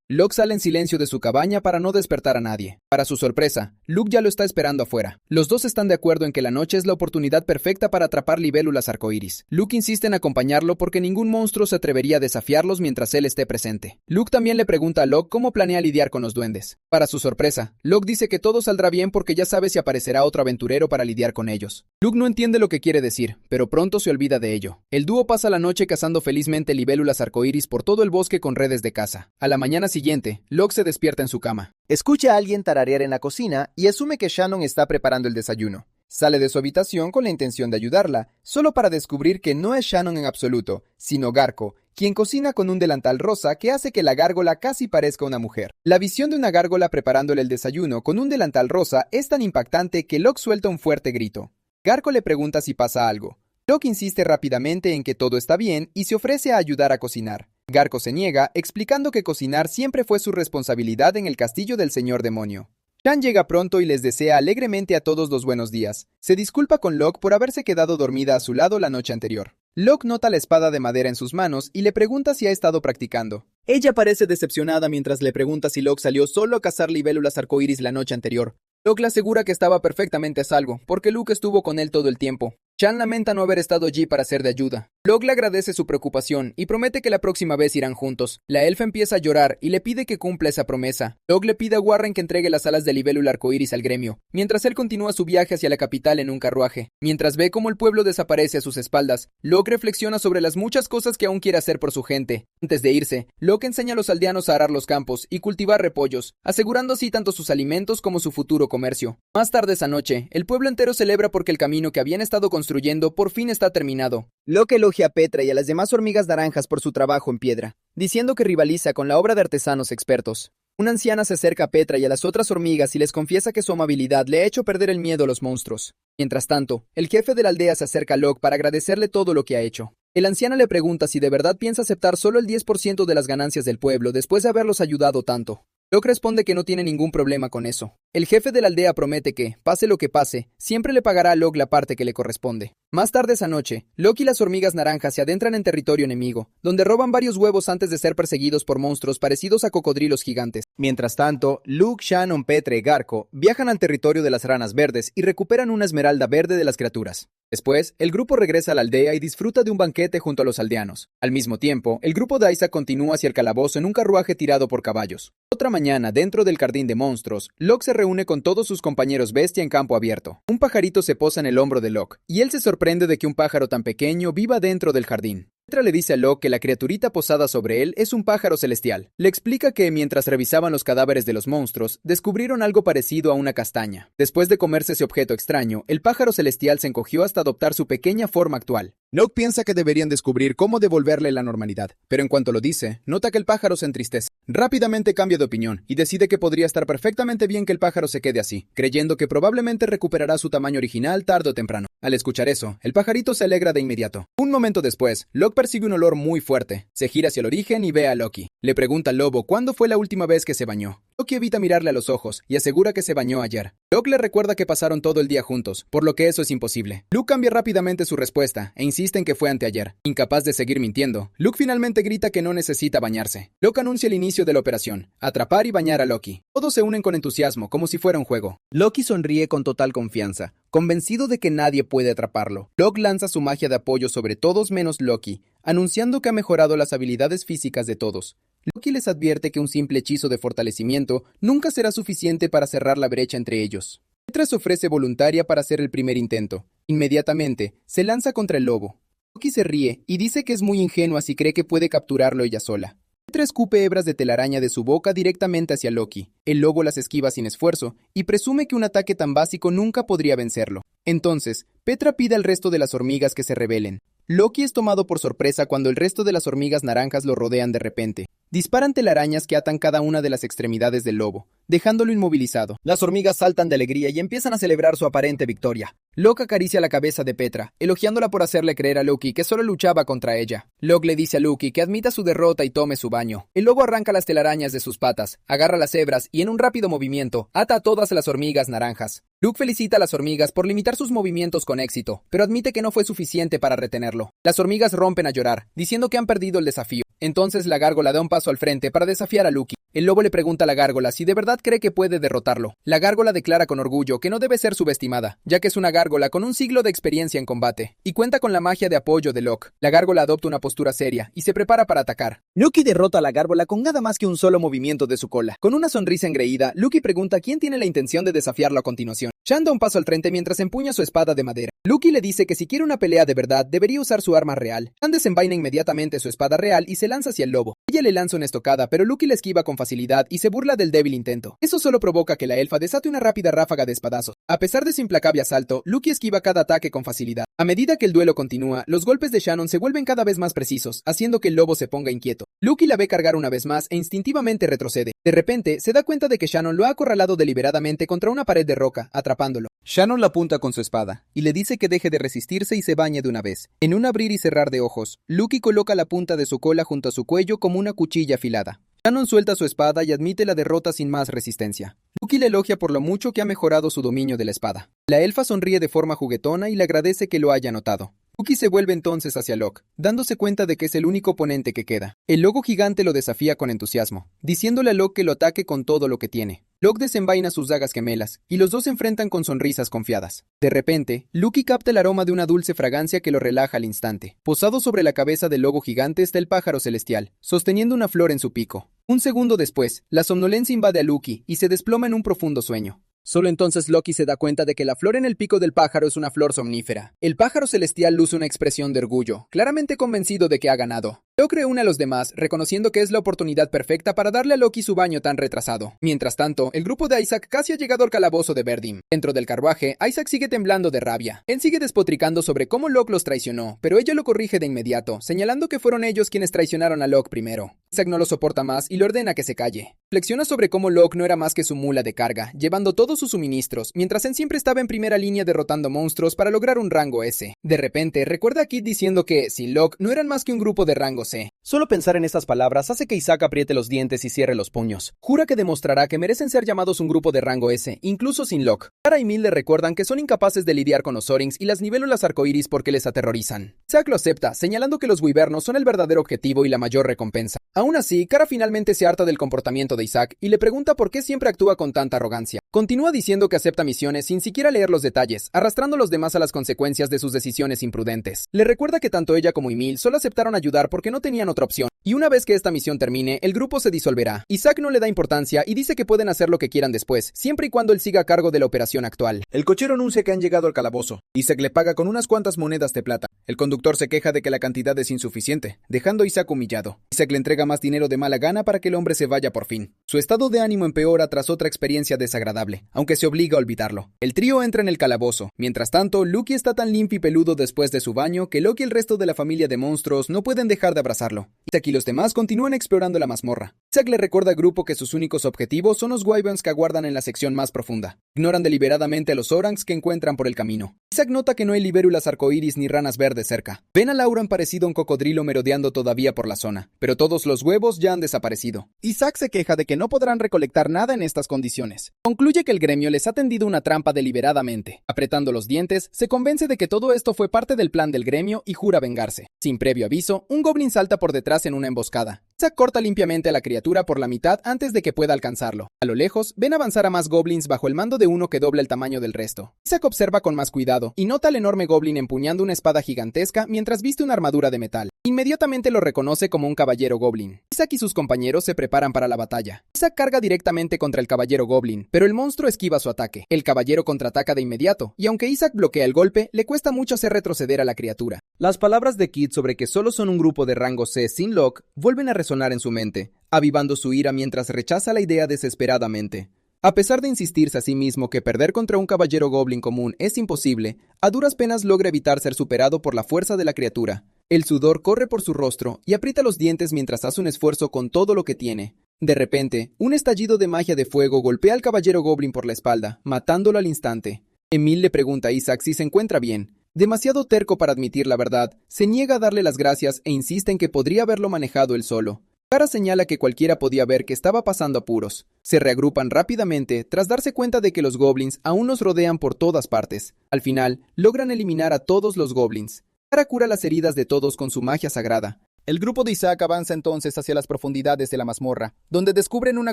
Locke sale en silencio de su cabaña para no despertar a nadie. Para su sorpresa, Luke ya lo está esperando afuera. Los dos están de acuerdo en que la noche es la oportunidad perfecta para atrapar libélulas arcoíris. Luke insiste en acompañarlo porque ningún monstruo se atrevería a desafiarlos mientras él esté presente. Luke también le pregunta a Locke cómo planea lidiar con los duendes. Para su sorpresa, Locke dice que todo saldrá bien porque ya sabe si aparecerá otro aventurero para lidiar con ellos. Luke no entiende lo que quiere decir, pero pronto se olvida de ello. El dúo pasa la noche cazando felizmente libélulas arcoíris por todo el bosque con redes de caza. A la mañana siguiente, Locke se despierta en su cama. Escucha a alguien tararear en la cocina y asume que Shannon está preparando el desayuno. Sale de su habitación con la intención de ayudarla, solo para descubrir que no es Shannon en absoluto, sino Garco, quien cocina con un delantal rosa que hace que la gárgola casi parezca una mujer. La visión de una gárgola preparándole el desayuno con un delantal rosa es tan impactante que Locke suelta un fuerte grito. Garco le pregunta si pasa algo. Locke insiste rápidamente en que todo está bien y se ofrece a ayudar a cocinar. Garco se niega, explicando que cocinar siempre fue su responsabilidad en el castillo del señor demonio. Shan llega pronto y les desea alegremente a todos los buenos días. Se disculpa con Locke por haberse quedado dormida a su lado la noche anterior. Locke nota la espada de madera en sus manos y le pregunta si ha estado practicando. Ella parece decepcionada mientras le pregunta si Locke salió solo a cazar libélulas arcoíris la noche anterior. Locke le asegura que estaba perfectamente a salvo, porque Luke estuvo con él todo el tiempo. Shan lamenta no haber estado allí para ser de ayuda. Locke le agradece su preocupación y promete que la próxima vez irán juntos. La elfa empieza a llorar y le pide que cumpla esa promesa. Locke le pide a Warren que entregue las alas de libélula arcoíris al gremio, mientras él continúa su viaje hacia la capital en un carruaje. Mientras ve cómo el pueblo desaparece a sus espaldas, Locke reflexiona sobre las muchas cosas que aún quiere hacer por su gente. Antes de irse, Locke enseña a los aldeanos a arar los campos y cultivar repollos, asegurando así tanto sus alimentos como su futuro comercio. Más tarde esa noche, el pueblo entero celebra porque el camino que habían estado construyendo por fin está terminado. Locke elogia a Petra y a las demás hormigas naranjas por su trabajo en piedra, diciendo que rivaliza con la obra de artesanos expertos. Una anciana se acerca a Petra y a las otras hormigas y les confiesa que su amabilidad le ha hecho perder el miedo a los monstruos. Mientras tanto, el jefe de la aldea se acerca a Locke para agradecerle todo lo que ha hecho. El anciano le pregunta si de verdad piensa aceptar solo el 10% de las ganancias del pueblo después de haberlos ayudado tanto. Locke responde que no tiene ningún problema con eso. El jefe de la aldea promete que, pase lo que pase, siempre le pagará a Locke la parte que le corresponde. Más tarde esa noche, Locke y las hormigas naranjas se adentran en territorio enemigo, donde roban varios huevos antes de ser perseguidos por monstruos parecidos a cocodrilos gigantes. Mientras tanto, Luke, Shannon, Petra y Garco viajan al territorio de las ranas verdes y recuperan una esmeralda verde de las criaturas. Después, el grupo regresa a la aldea y disfruta de un banquete junto a los aldeanos. Al mismo tiempo, el grupo de Isaac continúa hacia el calabozo en un carruaje tirado por caballos. Otra mañana, dentro del jardín de monstruos, Locke se reúne con todos sus compañeros bestia en campo abierto. Un pajarito se posa en el hombro de Locke, y él se sorprende de que un pájaro tan pequeño viva dentro del jardín. Petra le dice a Locke que la criaturita posada sobre él es un pájaro celestial. Le explica que mientras revisaban los cadáveres de los monstruos, descubrieron algo parecido a una castaña. Después de comerse ese objeto extraño, el pájaro celestial se encogió hasta adoptar su pequeña forma actual. Locke piensa que deberían descubrir cómo devolverle la normalidad, pero en cuanto lo dice, nota que el pájaro se entristece. Rápidamente cambia de opinión y decide que podría estar perfectamente bien que el pájaro se quede así, creyendo que probablemente recuperará su tamaño original tarde o temprano. Al escuchar eso, el pajarito se alegra de inmediato. Un momento después, Locke percibe un olor muy fuerte. Se gira hacia el origen y ve a Loki. Le pregunta al lobo cuándo fue la última vez que se bañó. Loki evita mirarle a los ojos y asegura que se bañó ayer. Locke le recuerda que pasaron todo el día juntos, por lo que eso es imposible. Luke cambia rápidamente su respuesta e insiste en que fue anteayer. Incapaz de seguir mintiendo, Luke finalmente grita que no necesita bañarse. Locke anuncia el inicio de la operación: atrapar y bañar a Loki. Todos se unen con entusiasmo, como si fuera un juego. Loki sonríe con total confianza, convencido de que nadie puede atraparlo. Locke lanza su magia de apoyo sobre todos menos Loki, anunciando que ha mejorado las habilidades físicas de todos. Loki les advierte que un simple hechizo de fortalecimiento nunca será suficiente para cerrar la brecha entre ellos. Petra se ofrece voluntaria para hacer el primer intento. Inmediatamente, se lanza contra el lobo. Loki se ríe y dice que es muy ingenua si cree que puede capturarlo ella sola. Petra escupe hebras de telaraña de su boca directamente hacia Loki. El lobo las esquiva sin esfuerzo y presume que un ataque tan básico nunca podría vencerlo. Entonces, Petra pide al resto de las hormigas que se rebelen. Loki es tomado por sorpresa cuando el resto de las hormigas naranjas lo rodean de repente. Disparan telarañas que atan cada una de las extremidades del lobo, dejándolo inmovilizado. Las hormigas saltan de alegría y empiezan a celebrar su aparente victoria. Locke acaricia la cabeza de Petra, elogiándola por hacerle creer a Loki que solo luchaba contra ella. Locke le dice a Loki que admita su derrota y tome su baño. El lobo arranca las telarañas de sus patas, agarra las hebras y en un rápido movimiento ata a todas las hormigas naranjas. Luke felicita a las hormigas por limitar sus movimientos con éxito, pero admite que no fue suficiente para retenerlo. Las hormigas rompen a llorar, diciendo que han perdido el desafío. Entonces la gárgola da un paso al frente para desafiar a Loki. El lobo le pregunta a la gárgola si de verdad cree que puede derrotarlo. La gárgola declara con orgullo que no debe ser subestimada, ya que es una gárgola con un siglo de experiencia en combate, y cuenta con la magia de apoyo de Locke. La gárgola adopta una postura seria y se prepara para atacar. Loki derrota a la gárgola con nada más que un solo movimiento de su cola. Con una sonrisa engreída, Loki pregunta quién tiene la intención de desafiarlo a continuación. Shan da un paso al frente mientras empuña su espada de madera. Lucky le dice que si quiere una pelea de verdad, debería usar su arma real. Shan desenvaina inmediatamente su espada real y se lanza hacia el lobo. Ella le lanza una estocada, pero Lucky la esquiva con facilidad y se burla del débil intento. Eso solo provoca que la elfa desate una rápida ráfaga de espadazos. A pesar de su implacable asalto, Lucky esquiva cada ataque con facilidad. A medida que el duelo continúa, los golpes de Shannon se vuelven cada vez más precisos, haciendo que el lobo se ponga inquieto. Lucky la ve cargar una vez más e instintivamente retrocede. De repente, se da cuenta de que Shannon lo ha acorralado deliberadamente contra una pared de roca, atrapándolo. Shannon la apunta con su espada y le dice que deje de resistirse y se bañe de una vez. En un abrir y cerrar de ojos, Lucky coloca la punta de su cola junto a su cuello como una cuchilla afilada. Shannon suelta su espada y admite la derrota sin más resistencia. Lucky le elogia por lo mucho que ha mejorado su dominio de la espada. La elfa sonríe de forma juguetona y le agradece que lo haya notado. Lucky se vuelve entonces hacia Locke, dándose cuenta de que es el único oponente que queda. El lobo gigante lo desafía con entusiasmo, diciéndole a Locke que lo ataque con todo lo que tiene. Locke desenvaina sus dagas gemelas, y los dos se enfrentan con sonrisas confiadas. De repente, Lucky capta el aroma de una dulce fragancia que lo relaja al instante. Posado sobre la cabeza del lobo gigante está el pájaro celestial, sosteniendo una flor en su pico. Un segundo después, la somnolencia invade a Lucky y se desploma en un profundo sueño. Solo entonces Loki se da cuenta de que la flor en el pico del pájaro es una flor somnífera. El pájaro celestial luce una expresión de orgullo, claramente convencido de que ha ganado. Locke reúne a los demás, reconociendo que es la oportunidad perfecta para darle a Loki su baño tan retrasado. Mientras tanto, el grupo de Isaac casi ha llegado al calabozo de Verdim. Dentro del carruaje, Isaac sigue temblando de rabia. Él sigue despotricando sobre cómo Locke los traicionó, pero ella lo corrige de inmediato, señalando que fueron ellos quienes traicionaron a Locke primero. Isaac no lo soporta más y le ordena que se calle. Reflexiona sobre cómo Locke no era más que su mula de carga, llevando todos sus suministros, mientras él siempre estaba en primera línea derrotando monstruos para lograr un rango S. De repente, recuerda a Kid diciendo que, sin Locke, no eran más que un grupo de rango C. Solo pensar en estas palabras hace que Isaac apriete los dientes y cierre los puños. Jura que demostrará que merecen ser llamados un grupo de rango S, incluso sin Locke. Tara y Mil le recuerdan que son incapaces de lidiar con los Zorings y las libélulas arcoíris porque les aterrorizan. Isaac lo acepta, señalando que los wyvernos son el verdadero objetivo y la mayor recompensa. Aún así, Kara finalmente se harta del comportamiento de Isaac y le pregunta por qué siempre actúa con tanta arrogancia. Continúa diciendo que acepta misiones sin siquiera leer los detalles, arrastrando a los demás a las consecuencias de sus decisiones imprudentes. Le recuerda que tanto ella como Emil solo aceptaron ayudar porque no tenían otra opción. Y una vez que esta misión termine, el grupo se disolverá. Isaac no le da importancia y dice que pueden hacer lo que quieran después, siempre y cuando él siga a cargo de la operación actual. El cochero anuncia que han llegado al calabozo. Isaac le paga con unas cuantas monedas de plata. El conductor se queja de que la cantidad es insuficiente, dejando a Isaac humillado. Isaac le entrega más dinero de mala gana para que el hombre se vaya por fin. Su estado de ánimo empeora tras otra experiencia desagradable, aunque se obliga a olvidarlo. El trío entra en el calabozo. Mientras tanto, Lucky está tan limpio y peludo después de su baño que Locke y el resto de la familia de monstruos no pueden dejar de abrazarlo. Isaac y los demás continúan explorando la mazmorra. Isaac le recuerda al grupo que sus únicos objetivos son los wyverns que aguardan en la sección más profunda. Ignoran deliberadamente a los orangs que encuentran por el camino. Isaac nota que no hay libélulas arcoíris ni ranas verdes cerca. Ven a Lauren parecido a un cocodrilo merodeando todavía por la zona, pero todos los huevos ya han desaparecido. Isaac se queja de que no podrán recolectar nada en estas condiciones. Concluye que el gremio les ha tendido una trampa deliberadamente. Apretando los dientes, se convence de que todo esto fue parte del plan del gremio y jura vengarse. Sin previo aviso, un goblin salta por detrás en una emboscada. Isaac corta limpiamente a la criatura por la mitad antes de que pueda alcanzarlo. A lo lejos, ven avanzar a más goblins bajo el mando de uno que dobla el tamaño del resto. Isaac observa con más cuidado y nota al enorme goblin empuñando una espada gigantesca mientras viste una armadura de metal. Inmediatamente lo reconoce como un caballero goblin. Isaac y sus compañeros se preparan para la batalla. Isaac carga directamente contra el caballero goblin, pero el monstruo esquiva su ataque. El caballero contraataca de inmediato, y aunque Isaac bloquea el golpe, le cuesta mucho hacer retroceder a la criatura. Las palabras de Kid sobre que solo son un grupo de rango C sin Locke vuelven a resonar en su mente, avivando su ira mientras rechaza la idea desesperadamente. A pesar de insistirse a sí mismo que perder contra un caballero goblin común es imposible, a duras penas logra evitar ser superado por la fuerza de la criatura. El sudor corre por su rostro y aprieta los dientes mientras hace un esfuerzo con todo lo que tiene. De repente, un estallido de magia de fuego golpea al caballero goblin por la espalda, matándolo al instante. Emil le pregunta a Isaac si se encuentra bien. Demasiado terco para admitir la verdad, se niega a darle las gracias e insiste en que podría haberlo manejado él solo. Kara señala que cualquiera podía ver que estaba pasando apuros. Se reagrupan rápidamente tras darse cuenta de que los goblins aún los rodean por todas partes. Al final, logran eliminar a todos los goblins. Kara cura las heridas de todos con su magia sagrada. El grupo de Isaac avanza entonces hacia las profundidades de la mazmorra, donde descubren una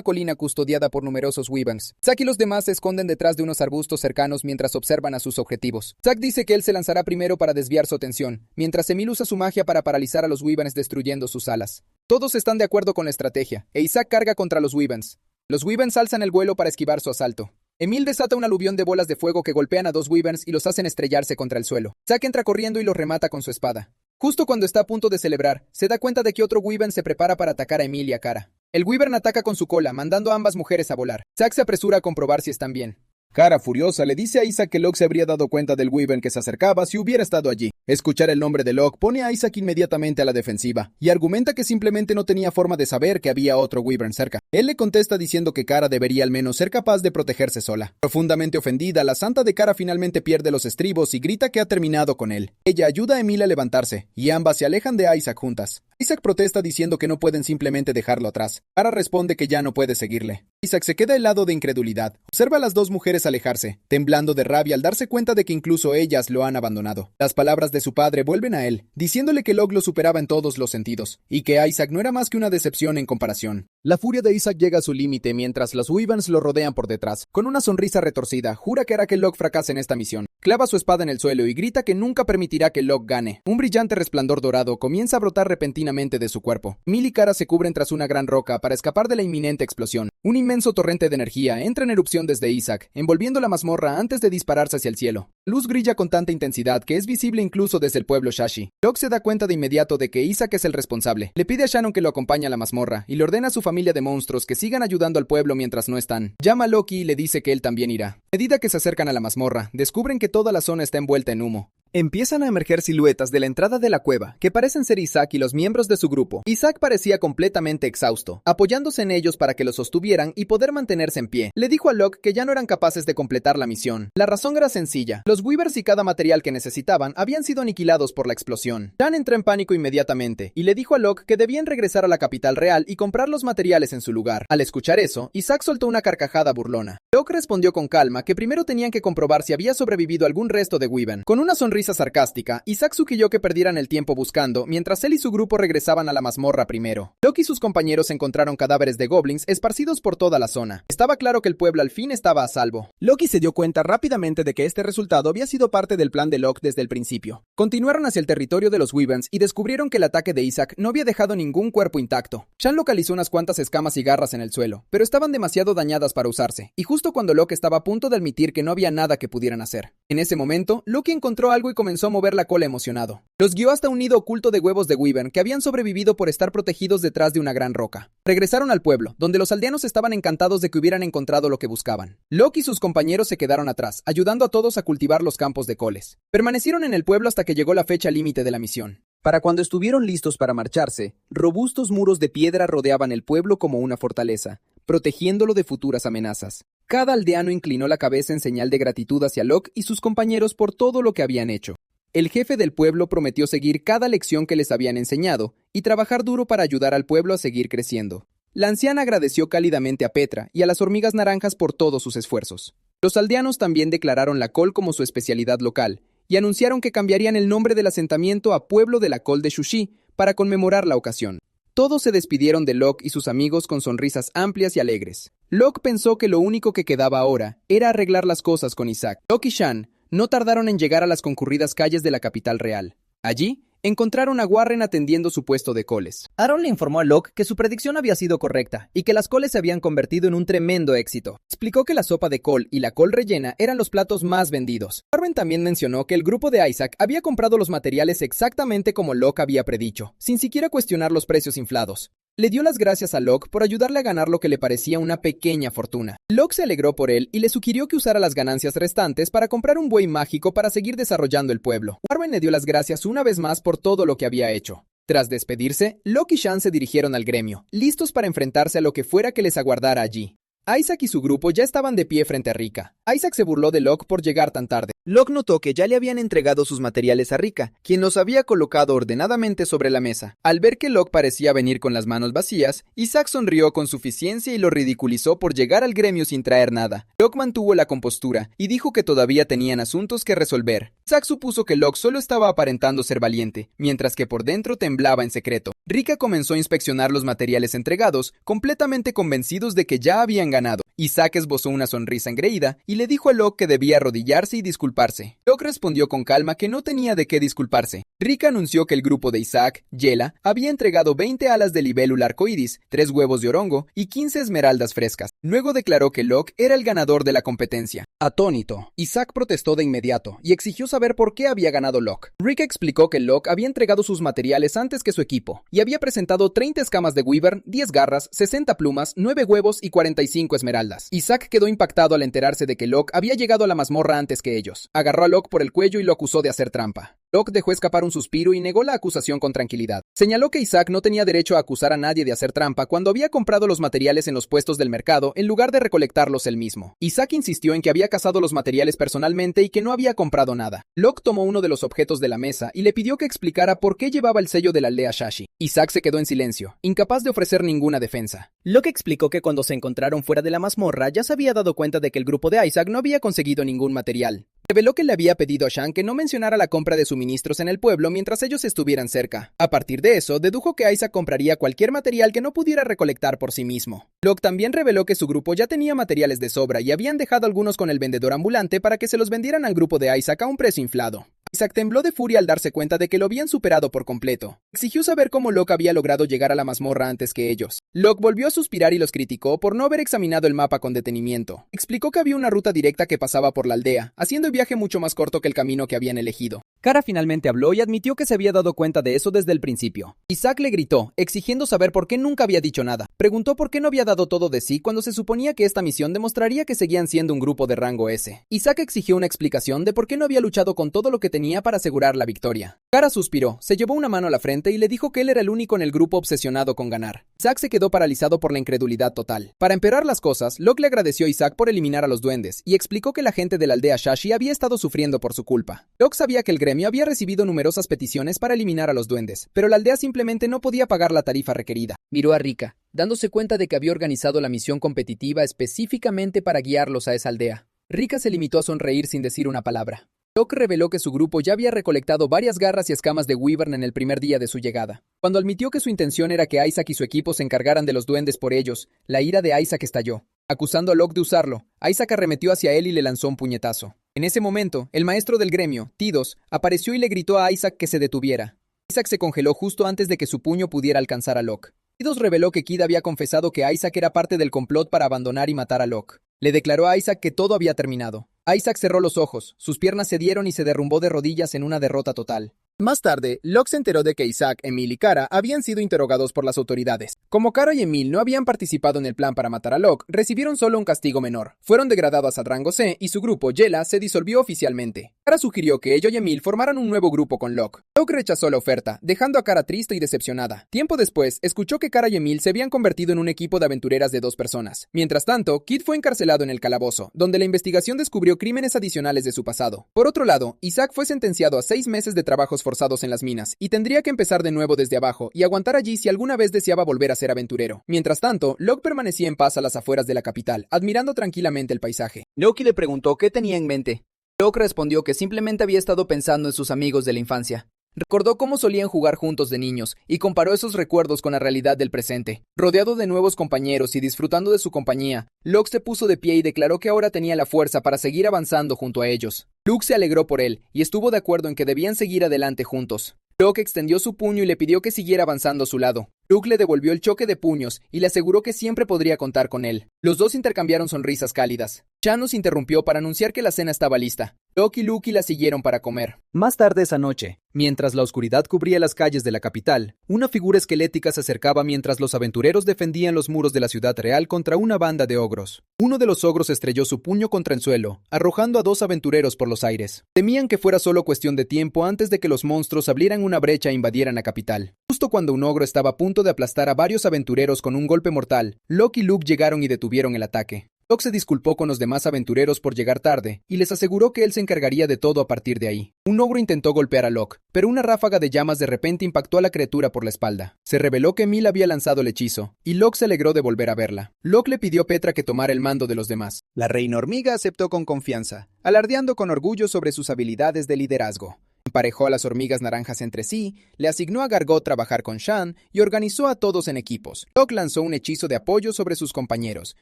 colina custodiada por numerosos wyverns. Zack y los demás se esconden detrás de unos arbustos cercanos mientras observan a sus objetivos. Zack dice que él se lanzará primero para desviar su atención, mientras Emil usa su magia para paralizar a los wyverns destruyendo sus alas. Todos están de acuerdo con la estrategia, e Isaac carga contra los wyverns. Los wyverns alzan el vuelo para esquivar su asalto. Emil desata un aluvión de bolas de fuego que golpean a dos wyverns y los hacen estrellarse contra el suelo. Zack entra corriendo y los remata con su espada. Justo cuando está a punto de celebrar, se da cuenta de que otro wyvern se prepara para atacar a Emil y a Kara. El wyvern ataca con su cola, mandando a ambas mujeres a volar. Zack se apresura a comprobar si están bien. Kara, furiosa, le dice a Isaac que Locke se habría dado cuenta del wyvern que se acercaba si hubiera estado allí. Escuchar el nombre de Locke pone a Isaac inmediatamente a la defensiva, y argumenta que simplemente no tenía forma de saber que había otro wyvern cerca. Él le contesta diciendo que Kara debería al menos ser capaz de protegerse sola. Profundamente ofendida, la santa de Kara finalmente pierde los estribos y grita que ha terminado con él. Ella ayuda a Emil a levantarse, y ambas se alejan de Isaac juntas. Isaac protesta diciendo que no pueden simplemente dejarlo atrás. Kara responde que ya no puede seguirle. Isaac se queda helado de incredulidad. Observa a las dos mujeres alejarse, temblando de rabia al darse cuenta de que incluso ellas lo han abandonado. Las palabras de su padre vuelven a él, diciéndole que Locke lo superaba en todos los sentidos, y que Isaac no era más que una decepción en comparación. La furia de Isaac llega a su límite mientras los wyverns lo rodean por detrás. Con una sonrisa retorcida, jura que hará que Locke fracase en esta misión. Clava su espada en el suelo y grita que nunca permitirá que Locke gane. Un brillante resplandor dorado comienza a brotar repentinamente de su cuerpo. Emil y Kara se cubren tras una gran roca para escapar de la inminente explosión. Un inmenso torrente de energía entra en erupción desde Isaac, envolviendo la mazmorra antes de dispararse hacia el cielo. La luz brilla con tanta intensidad que es visible incluso desde el pueblo Shashi. Locke se da cuenta de inmediato de que Isaac es el responsable. Le pide a Shannon que lo acompañe a la mazmorra y le ordena a su familia de monstruos que sigan ayudando al pueblo mientras no están. Llama a Loki y le dice que él también irá. A medida que se acercan a la mazmorra, descubren que toda la zona está envuelta en humo. Empiezan a emerger siluetas de la entrada de la cueva, que parecen ser Isaac y los miembros de su grupo. Isaac parecía completamente exhausto, apoyándose en ellos para que lo sostuvieran y poder mantenerse en pie. Le dijo a Locke que ya no eran capaces de completar la misión. La razón era sencilla. Los wyverns y cada material que necesitaban habían sido aniquilados por la explosión. Shan entró en pánico inmediatamente, y le dijo a Locke que debían regresar a la capital real y comprar los materiales en su lugar. Al escuchar eso, Isaac soltó una carcajada burlona. Locke respondió con calma que primero tenían que comprobar si había sobrevivido algún resto de wyvern. Con una sonrisa sarcástica, Isaac sugirió que perdieran el tiempo buscando, mientras él y su grupo regresaban a la mazmorra primero. Locke y sus compañeros encontraron cadáveres de goblins esparcidos por toda la zona. Estaba claro que el pueblo al fin estaba a salvo. Loki se dio cuenta rápidamente de que este resultado había sido parte del plan de Locke desde el principio. Continuaron hacia el territorio de los wyverns y descubrieron que el ataque de Isaac no había dejado ningún cuerpo intacto. Shan localizó unas cuantas escamas y garras en el suelo, pero estaban demasiado dañadas para usarse, y justo cuando Locke estaba a punto de admitir que no había nada que pudieran hacer. En ese momento, Loki encontró algo y comenzó a mover la cola emocionado. Los guió hasta un nido oculto de huevos de wyvern que habían sobrevivido por estar protegidos detrás de una gran roca. Regresaron al pueblo, donde los aldeanos estaban encantados de que hubieran encontrado lo que buscaban. Locke y sus compañeros se quedaron atrás, ayudando a todos a cultivar los campos de coles. Permanecieron en el pueblo hasta que llegó la fecha límite de la misión. Para cuando estuvieron listos para marcharse, robustos muros de piedra rodeaban el pueblo como una fortaleza, protegiéndolo de futuras amenazas. Cada aldeano inclinó la cabeza en señal de gratitud hacia Locke y sus compañeros por todo lo que habían hecho. El jefe del pueblo prometió seguir cada lección que les habían enseñado y trabajar duro para ayudar al pueblo a seguir creciendo. La anciana agradeció cálidamente a Petra y a las hormigas naranjas por todos sus esfuerzos. Los aldeanos también declararon la col como su especialidad local y anunciaron que cambiarían el nombre del asentamiento a Pueblo de la Col de Shushi para conmemorar la ocasión. Todos se despidieron de Locke y sus amigos con sonrisas amplias y alegres. Locke pensó que lo único que quedaba ahora era arreglar las cosas con Isaac. Locke y Shan no tardaron en llegar a las concurridas calles de la capital real. Allí, encontraron a Warren atendiendo su puesto de coles. Aaron le informó a Locke que su predicción había sido correcta y que las coles se habían convertido en un tremendo éxito. Explicó que la sopa de col y la col rellena eran los platos más vendidos. Warren también mencionó que el grupo de Isaac había comprado los materiales exactamente como Locke había predicho, sin siquiera cuestionar los precios inflados. Le dio las gracias a Locke por ayudarle a ganar lo que le parecía una pequeña fortuna. Locke se alegró por él y le sugirió que usara las ganancias restantes para comprar un buey mágico para seguir desarrollando el pueblo. Warren le dio las gracias una vez más por todo lo que había hecho. Tras despedirse, Locke y Shan se dirigieron al gremio, listos para enfrentarse a lo que fuera que les aguardara allí. Isaac y su grupo ya estaban de pie frente a Rika. Isaac se burló de Locke por llegar tan tarde. Locke notó que ya le habían entregado sus materiales a Rika, quien los había colocado ordenadamente sobre la mesa. Al ver que Locke parecía venir con las manos vacías, Isaac sonrió con suficiencia y lo ridiculizó por llegar al gremio sin traer nada. Locke mantuvo la compostura y dijo que todavía tenían asuntos que resolver. Isaac supuso que Locke solo estaba aparentando ser valiente, mientras que por dentro temblaba en secreto. Rika comenzó a inspeccionar los materiales entregados, completamente convencidos de que ya habían ganado. Isaac esbozó una sonrisa engreída y le dijo a Locke que debía arrodillarse y disculparse. Locke respondió con calma que no tenía de qué disculparse. Rika anunció que el grupo de Isaac, Yela, había entregado 20 alas de libélula arcoíris, 3 huevos de orongo y 15 esmeraldas frescas. Luego declaró que Locke era el ganador de la competencia. Atónito, Isaac protestó de inmediato y exigió saber por qué había ganado Locke. Rika explicó que Locke había entregado sus materiales antes que su equipo y había presentado 30 escamas de Wyvern, 10 garras, 60 plumas, 9 huevos y 45 esmeraldas. Isaac quedó impactado al enterarse de que Locke había llegado a la mazmorra antes que ellos. Agarró a Locke por el cuello y lo acusó de hacer trampa. Locke dejó escapar un suspiro y negó la acusación con tranquilidad. Señaló que Isaac no tenía derecho a acusar a nadie de hacer trampa cuando había comprado los materiales en los puestos del mercado en lugar de recolectarlos él mismo. Isaac insistió en que había cazado los materiales personalmente y que no había comprado nada. Locke tomó uno de los objetos de la mesa y le pidió que explicara por qué llevaba el sello de la aldea Shashi. Isaac se quedó en silencio, incapaz de ofrecer ninguna defensa. Locke explicó que cuando se encontraron fuera de la mazmorra ya se había dado cuenta de que el grupo de Isaac no había conseguido ningún material. Reveló que le había pedido a Shan que no mencionara la compra de suministros en el pueblo mientras ellos estuvieran cerca. A partir de eso, dedujo que Isaac compraría cualquier material que no pudiera recolectar por sí mismo. Locke también reveló que su grupo ya tenía materiales de sobra y habían dejado algunos con el vendedor ambulante para que se los vendieran al grupo de Isaac a un precio inflado. Isaac tembló de furia al darse cuenta de que lo habían superado por completo. Exigió saber cómo Locke había logrado llegar a la mazmorra antes que ellos. Locke volvió a suspirar y los criticó por no haber examinado el mapa con detenimiento. Explicó que había una ruta directa que pasaba por la aldea, haciendo el viaje mucho más corto que el camino que habían elegido. Kara finalmente habló y admitió que se había dado cuenta de eso desde el principio. Isaac le gritó, exigiendo saber por qué nunca había dicho nada. Preguntó por qué no había dado todo de sí cuando se suponía que esta misión demostraría que seguían siendo un grupo de rango S. Isaac exigió una explicación de por qué no había luchado con todo lo que tenía para asegurar la victoria. Kara suspiró, se llevó una mano a la frente y le dijo que él era el único en el grupo obsesionado con ganar. Isaac se quedó paralizado por la incredulidad total. Para empeorar las cosas, Locke le agradeció a Isaac por eliminar a los duendes y explicó que la gente de la aldea Shashi había estado sufriendo por su culpa. Locke sabía que el gremio había recibido numerosas peticiones para eliminar a los duendes, pero la aldea simplemente no podía pagar la tarifa requerida. Miró a Rika, dándose cuenta de que había organizado la misión competitiva específicamente para guiarlos a esa aldea. Rika se limitó a sonreír sin decir una palabra. Locke reveló que su grupo ya había recolectado varias garras y escamas de Wyvern en el primer día de su llegada. Cuando admitió que su intención era que Isaac y su equipo se encargaran de los duendes por ellos, la ira de Isaac estalló. Acusando a Locke de usarlo, Isaac arremetió hacia él y le lanzó un puñetazo. En ese momento, el maestro del gremio, Tidus, apareció y le gritó a Isaac que se detuviera. Isaac se congeló justo antes de que su puño pudiera alcanzar a Locke. Tidus reveló que Kid había confesado que Isaac era parte del complot para abandonar y matar a Locke. Le declaró a Isaac que todo había terminado. Isaac cerró los ojos, sus piernas cedieron y se derrumbó de rodillas en una derrota total. Más tarde, Locke se enteró de que Isaac, Emil y Kara habían sido interrogados por las autoridades. Como Kara y Emil no habían participado en el plan para matar a Locke, recibieron solo un castigo menor. Fueron degradados a rango C y su grupo, Yela, se disolvió oficialmente. Kara sugirió que ella y Emil formaran un nuevo grupo con Locke. Locke rechazó la oferta, dejando a Kara triste y decepcionada. Tiempo después, escuchó que Kara y Emil se habían convertido en un equipo de aventureras de 2 personas. Mientras tanto, Kid fue encarcelado en el calabozo, donde la investigación descubrió crímenes adicionales de su pasado. Por otro lado, Isaac fue sentenciado a 6 meses de trabajos forzados en las minas, y tendría que empezar de nuevo desde abajo y aguantar allí si alguna vez deseaba volver a ser aventurero. Mientras tanto, Locke permanecía en paz a las afueras de la capital, admirando tranquilamente el paisaje. Loki le preguntó qué tenía en mente. Locke respondió que simplemente había estado pensando en sus amigos de la infancia. Recordó cómo solían jugar juntos de niños y comparó esos recuerdos con la realidad del presente. Rodeado de nuevos compañeros y disfrutando de su compañía, Locke se puso de pie y declaró que ahora tenía la fuerza para seguir avanzando junto a ellos. Luke se alegró por él y estuvo de acuerdo en que debían seguir adelante juntos. Locke extendió su puño y le pidió que siguiera avanzando a su lado. Luke le devolvió el choque de puños y le aseguró que siempre podría contar con él. Los dos intercambiaron sonrisas cálidas. Chan nos interrumpió para anunciar que la cena estaba lista. Locke y Luke la siguieron para comer. Más tarde esa noche, mientras la oscuridad cubría las calles de la capital, una figura esquelética se acercaba mientras los aventureros defendían los muros de la ciudad real contra una banda de ogros. Uno de los ogros estrelló su puño contra el suelo, arrojando a 2 aventureros por los aires. Temían que fuera solo cuestión de tiempo antes de que los monstruos abrieran una brecha e invadieran la capital. Justo cuando un ogro estaba a punto de aplastar a varios aventureros con un golpe mortal, Locke y Luke llegaron y detuvieron el ataque. Locke se disculpó con los demás aventureros por llegar tarde y les aseguró que él se encargaría de todo a partir de ahí. Un ogro intentó golpear a Locke, pero una ráfaga de llamas de repente impactó a la criatura por la espalda. Se reveló que Emil había lanzado el hechizo, y Locke se alegró de volver a verla. Locke le pidió a Petra que tomara el mando de los demás. La reina hormiga aceptó con confianza, alardeando con orgullo sobre sus habilidades de liderazgo. Emparejó a las hormigas naranjas entre sí, le asignó a Gargot trabajar con Shan y organizó a todos en equipos. Locke lanzó un hechizo de apoyo sobre sus compañeros,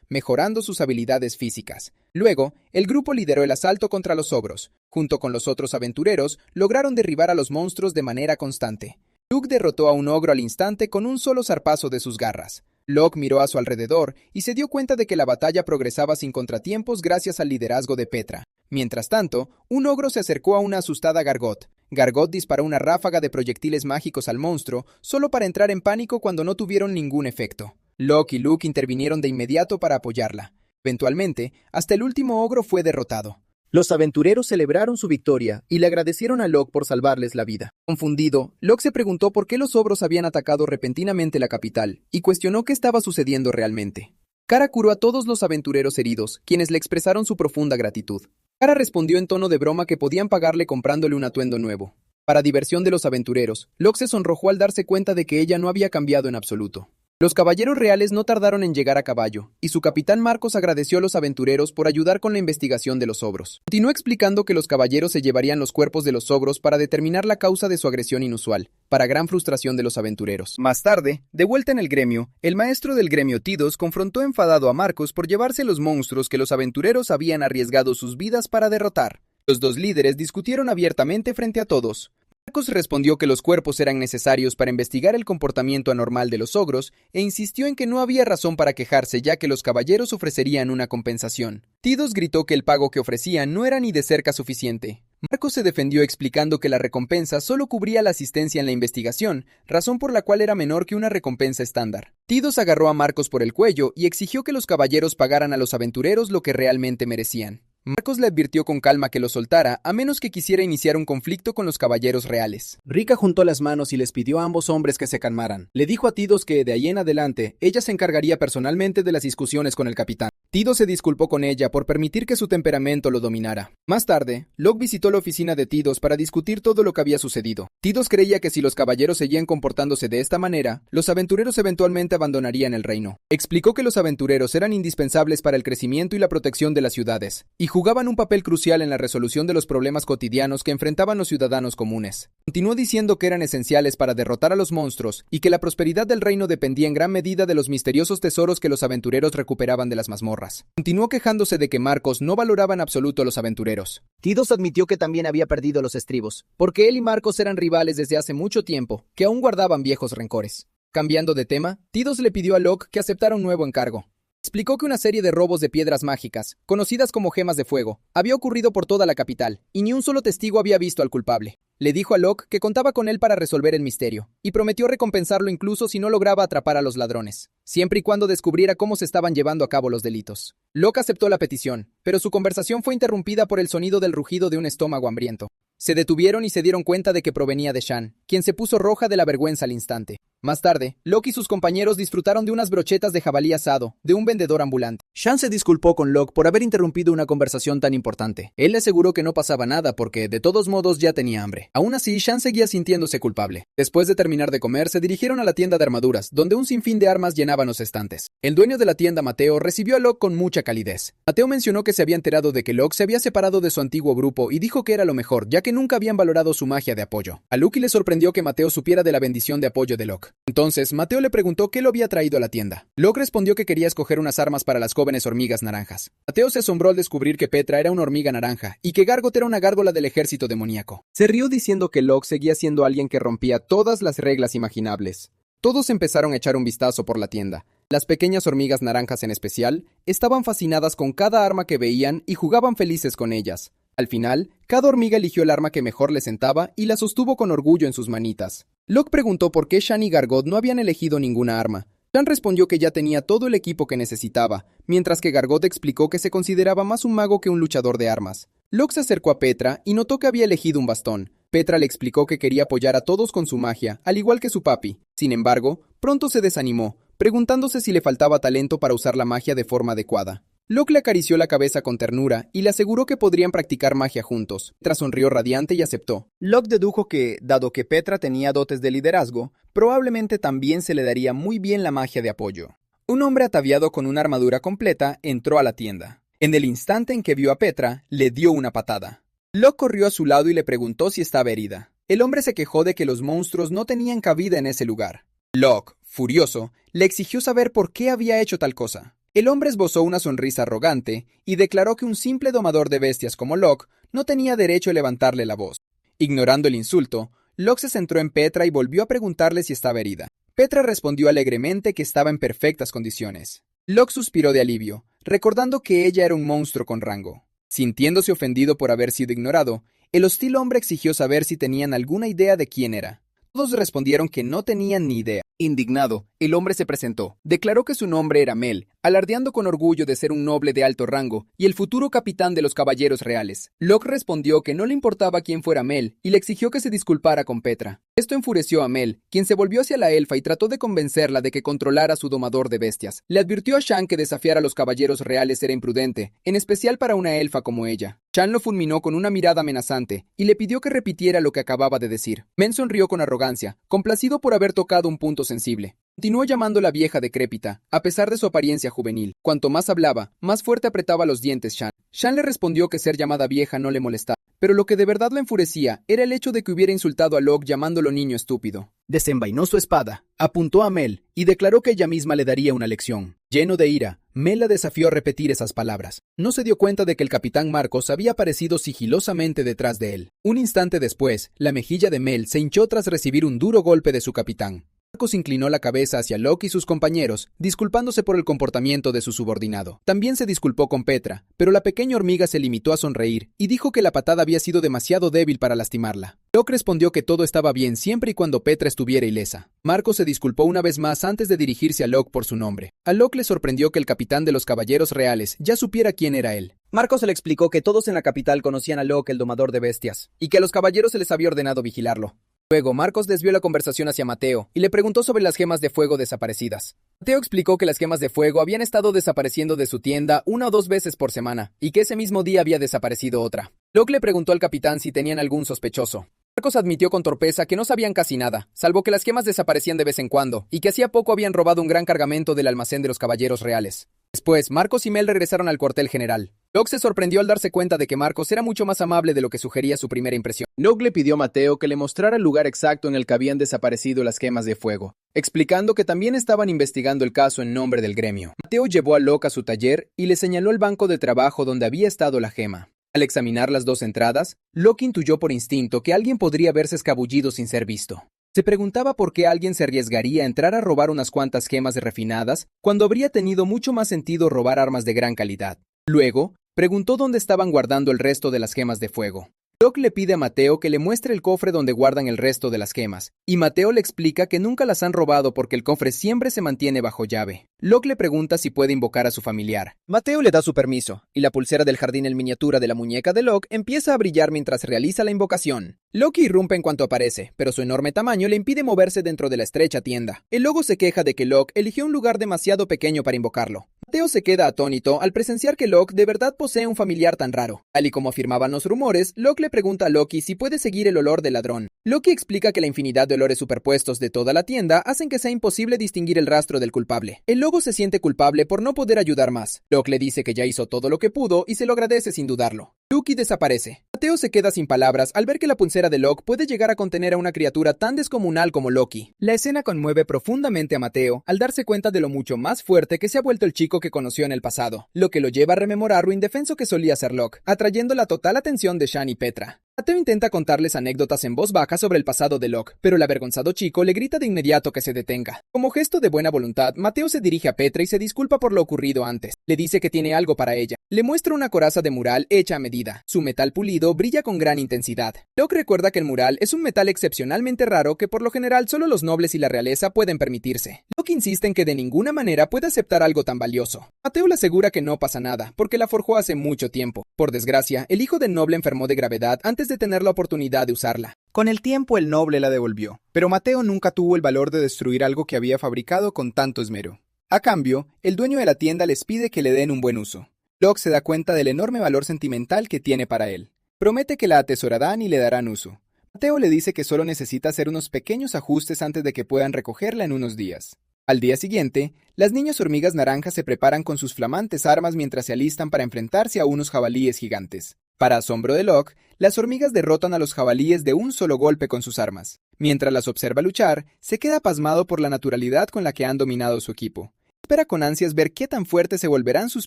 mejorando sus habilidades físicas. Luego, el grupo lideró el asalto contra los ogros. Junto con los otros aventureros, lograron derribar a los monstruos de manera constante. Luke derrotó a un ogro al instante con un solo zarpazo de sus garras. Locke miró a su alrededor y se dio cuenta de que la batalla progresaba sin contratiempos gracias al liderazgo de Petra. Mientras tanto, un ogro se acercó a una asustada Gargot. Gargot disparó una ráfaga de proyectiles mágicos al monstruo, solo para entrar en pánico cuando no tuvieron ningún efecto. Locke y Luke intervinieron de inmediato para apoyarla. Eventualmente, hasta el último ogro fue derrotado. Los aventureros celebraron su victoria y le agradecieron a Locke por salvarles la vida. Confundido, Locke se preguntó por qué los ogros habían atacado repentinamente la capital y cuestionó qué estaba sucediendo realmente. Kara curó a todos los aventureros heridos, quienes le expresaron su profunda gratitud. Kara respondió en tono de broma que podían pagarle comprándole un atuendo nuevo. Para diversión de los aventureros, Locke se sonrojó al darse cuenta de que ella no había cambiado en absoluto. Los caballeros reales no tardaron en llegar a caballo, y su capitán Marcos agradeció a los aventureros por ayudar con la investigación de los ogros. Continuó explicando que los caballeros se llevarían los cuerpos de los ogros para determinar la causa de su agresión inusual, para gran frustración de los aventureros. Más tarde, de vuelta en el gremio, el maestro del gremio Tidus confrontó enfadado a Marcos por llevarse los monstruos que los aventureros habían arriesgado sus vidas para derrotar. Los dos líderes discutieron abiertamente frente a todos. Marcos respondió que los cuerpos eran necesarios para investigar el comportamiento anormal de los ogros e insistió en que no había razón para quejarse ya que los caballeros ofrecerían una compensación. Tidus gritó que el pago que ofrecían no era ni de cerca suficiente. Marcos se defendió explicando que la recompensa solo cubría la asistencia en la investigación, razón por la cual era menor que una recompensa estándar. Tidus agarró a Marcos por el cuello y exigió que los caballeros pagaran a los aventureros lo que realmente merecían. Marcos le advirtió con calma que lo soltara, a menos que quisiera iniciar un conflicto con los caballeros reales. Rika juntó las manos y les pidió a ambos hombres que se calmaran. Le dijo a Tidus que, de ahí en adelante, ella se encargaría personalmente de las discusiones con el capitán. Tidus se disculpó con ella por permitir que su temperamento lo dominara. Más tarde, Locke visitó la oficina de Tidus para discutir todo lo que había sucedido. Tidus creía que si los caballeros seguían comportándose de esta manera, los aventureros eventualmente abandonarían el reino. Explicó que los aventureros eran indispensables para el crecimiento y la protección de las ciudades, y jugaban un papel crucial en la resolución de los problemas cotidianos que enfrentaban los ciudadanos comunes. Continuó diciendo que eran esenciales para derrotar a los monstruos y que la prosperidad del reino dependía en gran medida de los misteriosos tesoros que los aventureros recuperaban de las mazmorras. Continuó quejándose de que Marcos no valoraba en absoluto a los aventureros. Tidus admitió que también había perdido los estribos, porque él y Marcos eran rivales desde hace mucho tiempo, que aún guardaban viejos rencores. Cambiando de tema, Tidus le pidió a Locke que aceptara un nuevo encargo. Explicó que una serie de robos de piedras mágicas, conocidas como gemas de fuego, había ocurrido por toda la capital, y ni un solo testigo había visto al culpable. Le dijo a Locke que contaba con él para resolver el misterio, y prometió recompensarlo incluso si no lograba atrapar a los ladrones, siempre y cuando descubriera cómo se estaban llevando a cabo los delitos. Locke aceptó la petición, pero su conversación fue interrumpida por el sonido del rugido de un estómago hambriento. Se detuvieron y se dieron cuenta de que provenía de Shan, quien se puso roja de la vergüenza al instante. Más tarde, Locke y sus compañeros disfrutaron de unas brochetas de jabalí asado, de un vendedor ambulante. Shan se disculpó con Locke por haber interrumpido una conversación tan importante. Él le aseguró que no pasaba nada porque, de todos modos, ya tenía hambre. Aún así, Shan seguía sintiéndose culpable. Después de terminar de comer, se dirigieron a la tienda de armaduras, donde un sinfín de armas llenaban los estantes. El dueño de la tienda, Mateo, recibió a Locke con mucha calidez. Mateo mencionó que se había enterado de que Locke se había separado de su antiguo grupo y dijo que era lo mejor, ya que nunca habían valorado su magia de apoyo. A Luke le sorprendió que Mateo supiera de la bendición de apoyo de Locke. Entonces, Mateo le preguntó qué lo había traído a la tienda. Locke respondió que quería escoger unas armas para las jóvenes hormigas naranjas. Mateo se asombró al descubrir que Petra era una hormiga naranja y que Gargot era una gárgola del ejército demoníaco. Se rió diciendo que Locke seguía siendo alguien que rompía todas las reglas imaginables. Todos empezaron a echar un vistazo por la tienda. Las pequeñas hormigas naranjas en especial estaban fascinadas con cada arma que veían y jugaban felices con ellas. Al final, cada hormiga eligió el arma que mejor le sentaba y la sostuvo con orgullo en sus manitas. Locke preguntó por qué Shan y Gargot no habían elegido ninguna arma. Shan respondió que ya tenía todo el equipo que necesitaba, mientras que Gargot explicó que se consideraba más un mago que un luchador de armas. Locke se acercó a Petra y notó que había elegido un bastón. Petra le explicó que quería apoyar a todos con su magia, al igual que su papi. Sin embargo, pronto se desanimó, preguntándose si le faltaba talento para usar la magia de forma adecuada. Locke le acarició la cabeza con ternura y le aseguró que podrían practicar magia juntos. Petra sonrió radiante y aceptó. Locke dedujo que, dado que Petra tenía dotes de liderazgo, probablemente también se le daría muy bien la magia de apoyo. Un hombre ataviado con una armadura completa entró a la tienda. En el instante en que vio a Petra, le dio una patada. Locke corrió a su lado y le preguntó si estaba herida. El hombre se quejó de que los monstruos no tenían cabida en ese lugar. Locke, furioso, le exigió saber por qué había hecho tal cosa. El hombre esbozó una sonrisa arrogante y declaró que un simple domador de bestias como Locke no tenía derecho a levantarle la voz. Ignorando el insulto, Locke se centró en Petra y volvió a preguntarle si estaba herida. Petra respondió alegremente que estaba en perfectas condiciones. Locke suspiró de alivio, recordando que ella era un monstruo con rango. Sintiéndose ofendido por haber sido ignorado, el hostil hombre exigió saber si tenían alguna idea de quién era. Todos respondieron que no tenían ni idea. Indignado, el hombre se presentó. Declaró que su nombre era Mel, alardeando con orgullo de ser un noble de alto rango y el futuro capitán de los caballeros reales. Locke respondió que no le importaba quién fuera Mel y le exigió que se disculpara con Petra. Esto enfureció a Mel, quien se volvió hacia la elfa y trató de convencerla de que controlara su domador de bestias. Le advirtió a Shan que desafiar a los caballeros reales era imprudente, en especial para una elfa como ella. Shan lo fulminó con una mirada amenazante y le pidió que repitiera lo que acababa de decir. Men sonrió con arrogancia, complacido por haber tocado un punto sensible. Continuó llamándola vieja decrépita, a pesar de su apariencia juvenil. Cuanto más hablaba, más fuerte apretaba los dientes Shan. Shan le respondió que ser llamada vieja no le molestaba, pero lo que de verdad lo enfurecía era el hecho de que hubiera insultado a Locke llamándolo niño estúpido. Desenvainó su espada, apuntó a Mel y declaró que ella misma le daría una lección. Lleno de ira, Mel la desafió a repetir esas palabras. No se dio cuenta de que el capitán Marcos había aparecido sigilosamente detrás de él. Un instante después, la mejilla de Mel se hinchó tras recibir un duro golpe de su capitán. Marcos inclinó la cabeza hacia Locke y sus compañeros, disculpándose por el comportamiento de su subordinado. También se disculpó con Petra, pero la pequeña hormiga se limitó a sonreír y dijo que la patada había sido demasiado débil para lastimarla. Locke respondió que todo estaba bien siempre y cuando Petra estuviera ilesa. Marcos se disculpó una vez más antes de dirigirse a Locke por su nombre. A Locke le sorprendió que el capitán de los caballeros reales ya supiera quién era él. Marcos le explicó que todos en la capital conocían a Locke, el domador de bestias, y que a los caballeros se les había ordenado vigilarlo. Luego, Marcos desvió la conversación hacia Mateo y le preguntó sobre las gemas de fuego desaparecidas. Mateo explicó que las gemas de fuego habían estado desapareciendo de su tienda 1 o 2 veces por semana y que ese mismo día había desaparecido otra. Locke le preguntó al capitán si tenían algún sospechoso. Marcos admitió con torpeza que no sabían casi nada, salvo que las gemas desaparecían de vez en cuando y que hacía poco habían robado un gran cargamento del almacén de los caballeros reales. Después, Marcos y Mel regresaron al cuartel general. Locke se sorprendió al darse cuenta de que Marcos era mucho más amable de lo que sugería su primera impresión. Locke le pidió a Mateo que le mostrara el lugar exacto en el que habían desaparecido las gemas de fuego, explicando que también estaban investigando el caso en nombre del gremio. Mateo llevó a Locke a su taller y le señaló el banco de trabajo donde había estado la gema. Al examinar las 2 entradas, Locke intuyó por instinto que alguien podría haberse escabullido sin ser visto. Se preguntaba por qué alguien se arriesgaría a entrar a robar unas cuantas gemas refinadas cuando habría tenido mucho más sentido robar armas de gran calidad. Luego, preguntó dónde estaban guardando el resto de las gemas de fuego. Locke le pide a Mateo que le muestre el cofre donde guardan el resto de las gemas, y Mateo le explica que nunca las han robado porque el cofre siempre se mantiene bajo llave. Locke le pregunta si puede invocar a su familiar. Mateo le da su permiso, y la pulsera del jardín en miniatura de la muñeca de Locke empieza a brillar mientras realiza la invocación. Locke irrumpe en cuanto aparece, pero su enorme tamaño le impide moverse dentro de la estrecha tienda. El lobo se queja de que Locke eligió un lugar demasiado pequeño para invocarlo. Mateo se queda atónito al presenciar que Locke de verdad posee un familiar tan raro. Tal y como afirmaban los rumores, Locke le pregunta a Loki si puede seguir el olor del ladrón. Loki explica que la infinidad de olores superpuestos de toda la tienda hacen que sea imposible distinguir el rastro del culpable. El lobo se siente culpable por no poder ayudar más. Locke le dice que ya hizo todo lo que pudo y se lo agradece sin dudarlo. Lucky desaparece. Mateo se queda sin palabras al ver que la pulsera de Locke puede llegar a contener a una criatura tan descomunal como Loki. La escena conmueve profundamente a Mateo al darse cuenta de lo mucho más fuerte que se ha vuelto el chico que conoció en el pasado, lo que lo lleva a rememorar lo indefenso que solía ser Locke, atrayendo la total atención de Shan y Petra. Mateo intenta contarles anécdotas en voz baja sobre el pasado de Locke, pero el avergonzado chico le grita de inmediato que se detenga. Como gesto de buena voluntad, Mateo se dirige a Petra y se disculpa por lo ocurrido antes. Le dice que tiene algo para ella. Le muestra una coraza de mural hecha a medida. Su metal pulido brilla con gran intensidad. Locke recuerda que el mural es un metal excepcionalmente raro que por lo general solo los nobles y la realeza pueden permitirse. Locke insiste en que de ninguna manera puede aceptar algo tan valioso. Mateo le asegura que no pasa nada, porque la forjó hace mucho tiempo. Por desgracia, el hijo del noble enfermó de gravedad antes de tener la oportunidad de usarla. Con el tiempo el noble la devolvió, pero Mateo nunca tuvo el valor de destruir algo que había fabricado con tanto esmero. A cambio, el dueño de la tienda les pide que le den un buen uso. Locke se da cuenta del enorme valor sentimental que tiene para él. Promete que la atesorarán y le darán uso. Mateo le dice que solo necesita hacer unos pequeños ajustes antes de que puedan recogerla en unos días. Al día siguiente, las niñas hormigas naranjas se preparan con sus flamantes armas mientras se alistan para enfrentarse a unos jabalíes gigantes. Para asombro de Locke, las hormigas derrotan a los jabalíes de un solo golpe con sus armas. Mientras las observa luchar, se queda pasmado por la naturalidad con la que han dominado su equipo. Espera con ansias ver qué tan fuertes se volverán sus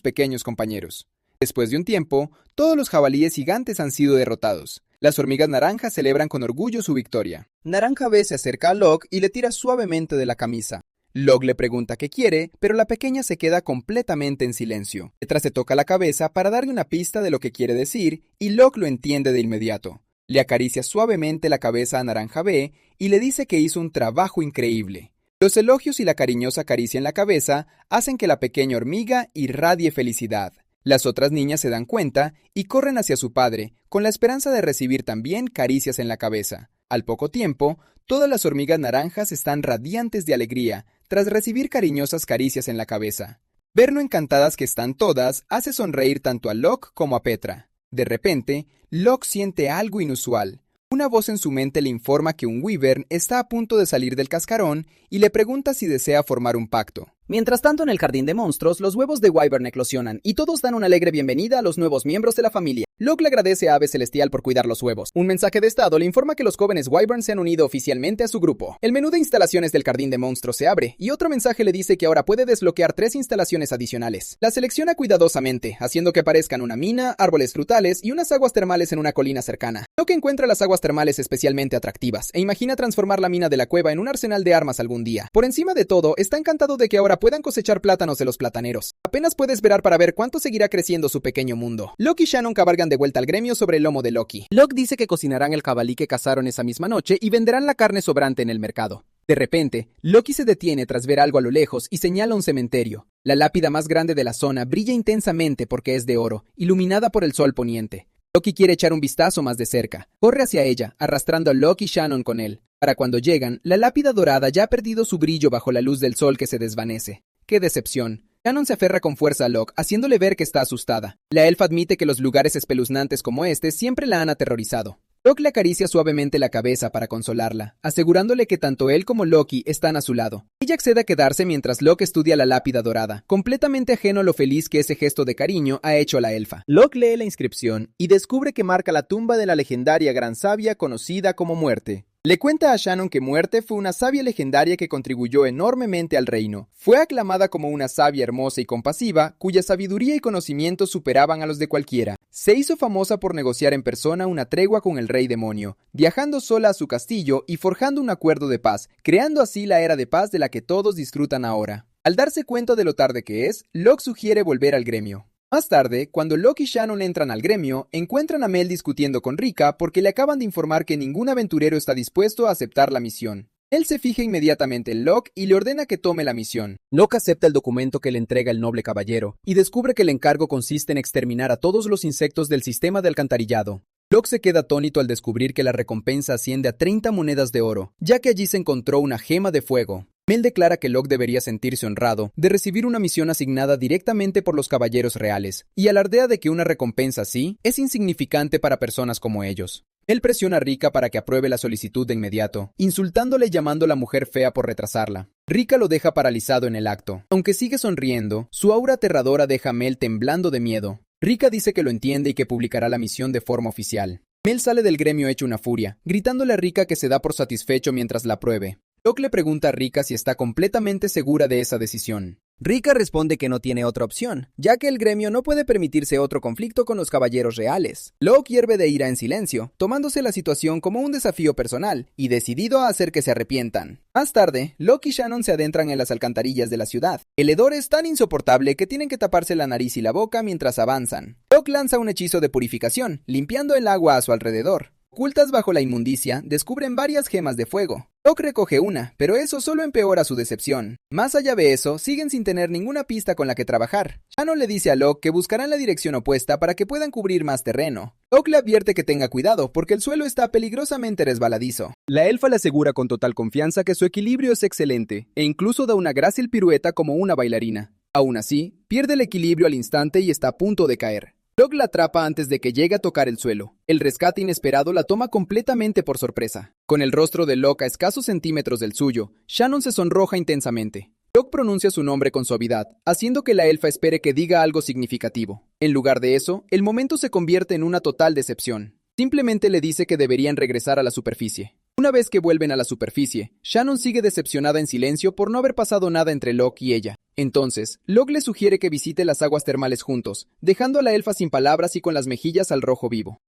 pequeños compañeros. Después de un tiempo, todos los jabalíes gigantes han sido derrotados. Las hormigas naranjas celebran con orgullo su victoria. Naranja B se acerca a Locke y le tira suavemente de la camisa. Locke le pregunta qué quiere, pero la pequeña se queda completamente en silencio. Detrás se toca la cabeza para darle una pista de lo que quiere decir, y Locke lo entiende de inmediato. Le acaricia suavemente la cabeza a Naranja B y le dice que hizo un trabajo increíble. Los elogios y la cariñosa caricia en la cabeza hacen que la pequeña hormiga irradie felicidad. Las otras niñas se dan cuenta y corren hacia su padre, con la esperanza de recibir también caricias en la cabeza. Al poco tiempo, todas las hormigas naranjas están radiantes de alegría, tras recibir cariñosas caricias en la cabeza. Ver lo encantadas que están todas hace sonreír tanto a Locke como a Petra. De repente, Locke siente algo inusual. Una voz en su mente le informa que un wyvern está a punto de salir del cascarón y le pregunta si desea formar un pacto. Mientras tanto, en el jardín de monstruos, los huevos de Wyvern eclosionan y todos dan una alegre bienvenida a los nuevos miembros de la familia. Locke le agradece a Ave Celestial por cuidar los huevos. Un mensaje de estado le informa que los jóvenes Wyvern se han unido oficialmente a su grupo. El menú de instalaciones del jardín de monstruos se abre y otro mensaje le dice que ahora puede desbloquear 3 instalaciones adicionales. Las selecciona cuidadosamente, haciendo que parezcan una mina, árboles frutales y unas aguas termales en una colina cercana. Locke encuentra las aguas termales especialmente atractivas e imagina transformar la mina de la cueva en un arsenal de armas algún día. Por encima de todo, está encantado de que ahora puedan cosechar plátanos de los plataneros. Apenas puede esperar para ver cuánto seguirá creciendo su pequeño mundo. Locke y Shannon cabalgan de vuelta al gremio sobre el lomo de Loki. Locke dice que cocinarán el jabalí que cazaron esa misma noche y venderán la carne sobrante en el mercado. De repente, Loki se detiene tras ver algo a lo lejos y señala un cementerio. La lápida más grande de la zona brilla intensamente porque es de oro, iluminada por el sol poniente. Loki quiere echar un vistazo más de cerca. Corre hacia ella, arrastrando a Locke y Shannon con él. Para cuando llegan, la lápida dorada ya ha perdido su brillo bajo la luz del sol que se desvanece. ¡Qué decepción! Shannon se aferra con fuerza a Locke, haciéndole ver que está asustada. La elfa admite que los lugares espeluznantes como este siempre la han aterrorizado. Locke le acaricia suavemente la cabeza para consolarla, asegurándole que tanto él como Loki están a su lado. Ella accede a quedarse mientras Locke estudia la lápida dorada, completamente ajeno a lo feliz que ese gesto de cariño ha hecho a la elfa. Locke lee la inscripción y descubre que marca la tumba de la legendaria gran sabia conocida como Muerte. Le cuenta a Shannon que Muerte fue una sabia legendaria que contribuyó enormemente al reino. Fue aclamada como una sabia hermosa y compasiva, cuya sabiduría y conocimientos superaban a los de cualquiera. Se hizo famosa por negociar en persona una tregua con el rey demonio, viajando sola a su castillo y forjando un acuerdo de paz, creando así la era de paz de la que todos disfrutan ahora. Al darse cuenta de lo tarde que es, Locke sugiere volver al gremio. Más tarde, cuando Locke y Shannon entran al gremio, encuentran a Mel discutiendo con Rika porque le acaban de informar que ningún aventurero está dispuesto a aceptar la misión. Él se fija inmediatamente en Locke y le ordena que tome la misión. Locke acepta el documento que le entrega el noble caballero y descubre que el encargo consiste en exterminar a todos los insectos del sistema de alcantarillado. Locke se queda atónito al descubrir que la recompensa asciende a 30 monedas de oro, ya que allí se encontró una gema de fuego. Mel declara que Locke debería sentirse honrado de recibir una misión asignada directamente por los caballeros reales, y alardea de que una recompensa así es insignificante para personas como ellos. Él presiona a Rika para que apruebe la solicitud de inmediato, insultándole y llamándola mujer fea por retrasarla. Rika lo deja paralizado en el acto. Aunque sigue sonriendo, su aura aterradora deja a Mel temblando de miedo. Rika dice que lo entiende y que publicará la misión de forma oficial. Mel sale del gremio hecho una furia, gritándole a Rika que se da por satisfecho mientras la apruebe. Locke le pregunta a Rika si está completamente segura de esa decisión. Rika responde que no tiene otra opción, ya que el gremio no puede permitirse otro conflicto con los caballeros reales. Locke hierve de ira en silencio, tomándose la situación como un desafío personal, y decidido a hacer que se arrepientan. Más tarde, Locke y Shannon se adentran en las alcantarillas de la ciudad. El hedor es tan insoportable que tienen que taparse la nariz y la boca mientras avanzan. Locke lanza un hechizo de purificación, limpiando el agua a su alrededor. Ocultas bajo la inmundicia, descubren varias gemas de fuego. Locke recoge una, pero eso solo empeora su decepción. Más allá de eso, siguen sin tener ninguna pista con la que trabajar. Shannon le dice a Locke que buscarán la dirección opuesta para que puedan cubrir más terreno. Locke le advierte que tenga cuidado porque el suelo está peligrosamente resbaladizo. La elfa le asegura con total confianza que su equilibrio es excelente, e incluso da una grácil pirueta como una bailarina. Aún así, pierde el equilibrio al instante y está a punto de caer. Locke la atrapa antes de que llegue a tocar el suelo. El rescate inesperado la toma completamente por sorpresa. Con el rostro de Locke a escasos centímetros del suyo, Shannon se sonroja intensamente. Locke pronuncia su nombre con suavidad, haciendo que la elfa espere que diga algo significativo. En lugar de eso, el momento se convierte en una total decepción. Simplemente le dice que deberían regresar a la superficie. Una vez que vuelven a la superficie, Shannon sigue decepcionada en silencio por no haber pasado nada entre Locke y ella. Entonces, Locke le sugiere que visite las aguas termales juntos, dejando a la elfa sin palabras y con las mejillas al rojo vivo.